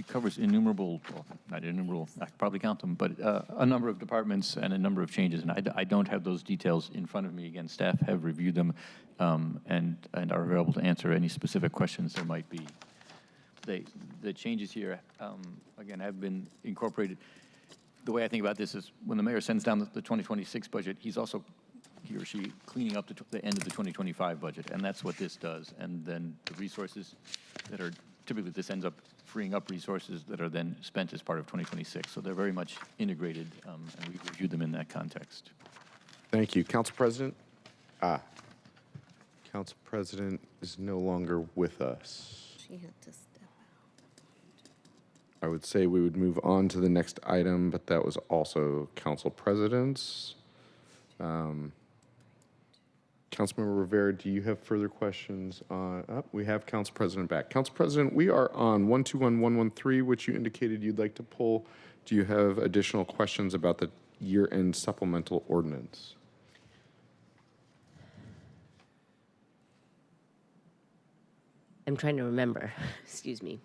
covers innumerable, well, not innumerable, I could probably count them, but a number of departments and a number of changes, and I don't have those details in front of me. Again, staff have reviewed them and are available to answer any specific questions there might be. The changes here, again, have been incorporated. The way I think about this is when the mayor sends down the 2026 budget, he's also, he or she, cleaning up the end of the 2025 budget, and that's what this does. And then the resources that are, typically this ends up freeing up resources that are then spent as part of 2026. So they're very much integrated, and we've reviewed them in that context. Thank you. Council President? Council President is no longer with us. She had to step out. I would say we would move on to the next item, but that was also Council President's. Councilmember Rivera, do you have further questions? We have Council President back. Council President, we are on 121-113, which you indicated you'd like to pull. Do you have additional questions about the year-end supplemental ordinance? I'm trying to remember, excuse me.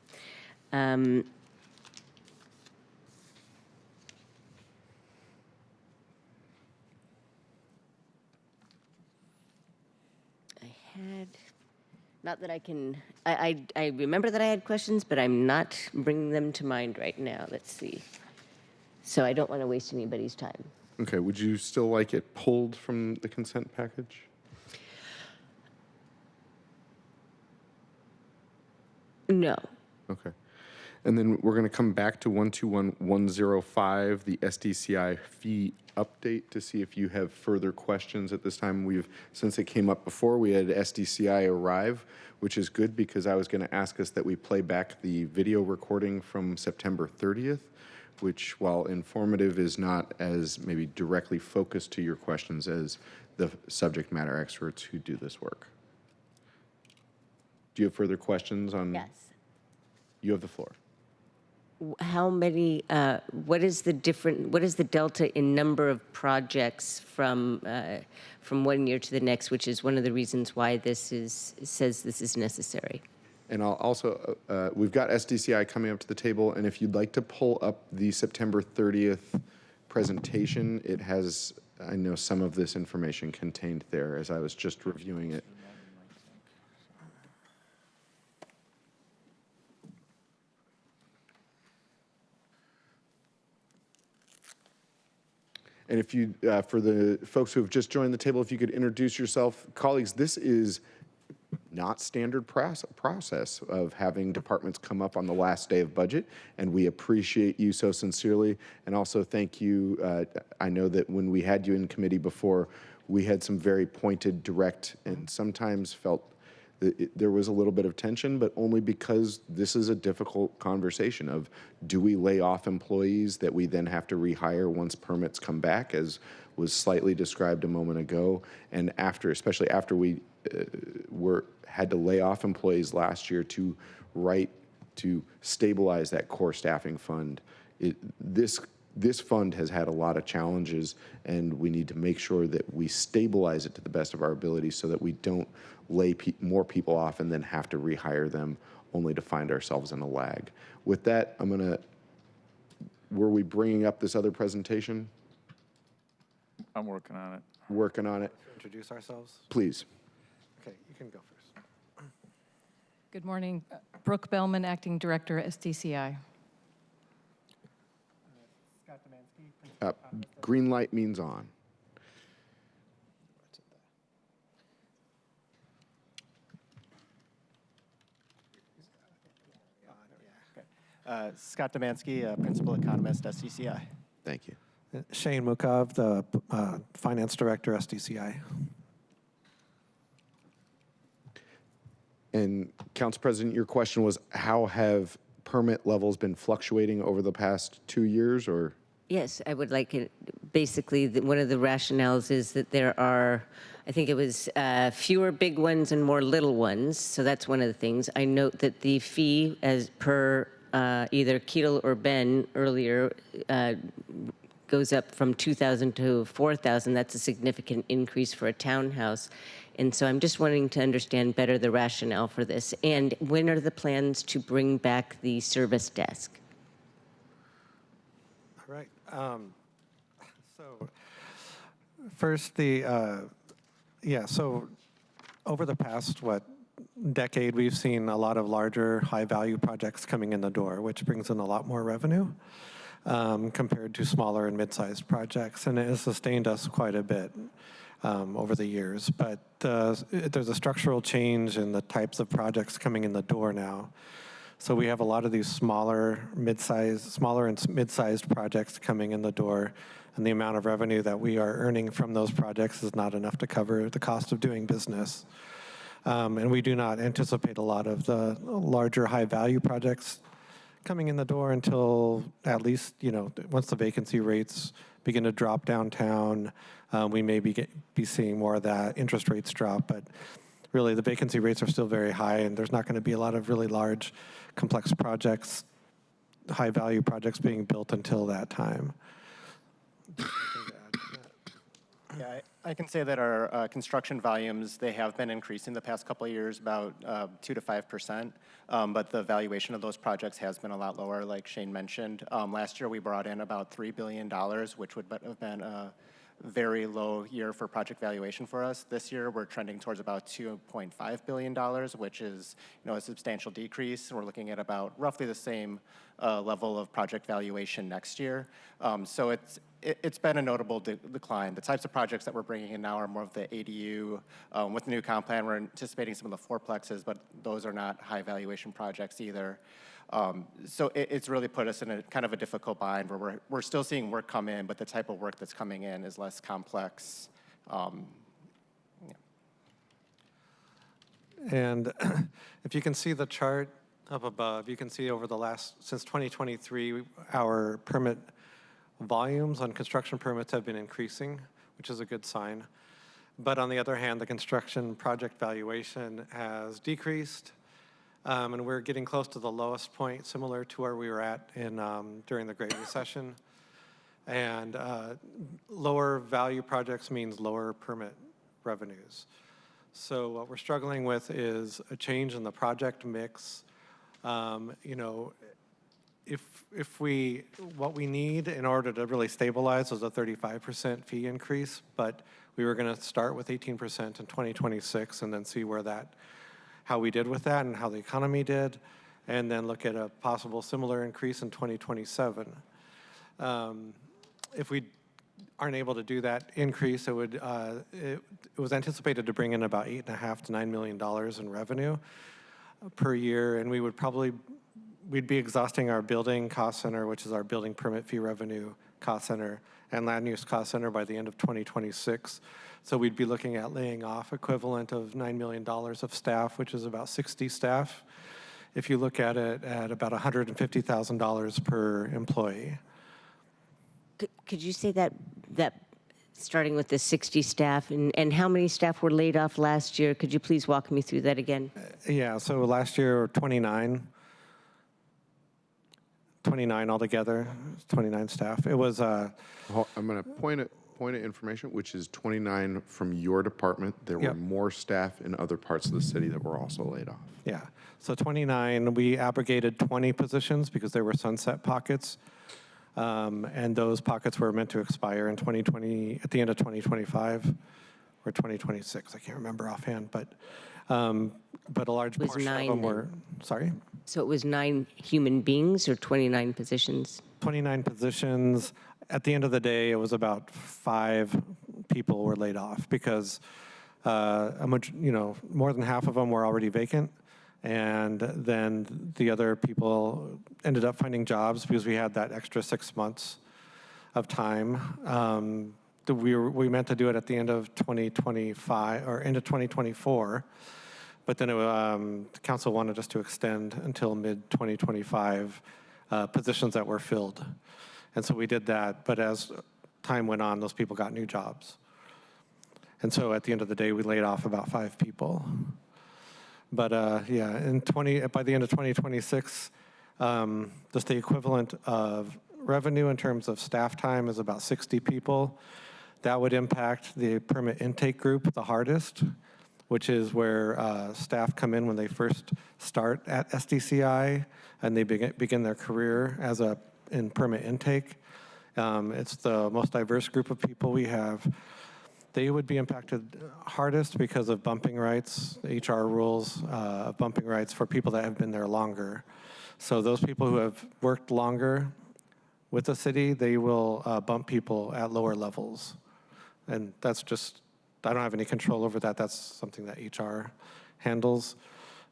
Not that I can, I remember that I had questions, but I'm not bringing them to mind right now. Let's see. So I don't want to waste anybody's time. Okay, would you still like it pulled from the consent package? No. Okay. And then we're going to come back to 121105, the SDCI fee update, to see if you have further questions at this time. Since it came up before, we had SDCI arrive, which is good because I was going to ask us that we play back the video recording from September 30th, which, while informative, is not as maybe directly focused to your questions as the subject matter experts who do this work. Do you have further questions on? Yes. You have the floor. How many, what is the delta in number of projects from 1 year to the next, which is one of the reasons why says this is necessary? And I'll also, we've got SDCI coming up to the table, and if you'd like to pull up the September 30th presentation, it has, I know, some of this information contained there as I was just reviewing it. And if you, for the folks who have just joined the table, if you could introduce yourself. Colleagues, this is not standard process of having departments come up on the last day of budget, and we appreciate you so sincerely. And also thank you. I know that when we had you in committee before, we had some very pointed, direct, and sometimes felt there was a little bit of tension, but only because this is a difficult conversation of, do we lay off employees that we then have to rehire once permits come back, as was slightly described a moment ago, and after, especially after we had to lay off employees last year to stabilize that core staffing fund. This fund has had a lot of challenges, and we need to make sure that we stabilize it to the best of our ability so that we don't lay more people off and then have to rehire them only to find ourselves in a lag. With that, were we bringing up this other presentation? I'm working on it. Working on it. Introduce ourselves? Please. Okay, you can go first. Good morning. Brooke Bellman, Acting Director, SDCI. Green light means on. Scott Demansky, Principal Economist, SCCI. Thank you. Shane Mukov, the Finance Director, SDCI. And Council President, your question was, how have permit levels been fluctuating over the past 2 years, or? Yes, I would like it. Basically, one of the rationales is that there are, I think it was fewer big ones and more little ones. So that's one of the things. I note that the fee, as per either Keitel or Ben earlier, goes up from $2,000 to $4,000. That's a significant increase for a townhouse. And so I'm just wanting to understand better the rationale for this. And when are the plans to bring back the service desk? All right. So first, so over the past, decade, we've seen a lot of larger, high-value projects coming in the door, which brings in a lot more revenue compared to smaller and mid-sized projects, and it has sustained us quite a bit over the years. But there's a structural change in the types of projects coming in the door now. So we have a lot of these smaller and mid-sized projects coming in the door, and the amount of revenue that we are earning from those projects is not enough to cover the cost of doing business. And we do not anticipate a lot of the larger high-value projects coming in the door until at least, once the vacancy rates begin to drop downtown, we may be seeing more of that, interest rates drop, but really the vacancy rates are still very high, and there's not going to be a lot of really large, complex projects, high-value projects being built until that time. Yeah, I can say that our construction volumes, they have been increasing the past couple of years, about 2 to 5%, but the valuation of those projects has been a lot lower, like Shane mentioned. Last year, we brought in about $3 billion, which would have been a very low year for project valuation for us. This year, we're trending towards about $2.5 billion, which is, a substantial decrease. We're looking at about roughly the same level of project valuation next year. So it's been a notable decline. The types of projects that we're bringing in now are more of the ADU. With the new comp plan, we're anticipating some of the fourplexes, but those are not high valuation projects either. So it's really put us in a kind of a difficult bind where we're still seeing work come in, but the type of work that's coming in is less complex. And if you can see the chart up above, you can see over the since 2023, our permit volumes on construction permits have been increasing, which is a good sign. But on the other hand, the construction project valuation has decreased. And we're getting close to the lowest point, similar to where we were at during the Great Recession. And lower value projects means lower permit revenues. So what we're struggling with is a change in the project mix. What we need in order to really stabilize is a 35% fee increase, but we were going to start with 18% in 2026 and then see how we did with that and how the economy did, and then look at a possible similar increase in 2027. If we aren't able to do that increase, it was anticipated to bring in about $8.5 to $9 million in revenue per year, and we'd be exhausting our building cost center, which is our building permit fee revenue cost center, and land use cost center by the end of 2026. So we'd be looking at laying off equivalent of $9 million of staff, which is about 60 staff. If you look at it at about $150,000 per employee. Could you say that starting with the 60 staff, and how many staff were laid off last year? Could you please walk me through that again? Yeah, so last year, 29 altogether, 29 staff. It was... I'm going to point of information, which is 29 from your department. There were more staff in other parts of the city that were also laid off. Yeah, so 29, we abrogated 20 positions because there were sunset pockets. And those pockets were meant to expire in 2020, at the end of 2025 or 2026. I can't remember offhand, but a large portion of them were, sorry? So it was 9 human beings or 29 positions? 29 positions. At the end of the day, it was about 5 people were laid off because more than half of them were already vacant. And then the other people ended up finding jobs because we had that extra 6 months of time. We meant to do it at the end of 2025 or end of 2024, but then the council wanted us to extend until mid-2025 positions that were filled. And so we did that, but as time went on, those people got new jobs. And so at the end of the day, we laid off about 5 people. But by the end of 2026, just the equivalent of revenue in terms of staff time is about 60 people. That would impact the permit intake group the hardest, which is where staff come in when they first start at SDCI and they begin their career in permit intake. It's the most diverse group of people we have. They would be impacted hardest because of bumping rights, HR rules of bumping rights for people that have been there longer. So those people who have worked longer with the city, they will bump people at lower levels. And that's just, I don't have any control over that. That's something that HR handles.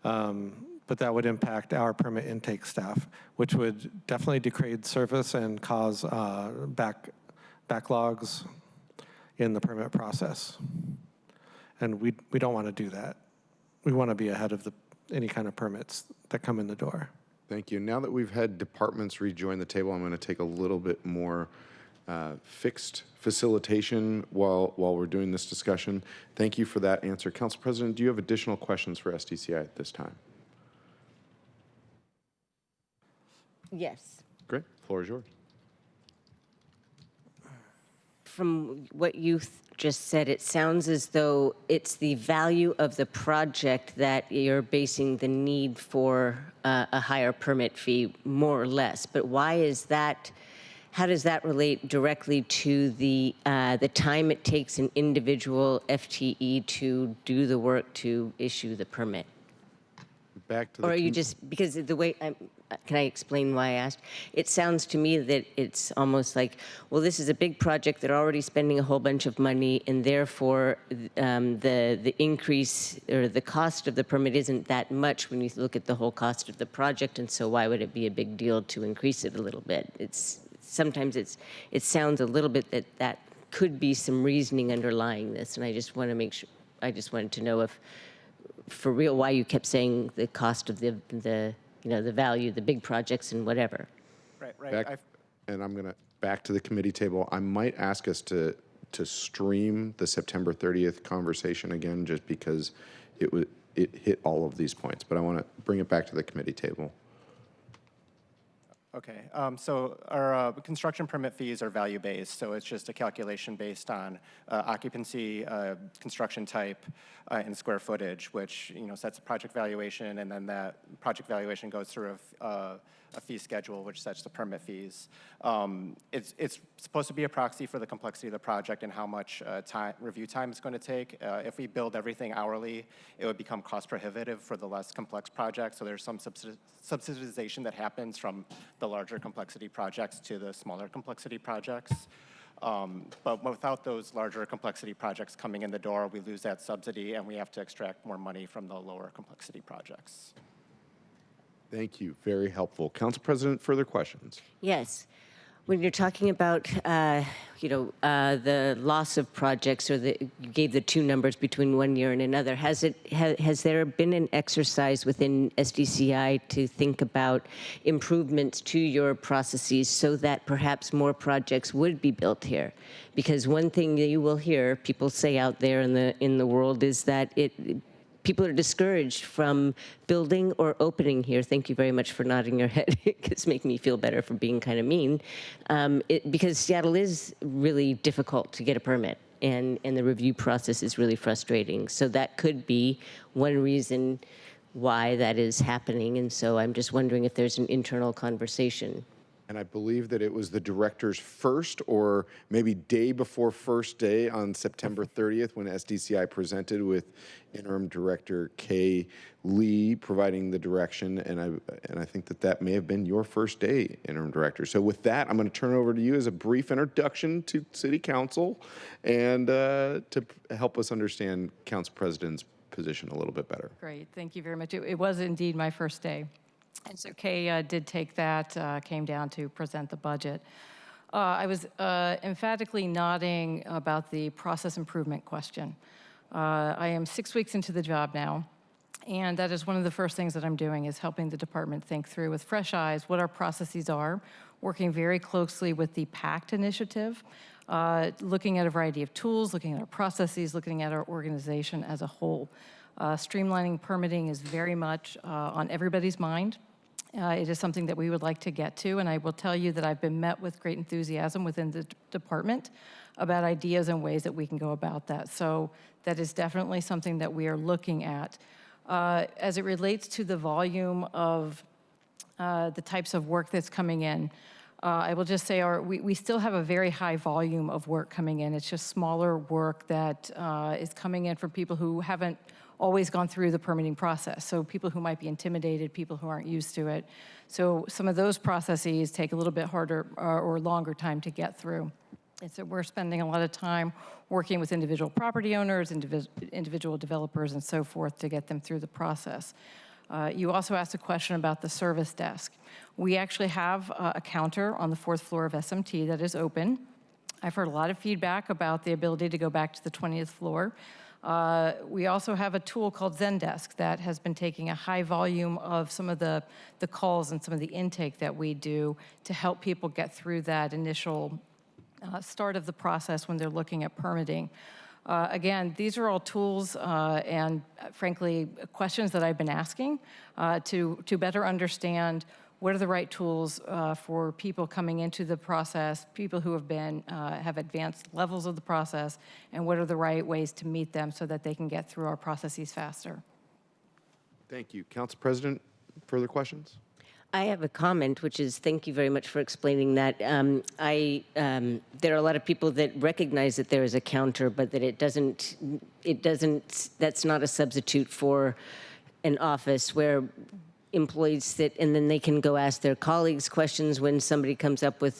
But that would impact our permit intake staff, which would definitely degrade service and cause backlogs in the permit process. And we don't want to do that. We want to be ahead of any kind of permits that come in the door. Thank you. Now that we've had departments rejoin the table, I'm going to take a little bit more fixed facilitation while we're doing this discussion. Thank you for that answer. Council President, do you have additional questions for SDCI at this time? Yes. Great. Floor is yours. from what you just said, it sounds as though it's the value of the project that you're basing the need for a higher permit fee, more or less. But why is that? How does that relate directly to the time it takes an individual FTE to do the work to issue the permit? Back to the Or are you just, because the way, can I explain why I asked? It sounds to me that it's almost like, well, this is a big project, they're already spending a whole bunch of money, and therefore the increase or the cost of the permit isn't that much when you look at the whole cost of the project, and so why would it be a big deal to increase it a little bit? Sometimes it sounds a little bit that could be some reasoning underlying this, and I just want to make sure, I just wanted to know if, for real, why you kept saying the cost of the value, the big projects and whatever. Right. And I'm gonna back to the committee table. I might ask us to stream the September 30th conversation again, just because it hit all of these points. But I want to bring it back to the committee table. Okay, so our construction permit fees are value-based, so it's just a calculation based on occupancy, construction type, and square footage, which sets a project valuation, and then that project valuation goes through a fee schedule, which sets the permit fees. It's supposed to be a proxy for the complexity of the project and how much review time it's going to take. If we build everything hourly, it would become cost prohibitive for the less complex projects. So there's some subsidization that happens from the larger complexity projects to the smaller complexity projects. But without those larger complexity projects coming in the door, we lose that subsidy and we have to extract more money from the lower complexity projects. Thank you. Very helpful. Council President, further questions? Yes. When you're talking about, the loss of projects, or you gave the two numbers between one year and another, has there been an exercise within SDCI to think about improvements to your processes so that perhaps more projects would be built here? Because one thing that you will hear people say out there in the world is that people are discouraged from building or opening here. Thank you very much for nodding your head. It's making me feel better for being kind of mean. Because Seattle is really difficult to get a permit, and the review process is really frustrating. So that could be one reason why that is happening. And so I'm just wondering if there's an internal conversation. And I believe that it was the director's first or maybe day before first day on September 30th when SDCI presented with Interim Director Kay Lee providing the direction. And I think that may have been your first day, Interim Director. So with that, I'm going to turn it over to you as a brief introduction to City Council and to help us understand Council President's position a little bit better. Great, thank you very much. It was indeed my first day. And so Kay did take that, came down to present the budget. I was emphatically nodding about the process improvement question. I am 6 weeks into the job now, and that is one of the first things that I'm doing, is helping the department think through with fresh eyes what our processes are, working very closely with the PACT initiative, looking at a variety of tools, looking at our processes, looking at our organization as a whole. Streamlining permitting is very much on everybody's mind. It is something that we would like to get to, and I will tell you that I've been met with great enthusiasm within the department about ideas and ways that we can go about that. So that is definitely something that we are looking at. As it relates to the volume of the types of work that's coming in, I will just say we still have a very high volume of work coming in. It's just smaller work that is coming in from people who haven't always gone through the permitting process. So people who might be intimidated, people who aren't used to it. So some of those processes take a little bit harder or longer time to get through. And so we're spending a lot of time working with individual property owners, individual developers, and so forth to get them through the process. You also asked a question about the service desk. We actually have a counter on the 4th floor of SMT that is open. I've heard a lot of feedback about the ability to go back to the 20th floor. We also have a tool called Zendesk that has been taking a high volume of some of the calls and some of the intake that we do to help people get through that initial start of the process when they're looking at permitting. Again, these are all tools and frankly, questions that I've been asking to better understand what are the right tools for people coming into the process, people who have advanced levels of the process, and what are the right ways to meet them so that they can get through our processes faster. Thank you. Council President, further questions? I have a comment, which is thank you very much for explaining that. There are a lot of people that recognize that there is a counter, but that that's not a substitute for an office where employees sit and then they can go ask their colleagues questions when somebody comes up with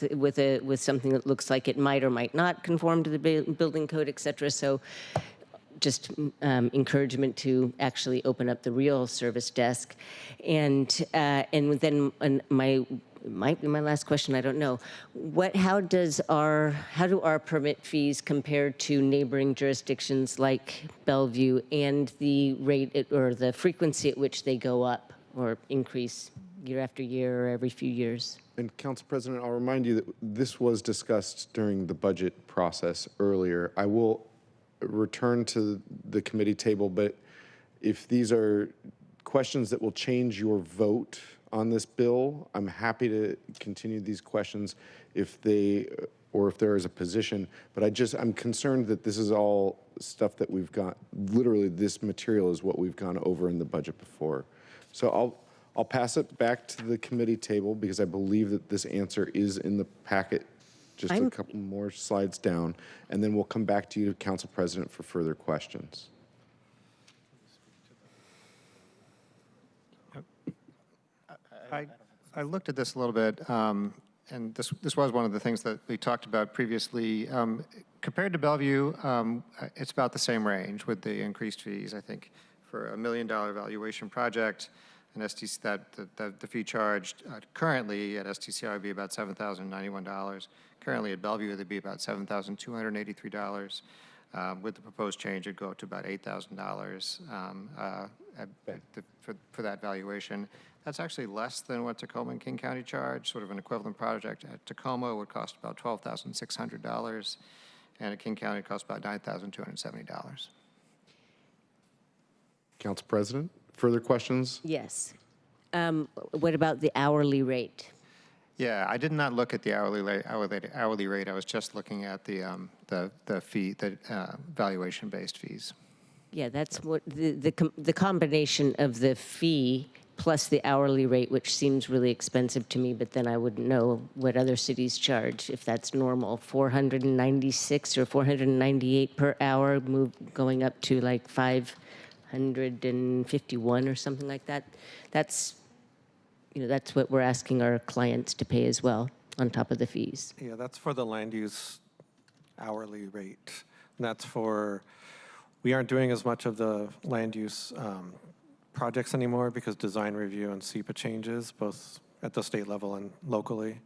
something that looks like it might or might not conform to the building code, et cetera. So just encouragement to actually open up the real service desk. And then might be my last question, I don't know. How do our permit fees compare to neighboring jurisdictions like Bellevue, and the rate or the frequency at which they go up or increase year after year or every few years? And Council President, I'll remind you that this was discussed during the budget process earlier. I will return to the committee table, but if these are questions that will change your vote on this bill, I'm happy to continue these questions if there is a position. But I'm concerned that this is all stuff that we've got, literally this material is what we've gone over in the budget before. So I'll pass it back to the committee table because I believe that this answer is in the packet, just a couple more slides down, and then we'll come back to you, Council President, for further questions. I looked at this a little bit, and this was one of the things that we talked about previously. Compared to Bellevue, it's about the same range with the increased fees. I think for $1 million valuation project, the fee charged currently at STCI would be about $7,091. Currently at Bellevue, it'd be about $7,283. With the proposed change, it'd go up to about $8,000 for that valuation. That's actually less than what Tacoma and King County charge. Sort of an equivalent project at Tacoma would cost about $12,600, and at King County it costs about $9,270. Council President, further questions? Yes. What about the hourly rate? Yeah, I did not look at the hourly rate. I was just looking at the fee, the valuation-based fees. Yeah, that's what the combination of the fee plus the hourly rate, which seems really expensive to me, but then I wouldn't know what other cities charge if that's normal. 496 or 498 per hour, going up to like 551 or something like that. That's what we're asking our clients to pay as well, on top of the fees. Yeah, that's for the land use hourly rate. And that's we aren't doing as much of the land use projects anymore because design review and SEPA changes, both at the state level and locally.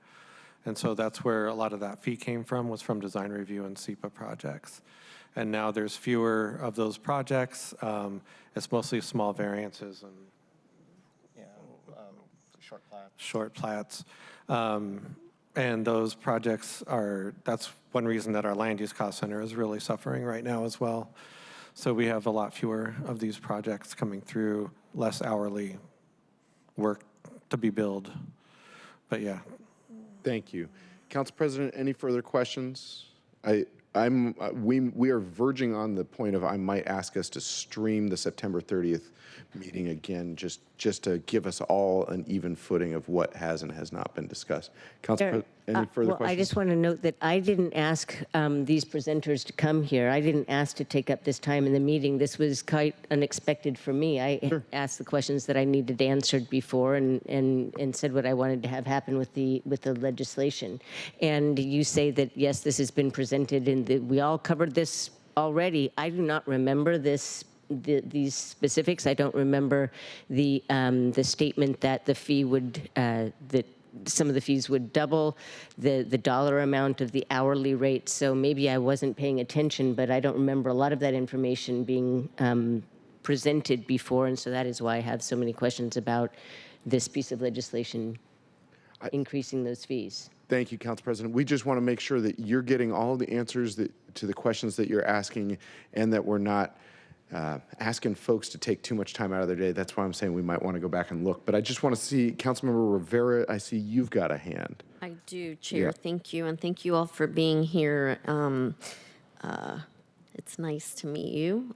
And so that's where a lot of that fee came from, was from design review and SEPA projects. And now there's fewer of those projects. It's mostly small variances and short plats. And those projects that's one reason that our land use cost center is really suffering right now as well. So we have a lot fewer of these projects coming through, less hourly work to be billed. But yeah. Thank you. Council President, any further questions? We are verging on the point of I might ask us to stream the September 30th meeting again, just to give us all an even footing of what has and has not been discussed. Council President, any further questions? I just want to note that I didn't ask these presenters to come here. I didn't ask to take up this time in the meeting. This was quite unexpected for me. I asked the questions that I needed answered before and said what I wanted to have happen with the legislation. And you say that, yes, this has been presented and we all covered this already. I do not remember these specifics. I don't remember the statement that the fee would that some of the fees would double the dollar amount of the hourly rate. So maybe I wasn't paying attention, but I don't remember a lot of that information being presented before, and so that is why I have so many questions about this piece of legislation increasing those fees. Thank you, Council President. We just want to make sure that you're getting all the answers to the questions that you're asking, and that we're not asking folks to take too much time out of their day. That's why I'm saying we might want to go back and look. But I just want to see, Councilmember Rivera, I see you've got a hand. I do, Chair. Yeah. Thank you, and thank you all for being here. It's nice to meet you.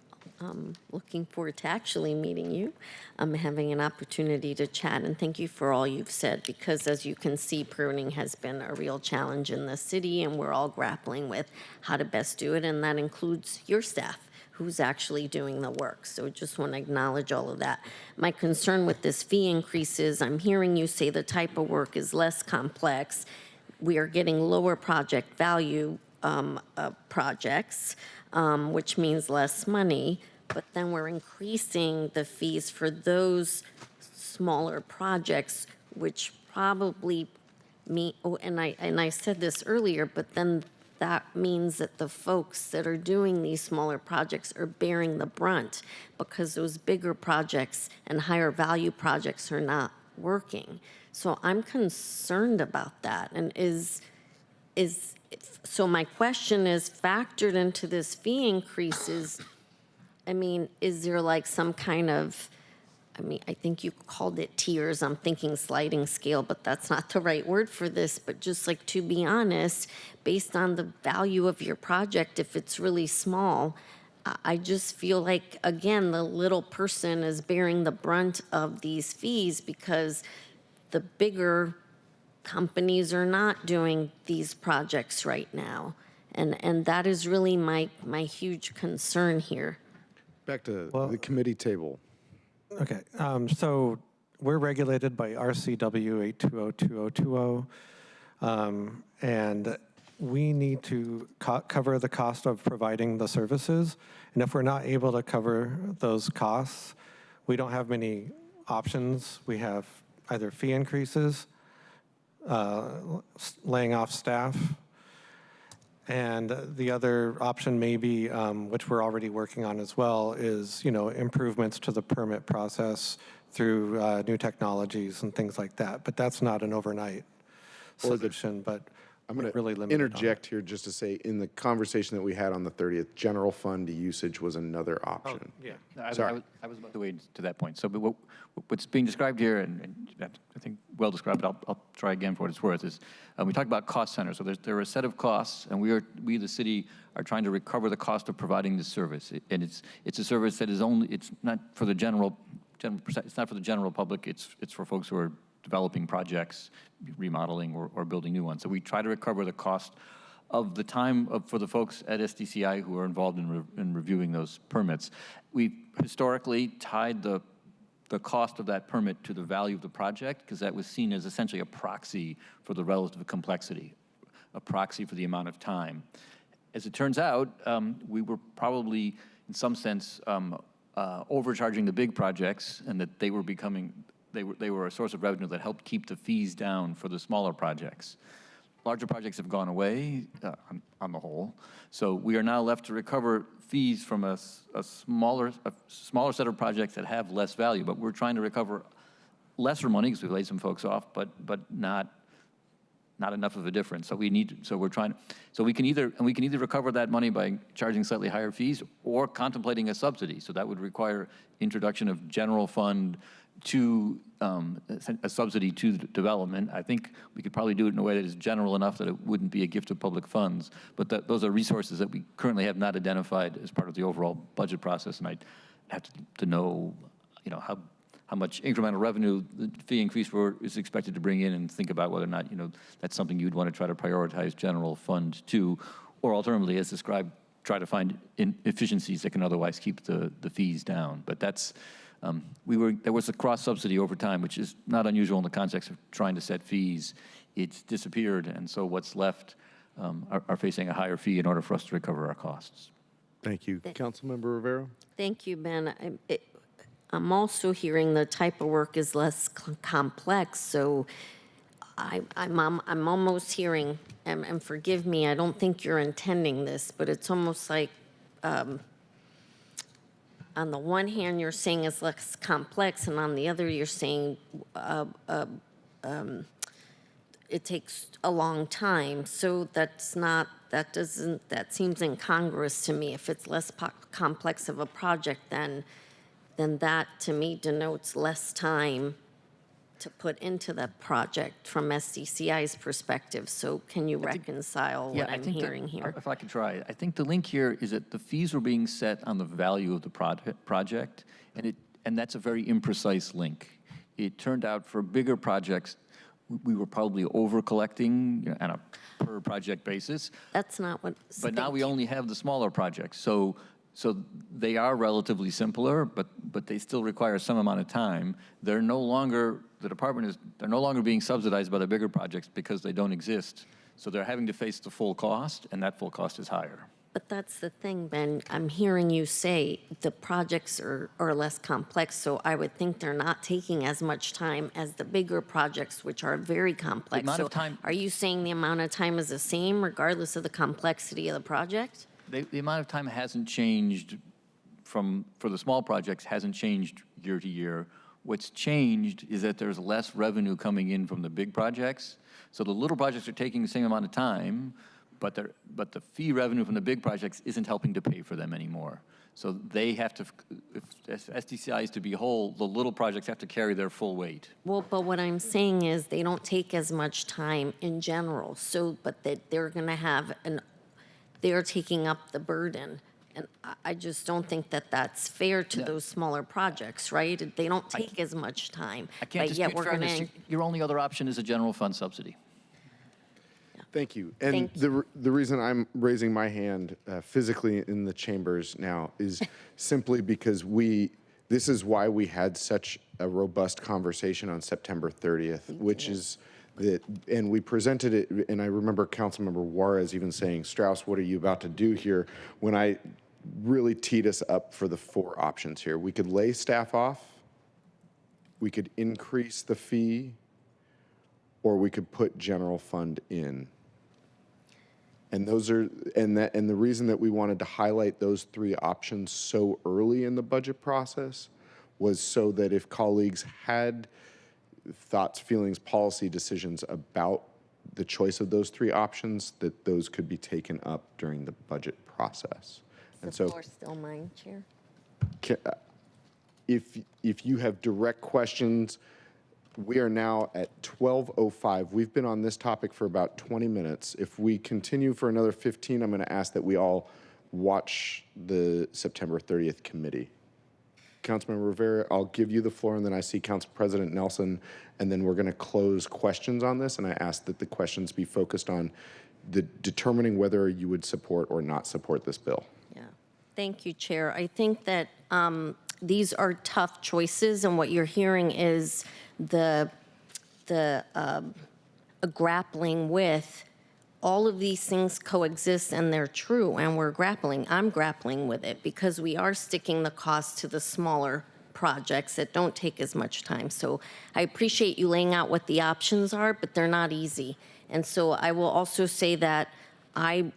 Looking forward to actually meeting you. Having an opportunity to chat, and thank you for all you've said, because as you can see, pruning has been a real challenge in the city, and we're all grappling with how to best do it, and that includes your staff, who's actually doing the work. So just want to acknowledge all of that. My concern with this fee increase is I'm hearing you say the type of work is less complex. We are getting lower project value projects, which means less money, but then we're increasing the fees for those smaller projects, which probably mean, oh, and I said this earlier, but then that means that the folks that are doing these smaller projects are bearing the brunt, because those bigger projects and higher value projects are not working. So I'm concerned about that. And so my question is, factored into this fee increases, I mean, is there like some kind of, I mean, I think you called it tiers. I'm thinking sliding scale, but that's not the right word for this. But just like, to be honest, based on the value of your project, if it's really small, I just feel like, again, the little person is bearing the brunt of these fees, because the bigger companies are not doing these projects right now. And that is really my huge concern here. Back to the committee table. Okay, so we're regulated by RCW 8202020, and we need to cover the cost of providing the services. And if we're not able to cover those costs, we don't have many options. We have either fee increases, laying off staff, and the other option may be, which we're already working on as well, is, you know, improvements to the permit process through new technologies and things like that. But that's not an overnight solution, but I'm going really to limited on interject here just to say, in the conversation that we had on the 30th, general fund usage was another option. yeah. Sorry. I was about to wade to that point. So but what's being described here, and I think well described, but I'll try again for what it's worth, is we talk about cost centers. So there are a set of costs, and we, the city, are trying to recover the cost of providing this service. And it's a service that is only, it's not for the it's not for the general public, it's for folks who are developing projects, remodeling, or building new ones. So we try to recover the cost of the time for the folks at SDCI who are involved in reviewing those permits. We've historically tied the cost of that permit to the value of the project, because that was seen as essentially a proxy for the relative complexity, a proxy for the amount of time. As it turns out, we were probably, in some sense, overcharging the big projects, and that they were becoming, they were a source of revenue that helped keep the fees down for the smaller projects. Larger projects have gone away on the whole, so we are now left to recover fees from a smaller set of projects that have less value. But we're trying to recover lesser money, because we've laid some folks off, but not enough of a difference. So we need, so we're trying, so we can either recover that money by charging slightly higher fees, or contemplating a subsidy. So that would require introduction of general fund to a subsidy to development. I think we could probably do it in a way that is general enough that it wouldn't be a gift of public funds. But those are resources that we currently have not identified as part of the overall budget process. And I'd have to know, you know, how much incremental revenue the fee increase is expected to bring in, and think about whether or not, you know, that's something you'd want to try to prioritize general fund to, or alternatively, as described, try to find efficiencies that can otherwise keep the fees down. But that's, there was a cross subsidy over time, which is not unusual in the context of trying to set fees. It's disappeared, and so what's left are facing a higher fee in order for us to recover our costs. Thank you. Councilmember Rivera? Thank you, Ben. I'm also hearing the type of work is less complex, so I'm almost hearing, and forgive me, I don't think you're intending this, but it's almost like, on the one hand, you're saying it's less complex, and on the other, you're saying it takes a long time. So that's not that seems incongruous to me. If it's less complex of a project, then that to me denotes less time to put into the project from SDCI's perspective. So can you reconcile what I'm hearing here? If I could try, I think the link here is that the fees were being set on the value of the project, and that's a very imprecise link. It turned out for bigger projects, we were probably over-collecting on a per-project basis. That's not what... But now we only have the smaller projects. So they are relatively simpler, but they still require some amount of time. They're no longer, they're no longer being subsidized by the bigger projects because they don't exist. So they're having to face the full cost, and that full cost is higher. But that's the thing, Ben. I'm hearing you say the projects are less complex, so I would think they're not taking as much time as the bigger projects, which are very complex. The amount of time, are you saying the amount of time is the same regardless of the complexity of the project? the amount of time hasn't changed for the small projects, hasn't changed year to year. What's changed is that there's less revenue coming in from the big projects. So the little projects are taking the same amount of time, but the fee revenue from the big projects isn't helping to pay for them anymore. So they have to, if SDCI is to be whole, the little projects have to carry their full weight. Well, but what I'm saying is they don't take as much time in general. So, but that they're going to have they're taking up the burden. And I just don't think that that's fair to those smaller projects, right? They don't take as much time. I can't but yet dispute fairness. Your only other option is a general fund subsidy. Thank you. And the reason I'm raising my hand physically in the chambers now is simply because this is why we had such a robust conversation on September 30th, which is that, and we presented it, and I remember Councilmember Juarez even saying, Strauss, what are you about to do here? When I really teed us up for the 4 options here. We could lay staff off, we could increase the fee, or we could put general fund in. And those are, and the reason that we wanted to highlight those 3 options so early in the budget process was so that if colleagues had thoughts, feelings, policy decisions about the choice of those 3 options, that those could be taken up during the budget process. Is the floor still mine, Chair? If you have direct questions, we are now at 12:05. We've been on this topic for about 20 minutes. If we continue for another 15, I'm going to ask that we all watch the September 30th committee. Councilmember Rivera, I'll give you the floor, and then I see Council President Nelson, and then we're going to close questions on this, and I ask that the questions be focused on determining whether you would support or not support this bill. Yeah. Thank you, Chair. I think that these are tough choices, and what you're hearing is the grappling with all of these things coexist and they're true, and I'm grappling with it because we are sticking the cost to the smaller projects that don't take as much time. So I appreciate you laying out what the options are, but they're not easy. And so I will also say that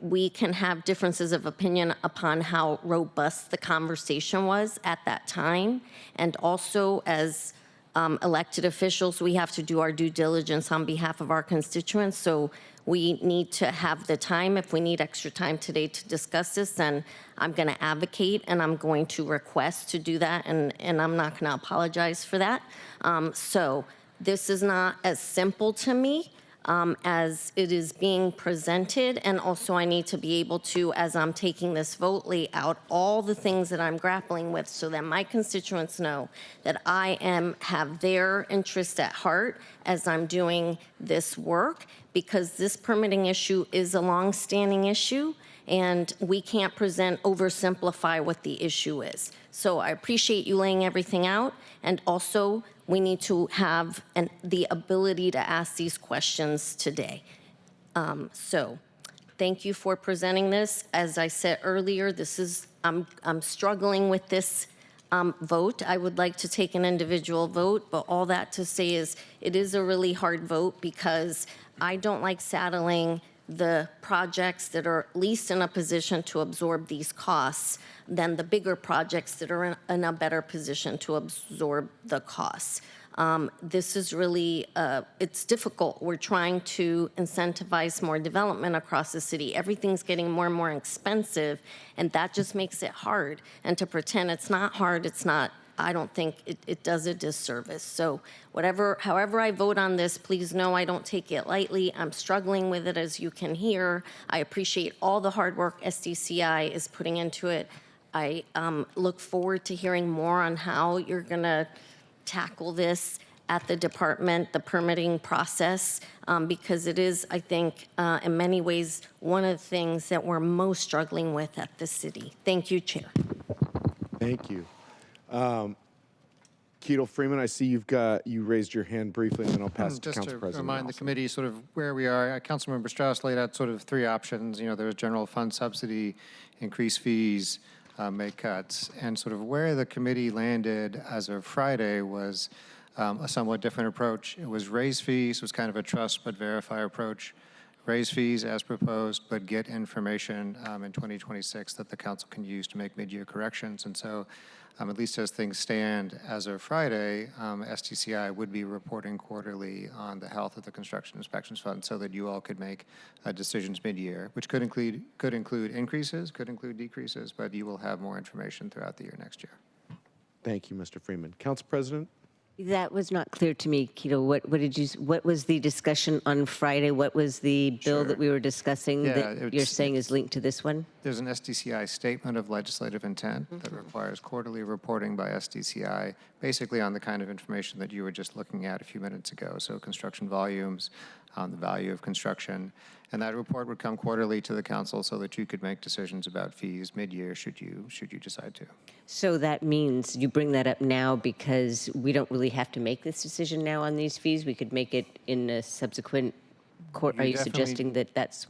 we can have differences of opinion upon how robust the conversation was at that time. And also as elected officials, we have to do our due diligence on behalf of our constituents. So we need to have the time. If we need extra time today to discuss this, then I'm going to advocate and I'm going to request to do that, and I'm not going to apologize for that. So this is not as simple to me as it is being presented, and also I need to be able to, as I'm taking this vote, lay out all the things that I'm grappling with so that my constituents know that I have their interest at heart as I'm doing this work, because this permitting issue is a long-standing issue, and we can't oversimplify what the issue is. So I appreciate you laying everything out, and also we need to have the ability to ask these questions today. So thank you for presenting this. As I said earlier, I'm struggling with this vote. I would like to take an individual vote, but all that to say is it is a really hard vote because I don't like saddling the projects that are at least in a position to absorb these costs than the bigger projects that are in a better position to absorb the costs. This is really, it's difficult. We're trying to incentivize more development across the city. Everything's getting more and more expensive, and that just makes it hard. And to pretend it's not hard, it's not, I don't think it does a disservice. So however I vote on this, please know I don't take it lightly. I'm struggling with it, as you can hear. I appreciate all the hard work SDCI is putting into it. I look forward to hearing more on how you're gonna tackle this at the department, the permitting process, because it is, I think, in many ways, one of the things that we're most struggling with at the city. Thank you, Chair. Thank you. Keto Freeman, I see you raised your hand briefly, and then I'll pass it to Council President. Just to remind the also. committee sort of where we are, Councilmember Strauss laid out sort of three options. You know, there was general fund subsidy, increase fees, make cuts, and sort of where the committee landed as of Friday was a somewhat different approach. It was raise fees, was kind of a trust but verify approach. Raise fees as proposed, but get information in 2026 that the council can use to make mid-year corrections. And so, at least as things stand as of Friday, STCI would be reporting quarterly on the health of the Construction Inspections Fund so that you all could make decisions mid-year, which could include increases, could include decreases, but you will have more information throughout the year next year. Thank you, Mr. Freeman. Council President? That was not clear to me, Keto. What was the discussion on Friday? What was the bill that we were discussing that you're saying is linked to this one? There's an SDCI statement of legislative intent that requires quarterly reporting by SDCI, basically on the kind of information that you were just looking at a few minutes ago. So construction volumes, the value of construction, and that report would come quarterly to the council so that you could make decisions about fees mid-year should you decide to. So that means you bring that up now because we don't really have to make this decision now on these fees. We could make it in a subsequent court. Are you suggesting that that's...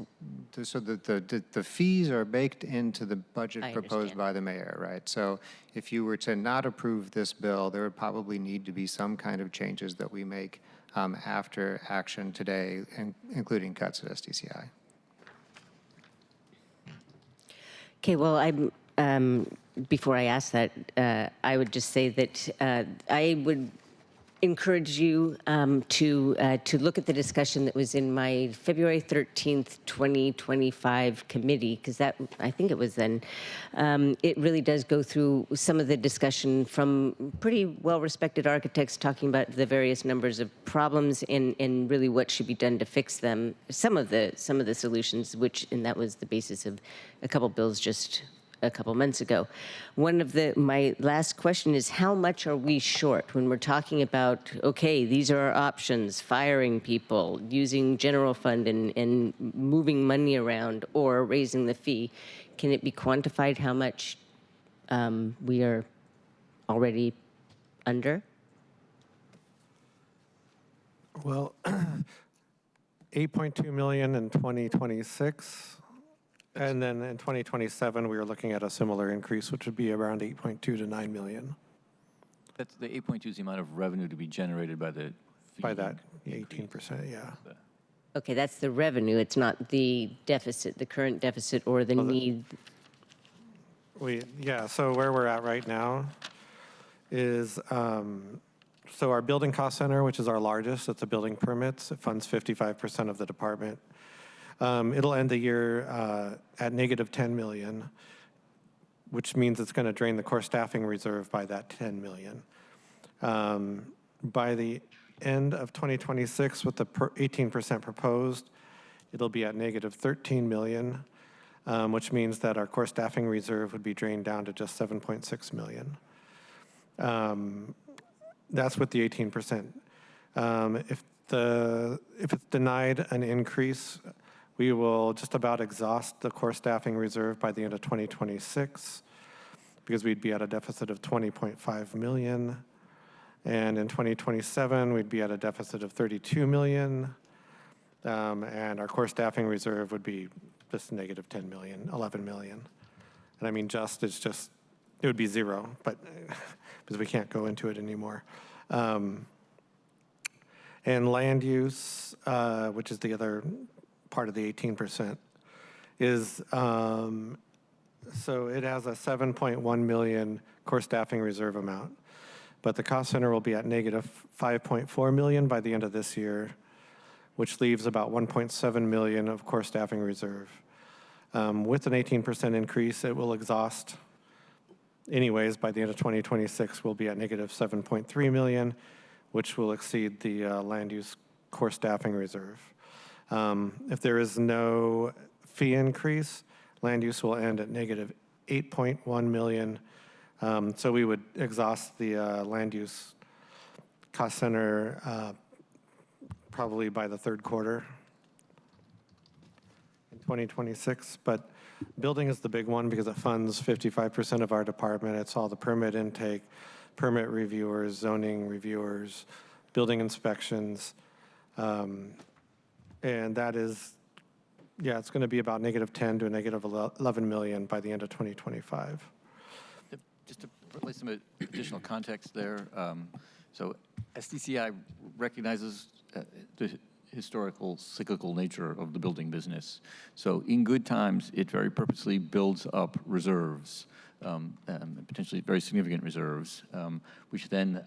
So the fees are baked into the budget proposed by the mayor, right? So if you were to not approve this bill, there would probably need to be some kind of changes that we make after action today, including cuts at SDCI. Okay, well, before I ask that, I would just say that I would encourage you to look at the discussion that was in my February 13th, 2025 committee, because that, I think it was then, it really does go through some of the discussion from pretty well-respected architects talking about the various numbers of problems and really what should be done to fix them. Some of the solutions, and that was the basis of a couple bills just a couple months ago. My last question is, how much are we short when we're talking about, okay, these are our options, firing people, using general fund and moving money around, or raising the fee? Can it be quantified how much we are already under? Well, 8.2 million in 2026. And then in 2027, we are looking at a similar increase, which would be around 8.2 to 9 million. That's the 8.2 is the amount of revenue to be generated by the fee. By that 18%, yeah. Okay, that's the revenue. It's not the deficit, the current deficit, or the need. So where we're at right now is, so our building cost center, which is our largest, it's a building permits. It funds 55% of the department. It'll end the year at negative 10 million, which means it's going to drain the core staffing reserve by that 10 million. By the end of 2026, with the 18% proposed, it'll be at negative 13 million, which means that our core staffing reserve would be drained down to just 7.6 million. That's with the 18%. If it's denied an increase, we will just about exhaust the core staffing reserve by the end of 2026 because we'd be at a deficit of 20.5 million. And in 2027, we'd be at a deficit of 32 million. And our core staffing reserve would be just negative 10 million, 11 million. And I mean, it would be zero, but because we can't go into it anymore. And land use, which is the other part of the 18%, is, so it has a 7.1 million core staffing reserve amount. but the cost center will be at negative 5.4 million by the end of this year, which leaves about 1.7 million of core staffing reserve. With an 18% increase, it will exhaust anyways. By the end of 2026, we'll be at negative 7.3 million, which will exceed the land use core staffing reserve. If there is no fee increase, land use will end at negative 8.1 million. So we would exhaust the land use cost center probably by the third quarter in 2026. But building is the big one because it funds 55% of our department. It's all the permit intake, permit reviewers, zoning reviewers, building inspections. And that is, yeah, it's going to be about negative 10 to a negative 11 million by the end of 2025. Just to place some additional context there. So SDCI recognizes the historical cyclical nature of the building business. So in good times, it very purposely builds up reserves, potentially very significant reserves, which then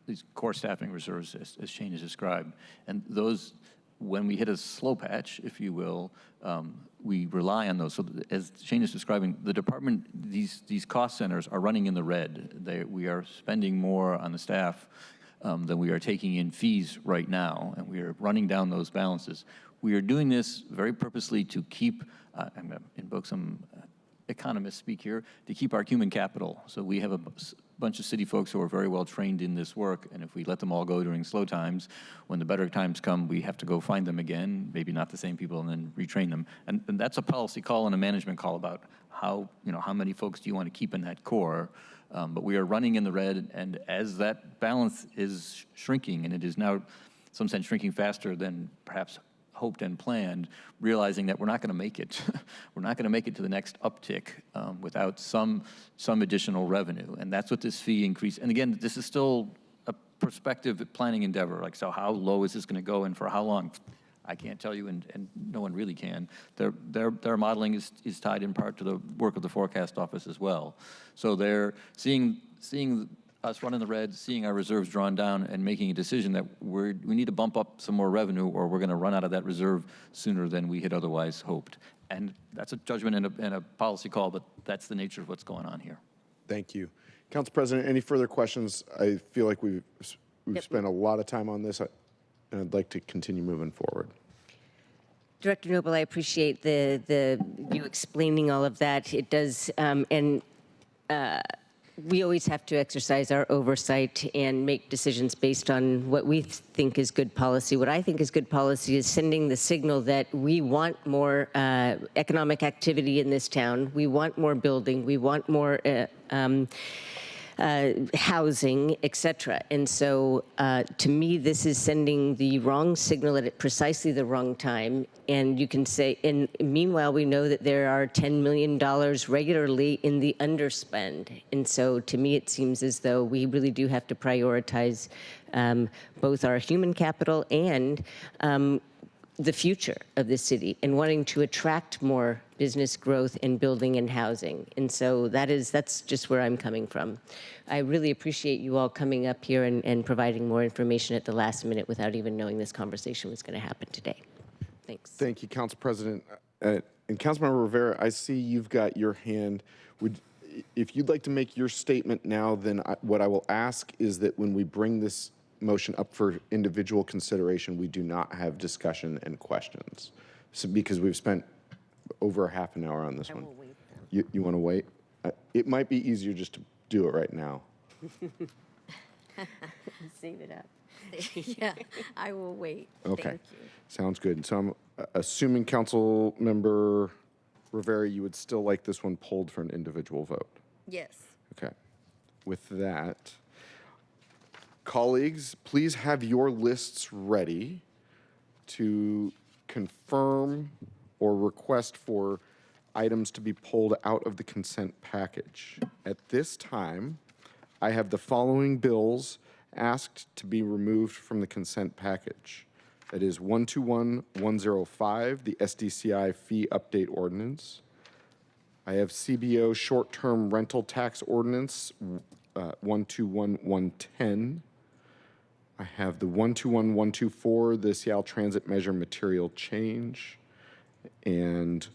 these core staffing reserves, as Shane has described. And those, when we hit a slow patch, if you will, we rely on those. So as Shane is describing, the department, these cost centers are running in the red. We are spending more on the staff than we are taking in fees right now, and we are running down those balances. We are doing this very purposely to keep, I'm going to invoke some economist speak here, to keep our human capital. So we have a bunch of city folks who are very well trained in this work, and if we let them all go during slow times, when the better times come, we have to go find them again, maybe not the same people, and then retrain them. And that's a policy call and a management call about how many folks do you want to keep in that core. But we are running in the red, and as that balance is shrinking, and it is now, in some sense, shrinking faster than perhaps hoped and planned, realizing that we're not going to make it. We're not going to make it to the next uptick without some additional revenue, and that's what this fee increase. And again, this is still a prospective planning endeavor. Like, so how low is this going to go, and for how long? I can't tell you, and no one really can. Their modeling is tied in part to the work of the forecast office as well. So they're seeing us run in the red, seeing our reserves drawn down, and making a decision that we need to bump up some more revenue, or we're going to run out of that reserve sooner than we had otherwise hoped. And that's a judgment and a policy call, but that's the nature of what's going on here. Thank you. Council President, any further questions? I feel like we've spent a lot of time on this, and I'd like to continue moving forward. Director Noble, I appreciate you explaining all of that. It does, we always have to exercise our oversight and make decisions based on what we think is good policy. What I think is good policy is sending the signal that we want more economic activity in this town. We want more building. We want more housing, et cetera. And so to me, this is sending the wrong signal at precisely the wrong time. And you can say, and meanwhile, we know that there are $10 million regularly in the underspend. And so to me, it seems as though we really do have to prioritize both our human capital and the future of the city and wanting to attract more business growth in building and housing. And so that's just where I'm coming from. I really appreciate you all coming up here and providing more information at the last minute without even knowing this conversation was going to happen today. Thanks. Thank you, Council President. And Councilmember Rivera, I see you've got your hand. If you'd like to make your statement now, then what I will ask is that when we bring this motion up for individual consideration, we do not have discussion and questions. So, because we've spent over half an hour on this one. I will wait. You want to wait? It might be easier just to do it right now. Save it up. Yeah, I will wait. Okay. Thank you. Sounds good. So I'm assuming Council Member Rivera, you would still like this one pulled for an individual vote. Yes. Okay. With that, colleagues, please have your lists ready to confirm or request for items to be pulled out of the consent package. At this time, I have the following bills asked to be removed from the consent package. That is 121105, the SDCI fee update ordinance. I have CBO short-term rental tax ordinance 121110. I have the 121124, the Seattle Transit Measure Material Change, and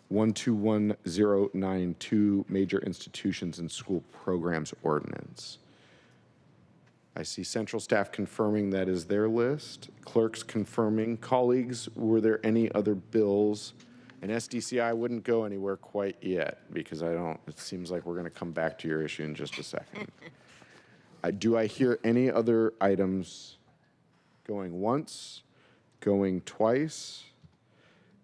121092, Major Institutions and School Programs Ordinance. I see central staff confirming that is their list, clerks confirming. Colleagues, were there any other bills? And SDCI wouldn't go anywhere quite yet because it seems like we're going to come back to your issue in just a second. Do I hear any other items going once, going twice?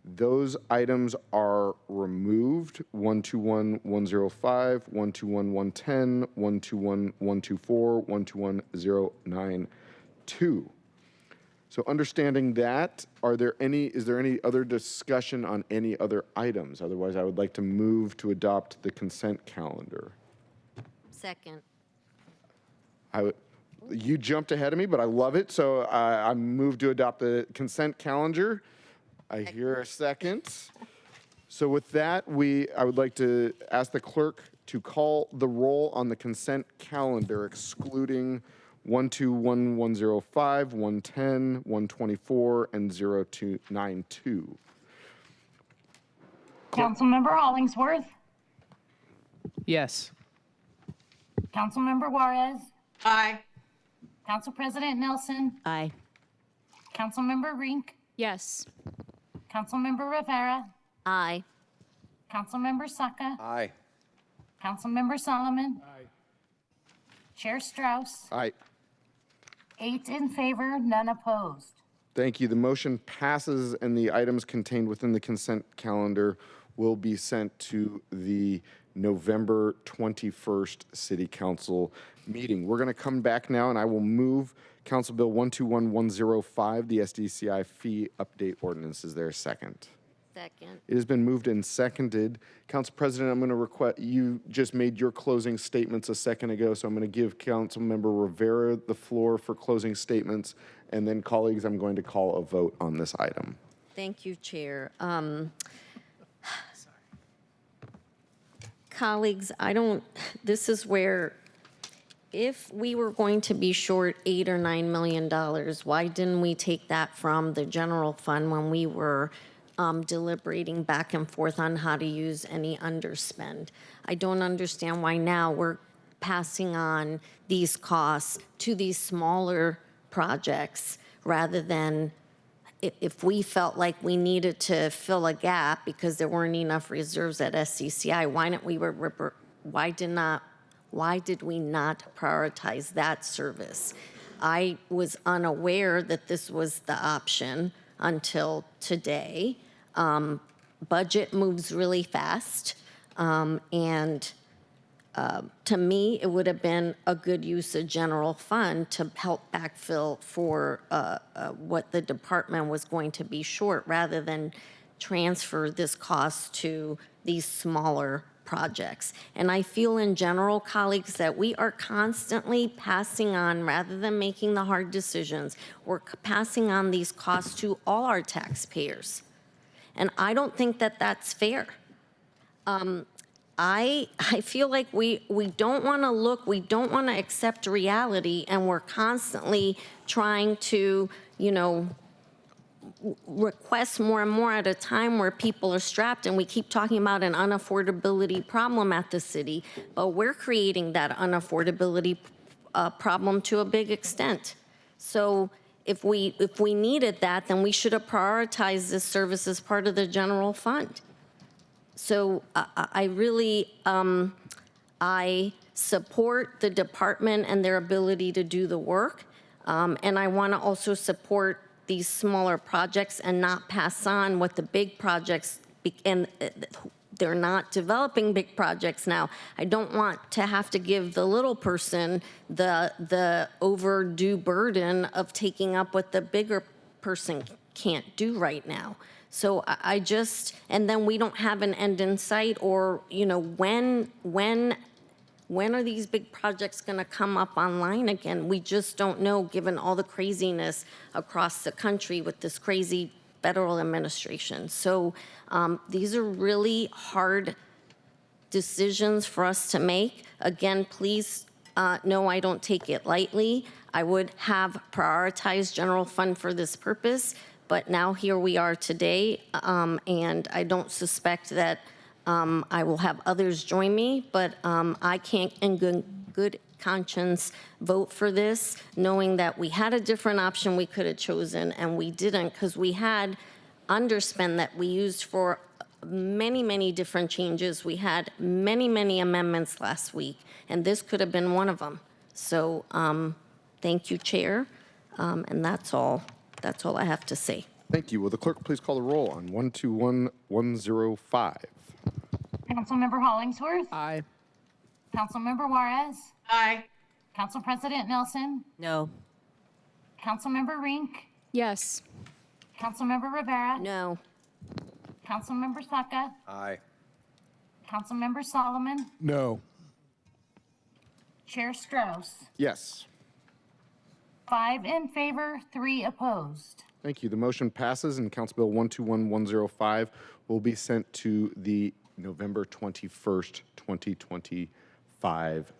Those items are removed: 121105, 121110, 121124, 121092. So understanding that, is there any other discussion on any other items? Otherwise, I would like to move to adopt the consent calendar. Second. You jumped ahead of me, but I love it. So I move to adopt the consent calendar. I hear a second. So with that, I would like to ask the clerk to call the roll on the consent calendar, excluding 121105, 110, 124, and 0292. Councilmember Hollingsworth, Yes. Councilmember Juarez, Aye. Council President Nelson, Aye. Councilmember Rink, Yes. Councilmember Rivera, Aye. Councilmember Saka, Aye. Councilmember Solomon, Chair Strauss, Aye. 8 in favor, none opposed. Thank you. The motion passes, and the items contained within the consent calendar will be sent to the November 21st City Council meeting. We're going to come back now, and I will move Council Bill 121105, the SDCI fee update ordinance. Is there a second? Second. It has been moved and seconded. Council President, I'm going to request, you just made your closing statements a second ago, so I'm going to give Councilmember Rivera the floor for closing statements, and then colleagues, I'm going to call a vote on this item. Thank you, Chair. Colleagues, this is where, if we were going to be short $8 or $9 million, why didn't we take that from the general fund when we were deliberating back and forth on how to use any underspend? I don't understand why now we're passing on these costs to these smaller projects rather than if we felt like we needed to fill a gap because there weren't enough reserves at SCCI, why did we not prioritize that service? I was unaware that this was the option until today. Budget moves really fast, and to me, it would have been a good use of general fund to help backfill for what the department was going to be short rather than transfer this cost to these smaller projects. And I feel in general, colleagues, that we are constantly passing on, rather than making the hard decisions, we're passing on these costs to all our taxpayers. And I don't think that that's fair. I feel like we don't want to we don't want to accept reality, and we're constantly trying to, request more and more at a time where people are strapped, and we keep talking about an unaffordability problem at the city, but we're creating that unaffordability problem to a big extent. So if we needed that, then we should have prioritized this service as part of the general fund. So I really, I support the department and their ability to do the work. And I want to also support these smaller projects and not pass on what the big projects, and they're not developing big projects now. I don't want to have to give the little person the overdue burden of taking up what the bigger person can't do right now. So I just, and then we don't have an end in sight, or, when are these big projects going to come up online again? We just don't know, given all the craziness across the country with this crazy federal administration. So these are really hard decisions for us to make. Again, please no, I don't take it lightly. I would have prioritized general fund for this purpose, but now here we are today, and I don't suspect that I will have others join me, but I can't in good conscience vote for this, knowing that we had a different option we could have chosen, and we didn't, because we had underspend that we used for many different changes. We had many amendments last week, and this could have been one of them. So thank you, Chair, and that's all I have to say. Thank you. Will the clerk please call the roll on 121105? Councilmember Hollingsworth? Aye. Councilmember Juarez? Aye. Council President Nelson? No. Councilmember Rink? Yes. Councilmember Rivera? No. Councilmember Saka? Aye. Councilmember Solomon? No. Chair Strauss? Yes. 5 in favor, 3 opposed. Thank you. The motion passes, and Council Bill 121105 will be sent to the November 21st, 2025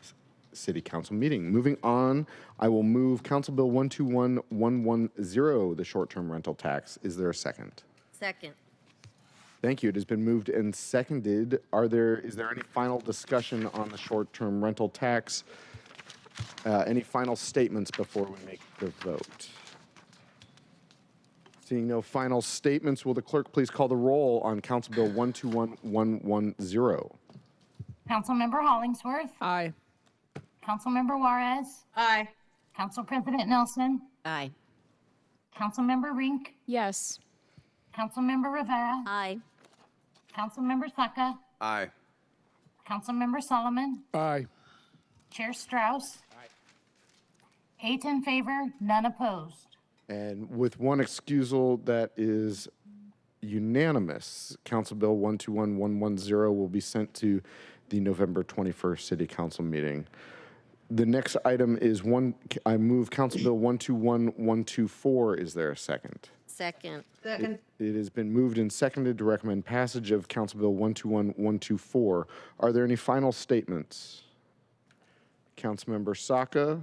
City Council meeting. Moving on, I will move Council Bill 121110, the short-term rental tax. Is there a second? Second. Thank you. It has been moved and seconded. Is there any final discussion on the short-term rental tax? Any final statements before we make the vote? Seeing no final statements, will the clerk please call the roll on Council Bill 121110? Councilmember Hollingsworth? Aye. Councilmember Juarez? Aye. Council President Nelson? Aye. Councilmember Rink? Yes. Councilmember Rivera? Aye. Councilmember Saka? Aye. Councilmember Solomon? Aye. Chair Strauss? 8 in favor, none opposed. And with one excusal that is unanimous, Council Bill 121110 will be sent to the November 21st City Council meeting. The next item is I move Council Bill 121124. Is there a second? Second. Second. It has been moved and seconded to recommend passage of Council Bill 121124. Are there any final statements? Councilmember Saka,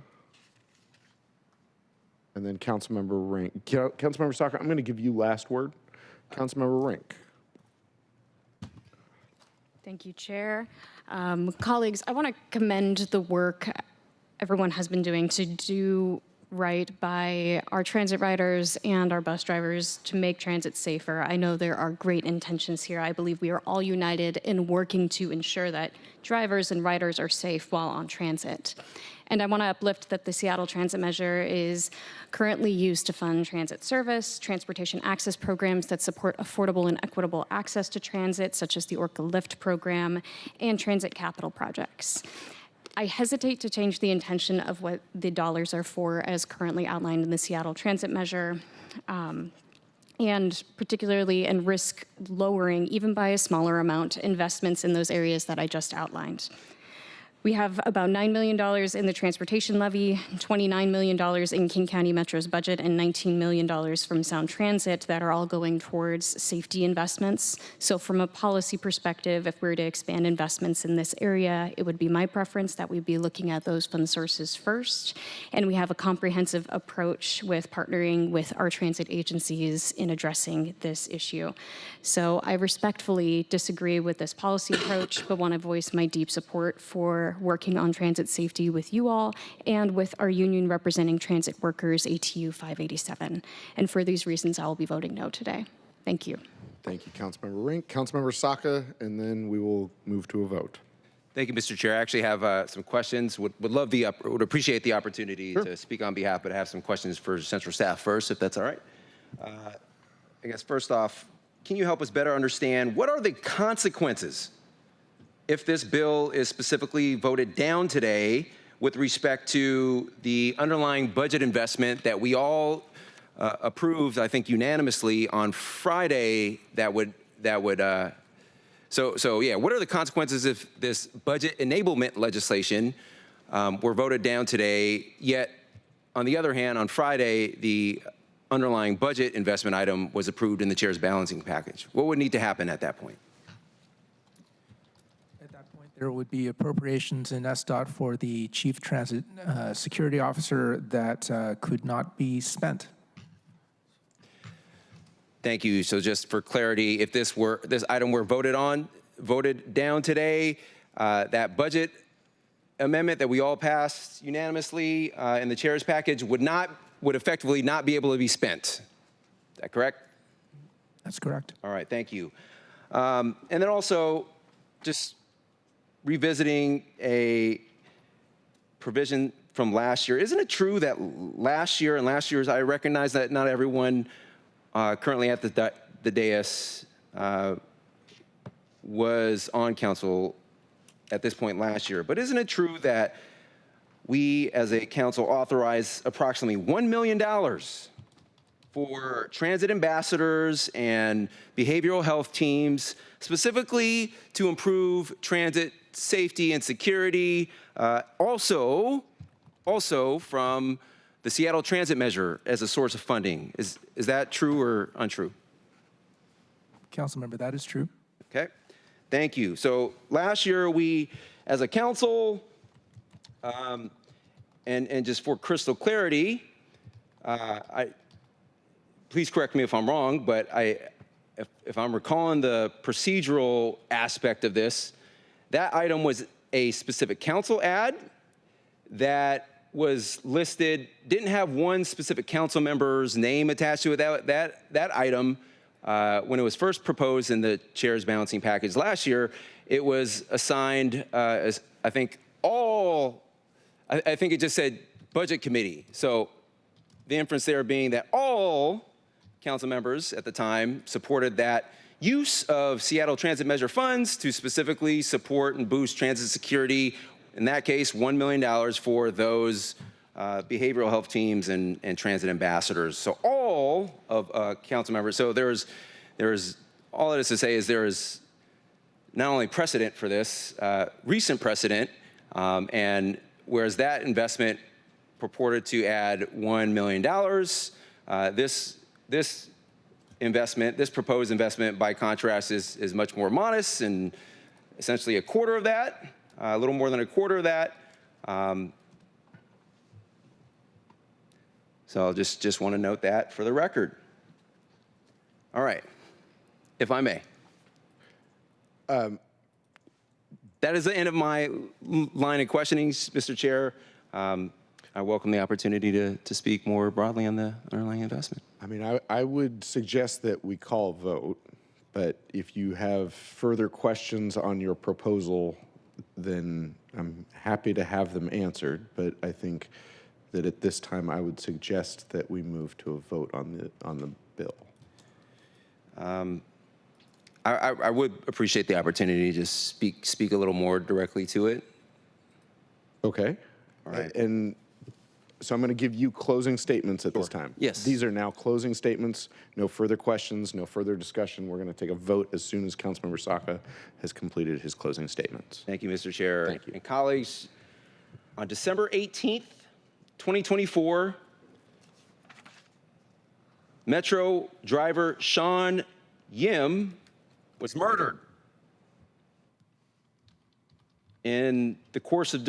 and then Councilmember Rink. Councilmember Saka, I'm going to give you last word. Councilmember Rink. Thank you, Chair. Colleagues, I want to commend the work everyone has been doing to do right by our transit riders and our bus drivers to make transit safer. I know there are great intentions here. I believe we are all united in working to ensure that drivers and riders are safe while on transit. And I want to uplift that the Seattle Transit Measure is currently used to fund transit service, transportation access programs that support affordable and equitable access to transit, such as the Orca Lift program, and transit capital projects. I hesitate to change the intention of what the dollars are for as currently outlined in the Seattle Transit Measure, and particularly and risk lowering, even by a smaller amount, investments in those areas that I just outlined. We have about $9 million in the transportation levy, $29 million in King County Metro's budget, and $19 million from Sound Transit that are all going towards safety investments. So from a policy perspective, if we were to expand investments in this area, it would be my preference that we'd be looking at those fund sources first. And we have a comprehensive approach with partnering with our transit agencies in addressing this issue. So I respectfully disagree with this policy approach, but want to voice my deep support for working on transit safety with you all and with our union representing transit workers, ATU 587. And for these reasons, I will be voting no today. Thank you. Thank you, Councilmember Rink. Councilmember Saka, and then we will move to a vote. Thank you, Mr. Chair. I actually have some questions. Would appreciate the opportunity to speak on behalf, but I have some questions for central staff first, if that's all right. I guess first off, can you help us better understand what are the consequences if this bill is specifically voted down today with respect to the underlying budget investment that we all approved, I think unanimously on Friday? So yeah, what are the consequences if this budget enablement legislation were voted down today, yet on the other hand, on Friday, the underlying budget investment item was approved in the chair's balancing package? What would need to happen at that point? At that point, There would be appropriations in SDOT for the Chief Transit Security Officer that could not be spent. Thank you. So just for clarity, if this item were voted down today, that budget amendment that we all passed unanimously in the chair's package would effectively not be able to be spent. Is that correct? That's correct. All right, thank you. And then also, just revisiting a provision from last year. Isn't it true that last year, I recognize that not everyone currently at the dais was on council at this point last year, but isn't it true that we as a council authorized approximately $1 million for transit ambassadors and behavioral health teams, specifically to improve transit safety and security, also from the Seattle Transit Measure as a source of funding? Is that true or untrue? Councilmember, that is true. Okay, thank you. So last year we, as a council, and just for crystal clarity, please correct me if I'm wrong, but if I'm recalling the procedural aspect of this, that item was a specific council ad that was listed, didn't have one specific council member's name attached to it. That item, when it was first proposed in the chair's balancing package last year, it was assigned as, I think it just said budget committee. So the inference there being that all council members at the time supported that use of Seattle Transit Measure funds to specifically support and boost transit security. In that case, $1 million for those behavioral health teams and transit ambassadors. So all of council members, so there's all that is to say is there is not only precedent for this, recent precedent, and whereas that investment purported to add $1 million, this investment, this proposed investment, by contrast, is much more modest and essentially a quarter of that, a little more than a quarter of that. So I'll just want to note that for the record. All right, if I may. That is the end of my line of questioning, Mr. Chair. I welcome the opportunity to speak more broadly on the underlying investment. I mean, I would suggest that we call a vote, but if you have further questions on your proposal, then I'm happy to have them answered. But I think that at this time, I would suggest that we move to a vote on the bill. I would appreciate the opportunity to speak a little more directly to it. Okay. All right. And so I'm going to give you closing statements at this time. Yes. These are now closing statements. No further questions, no further discussion. We're going to take a vote as soon as Councilmember Saka has completed his closing statements. Thank you, Mr. Chair. Thank you. And colleagues, on December 18th, 2024, Metro driver Sean Yim was murdered in the course of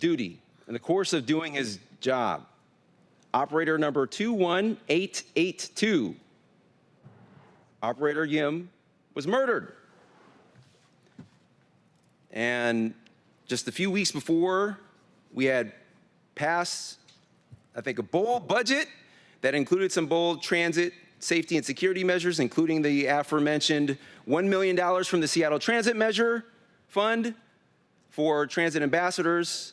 duty, in the course of doing his job. Operator number 21882, Operator Yim, was murdered. And just a few weeks before, we had passed, I think, a bold budget that included some bold transit safety and security measures, including the aforementioned $1 million from the Seattle Transit Measure Fund for transit ambassadors,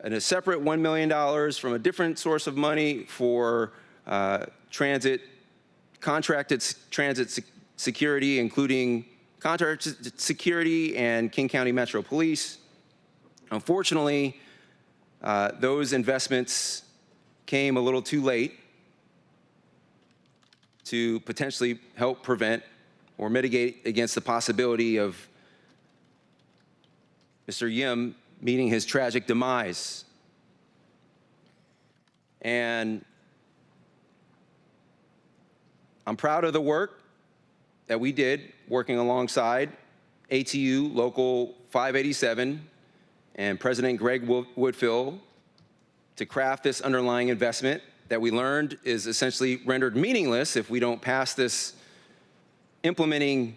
and a separate $1 million from a different source of money for contracted transit security, including contracted security and King County Metro Police. Unfortunately, those investments came a little too late to potentially help prevent or mitigate against the possibility of Mr. Yim meeting his tragic demise. And I'm proud of the work that we did working alongside ATU Local 587 and President Greg Woodfill to craft this underlying investment that we learned is essentially rendered meaningless if we don't pass this implementing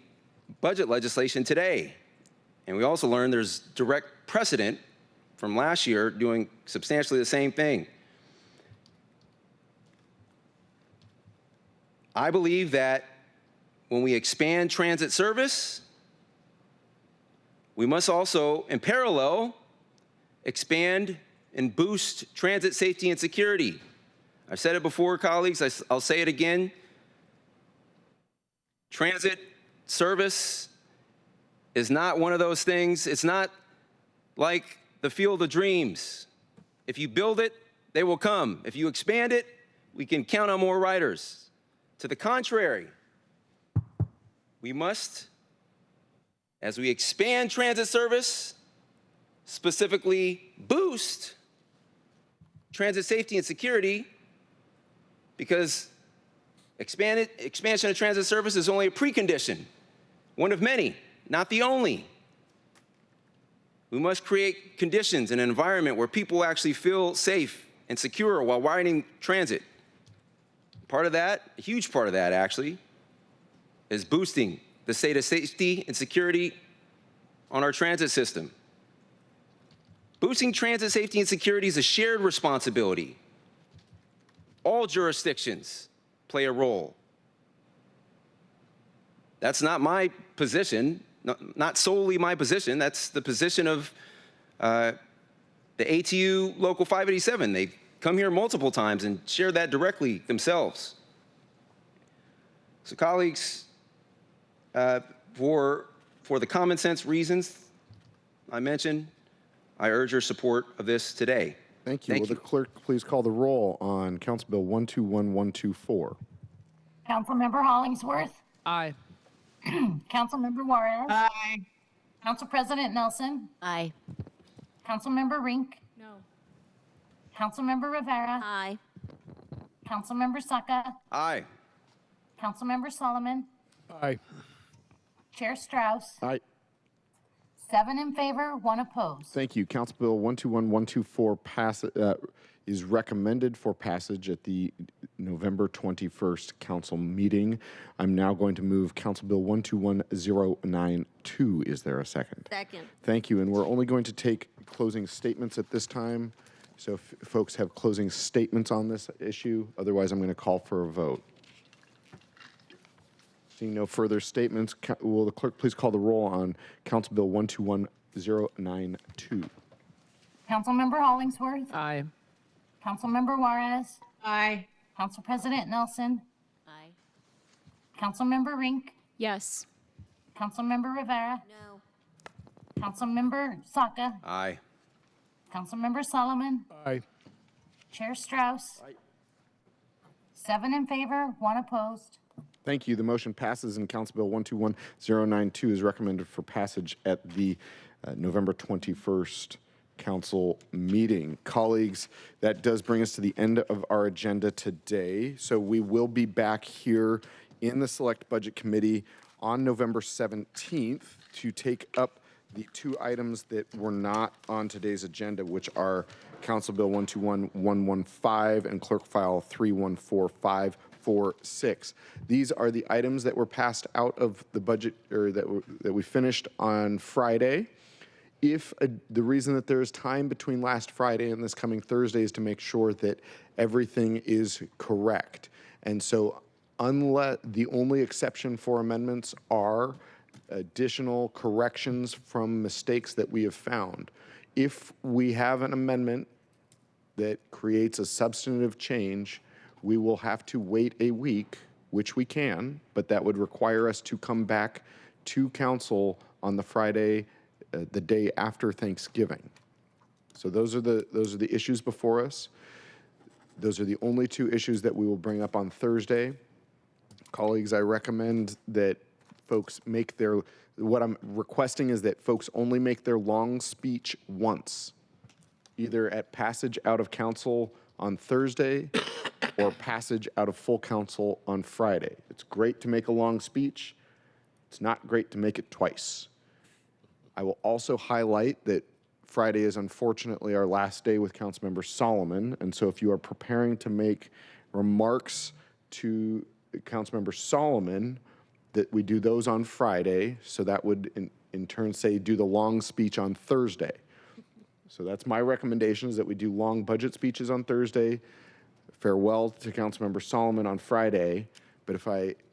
budget legislation today. And we also learned there's direct precedent from last year doing substantially the same thing. I believe that when we expand transit service, we must also, in parallel, expand and boost transit safety and security. I've said it before, colleagues, I'll say it again. Transit service is not one of those things. It's not like the field of dreams. If you build it, they will come. If you expand it, we can count on more riders. To the contrary, we must, as we expand transit service, specifically boost transit safety and security, because expansion of transit service is only a precondition, one of many, not the only. We must create conditions and an environment where people actually feel safe and secure while riding transit. Part of that, a huge part of that actually, is boosting the state of safety and security on our transit system. Boosting transit safety and security is a shared responsibility. All jurisdictions play a role. That's not my position, not solely my position. That's the position of the ATU Local 587. They've come here multiple times and shared that directly themselves. So colleagues, for the common sense reasons I mentioned, I urge your support of this today. Thank you. Will the clerk please call the roll on Council Bill 121124? Councilmember Hollingsworth. Aye. Councilmember Juarez. Aye. Council President Nelson. Aye. Councilmember Rink. No. Councilmember Rivera. Aye. Councilmember Saka. Aye. Councilmember Solomon. Aye. Chair Strauss. Aye. 7 in favor, 1 opposed. Thank you. Council Bill 121124 is recommended for passage at the November 21st council meeting. I'm now going to move Council Bill 121092. Is there a second? Second. Thank you. And we're only going to take closing statements at this time. So if folks have closing statements on this issue, otherwise I'm going to call for a vote. Seeing no further statements, will the clerk please call the roll on Council Bill 121092? Councilmember Hollingsworth. Aye. Councilmember Juarez. Aye. Council President Nelson. Aye. Councilmember Rink. Yes. Councilmember Rivera. No. Councilmember Saka. Aye. Councilmember Solomon. Aye. Chair Strauss. 7 in favor, 1 opposed. Thank you. The motion passes, and Council Bill 121092 is recommended for passage at the November 21st council meeting. Colleagues, that does bring us to the end of our agenda today. So we will be back here in the Select Budget Committee on November 17th to take up the 2 items that were not on today's agenda, which are Council Bill 121115 and Clerk File 314546. These are the items that were passed out of the budget, or that we finished on Friday. The reason that there is time between last Friday and this coming Thursday is to make sure that everything is correct. And so unless the only exception for amendments are additional corrections from mistakes that we have found. If we have an amendment that creates a substantive change, we will have to wait a week, which we can, but that would require us to come back to council on the Friday, the day after Thanksgiving. So those are the issues before us. Those are the only 2 issues that we will bring up on Thursday. Colleagues, I recommend that folks make what I'm requesting is that folks only make their long speech once, either at passage out of council on Thursday or passage out of full council on Friday. It's great to make a long speech. It's not great to make it twice. I will also highlight that Friday is unfortunately our last day with Councilmember Solomon, and so if you are preparing to make remarks to Councilmember Solomon, that we do those on Friday, so that would in turn say do the long speech on Thursday. So that's my recommendation, is that we do long budget speeches on Thursday, farewell to Councilmember Solomon on Friday, but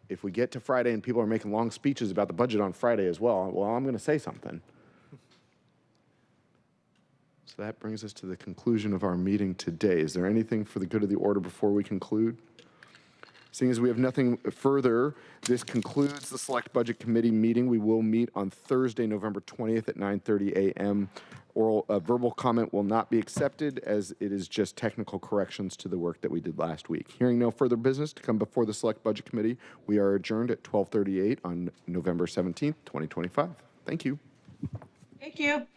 if we get to Friday and people are making long speeches about the budget on Friday as well, I'm going to say something. So that brings us to the conclusion of our meeting today. Is there anything for the good of the order before we conclude? Seeing as we have nothing further, this concludes the Select Budget Committee meeting. We will meet on Thursday, November 20th at 9:30 a.m. Verbal comment will not be accepted, as it is just technical corrections to the work that we did last week. Hearing no further business to come before the Select Budget Committee, we are adjourned at 12:38 on November 17th, 2025. Thank you. Thank you.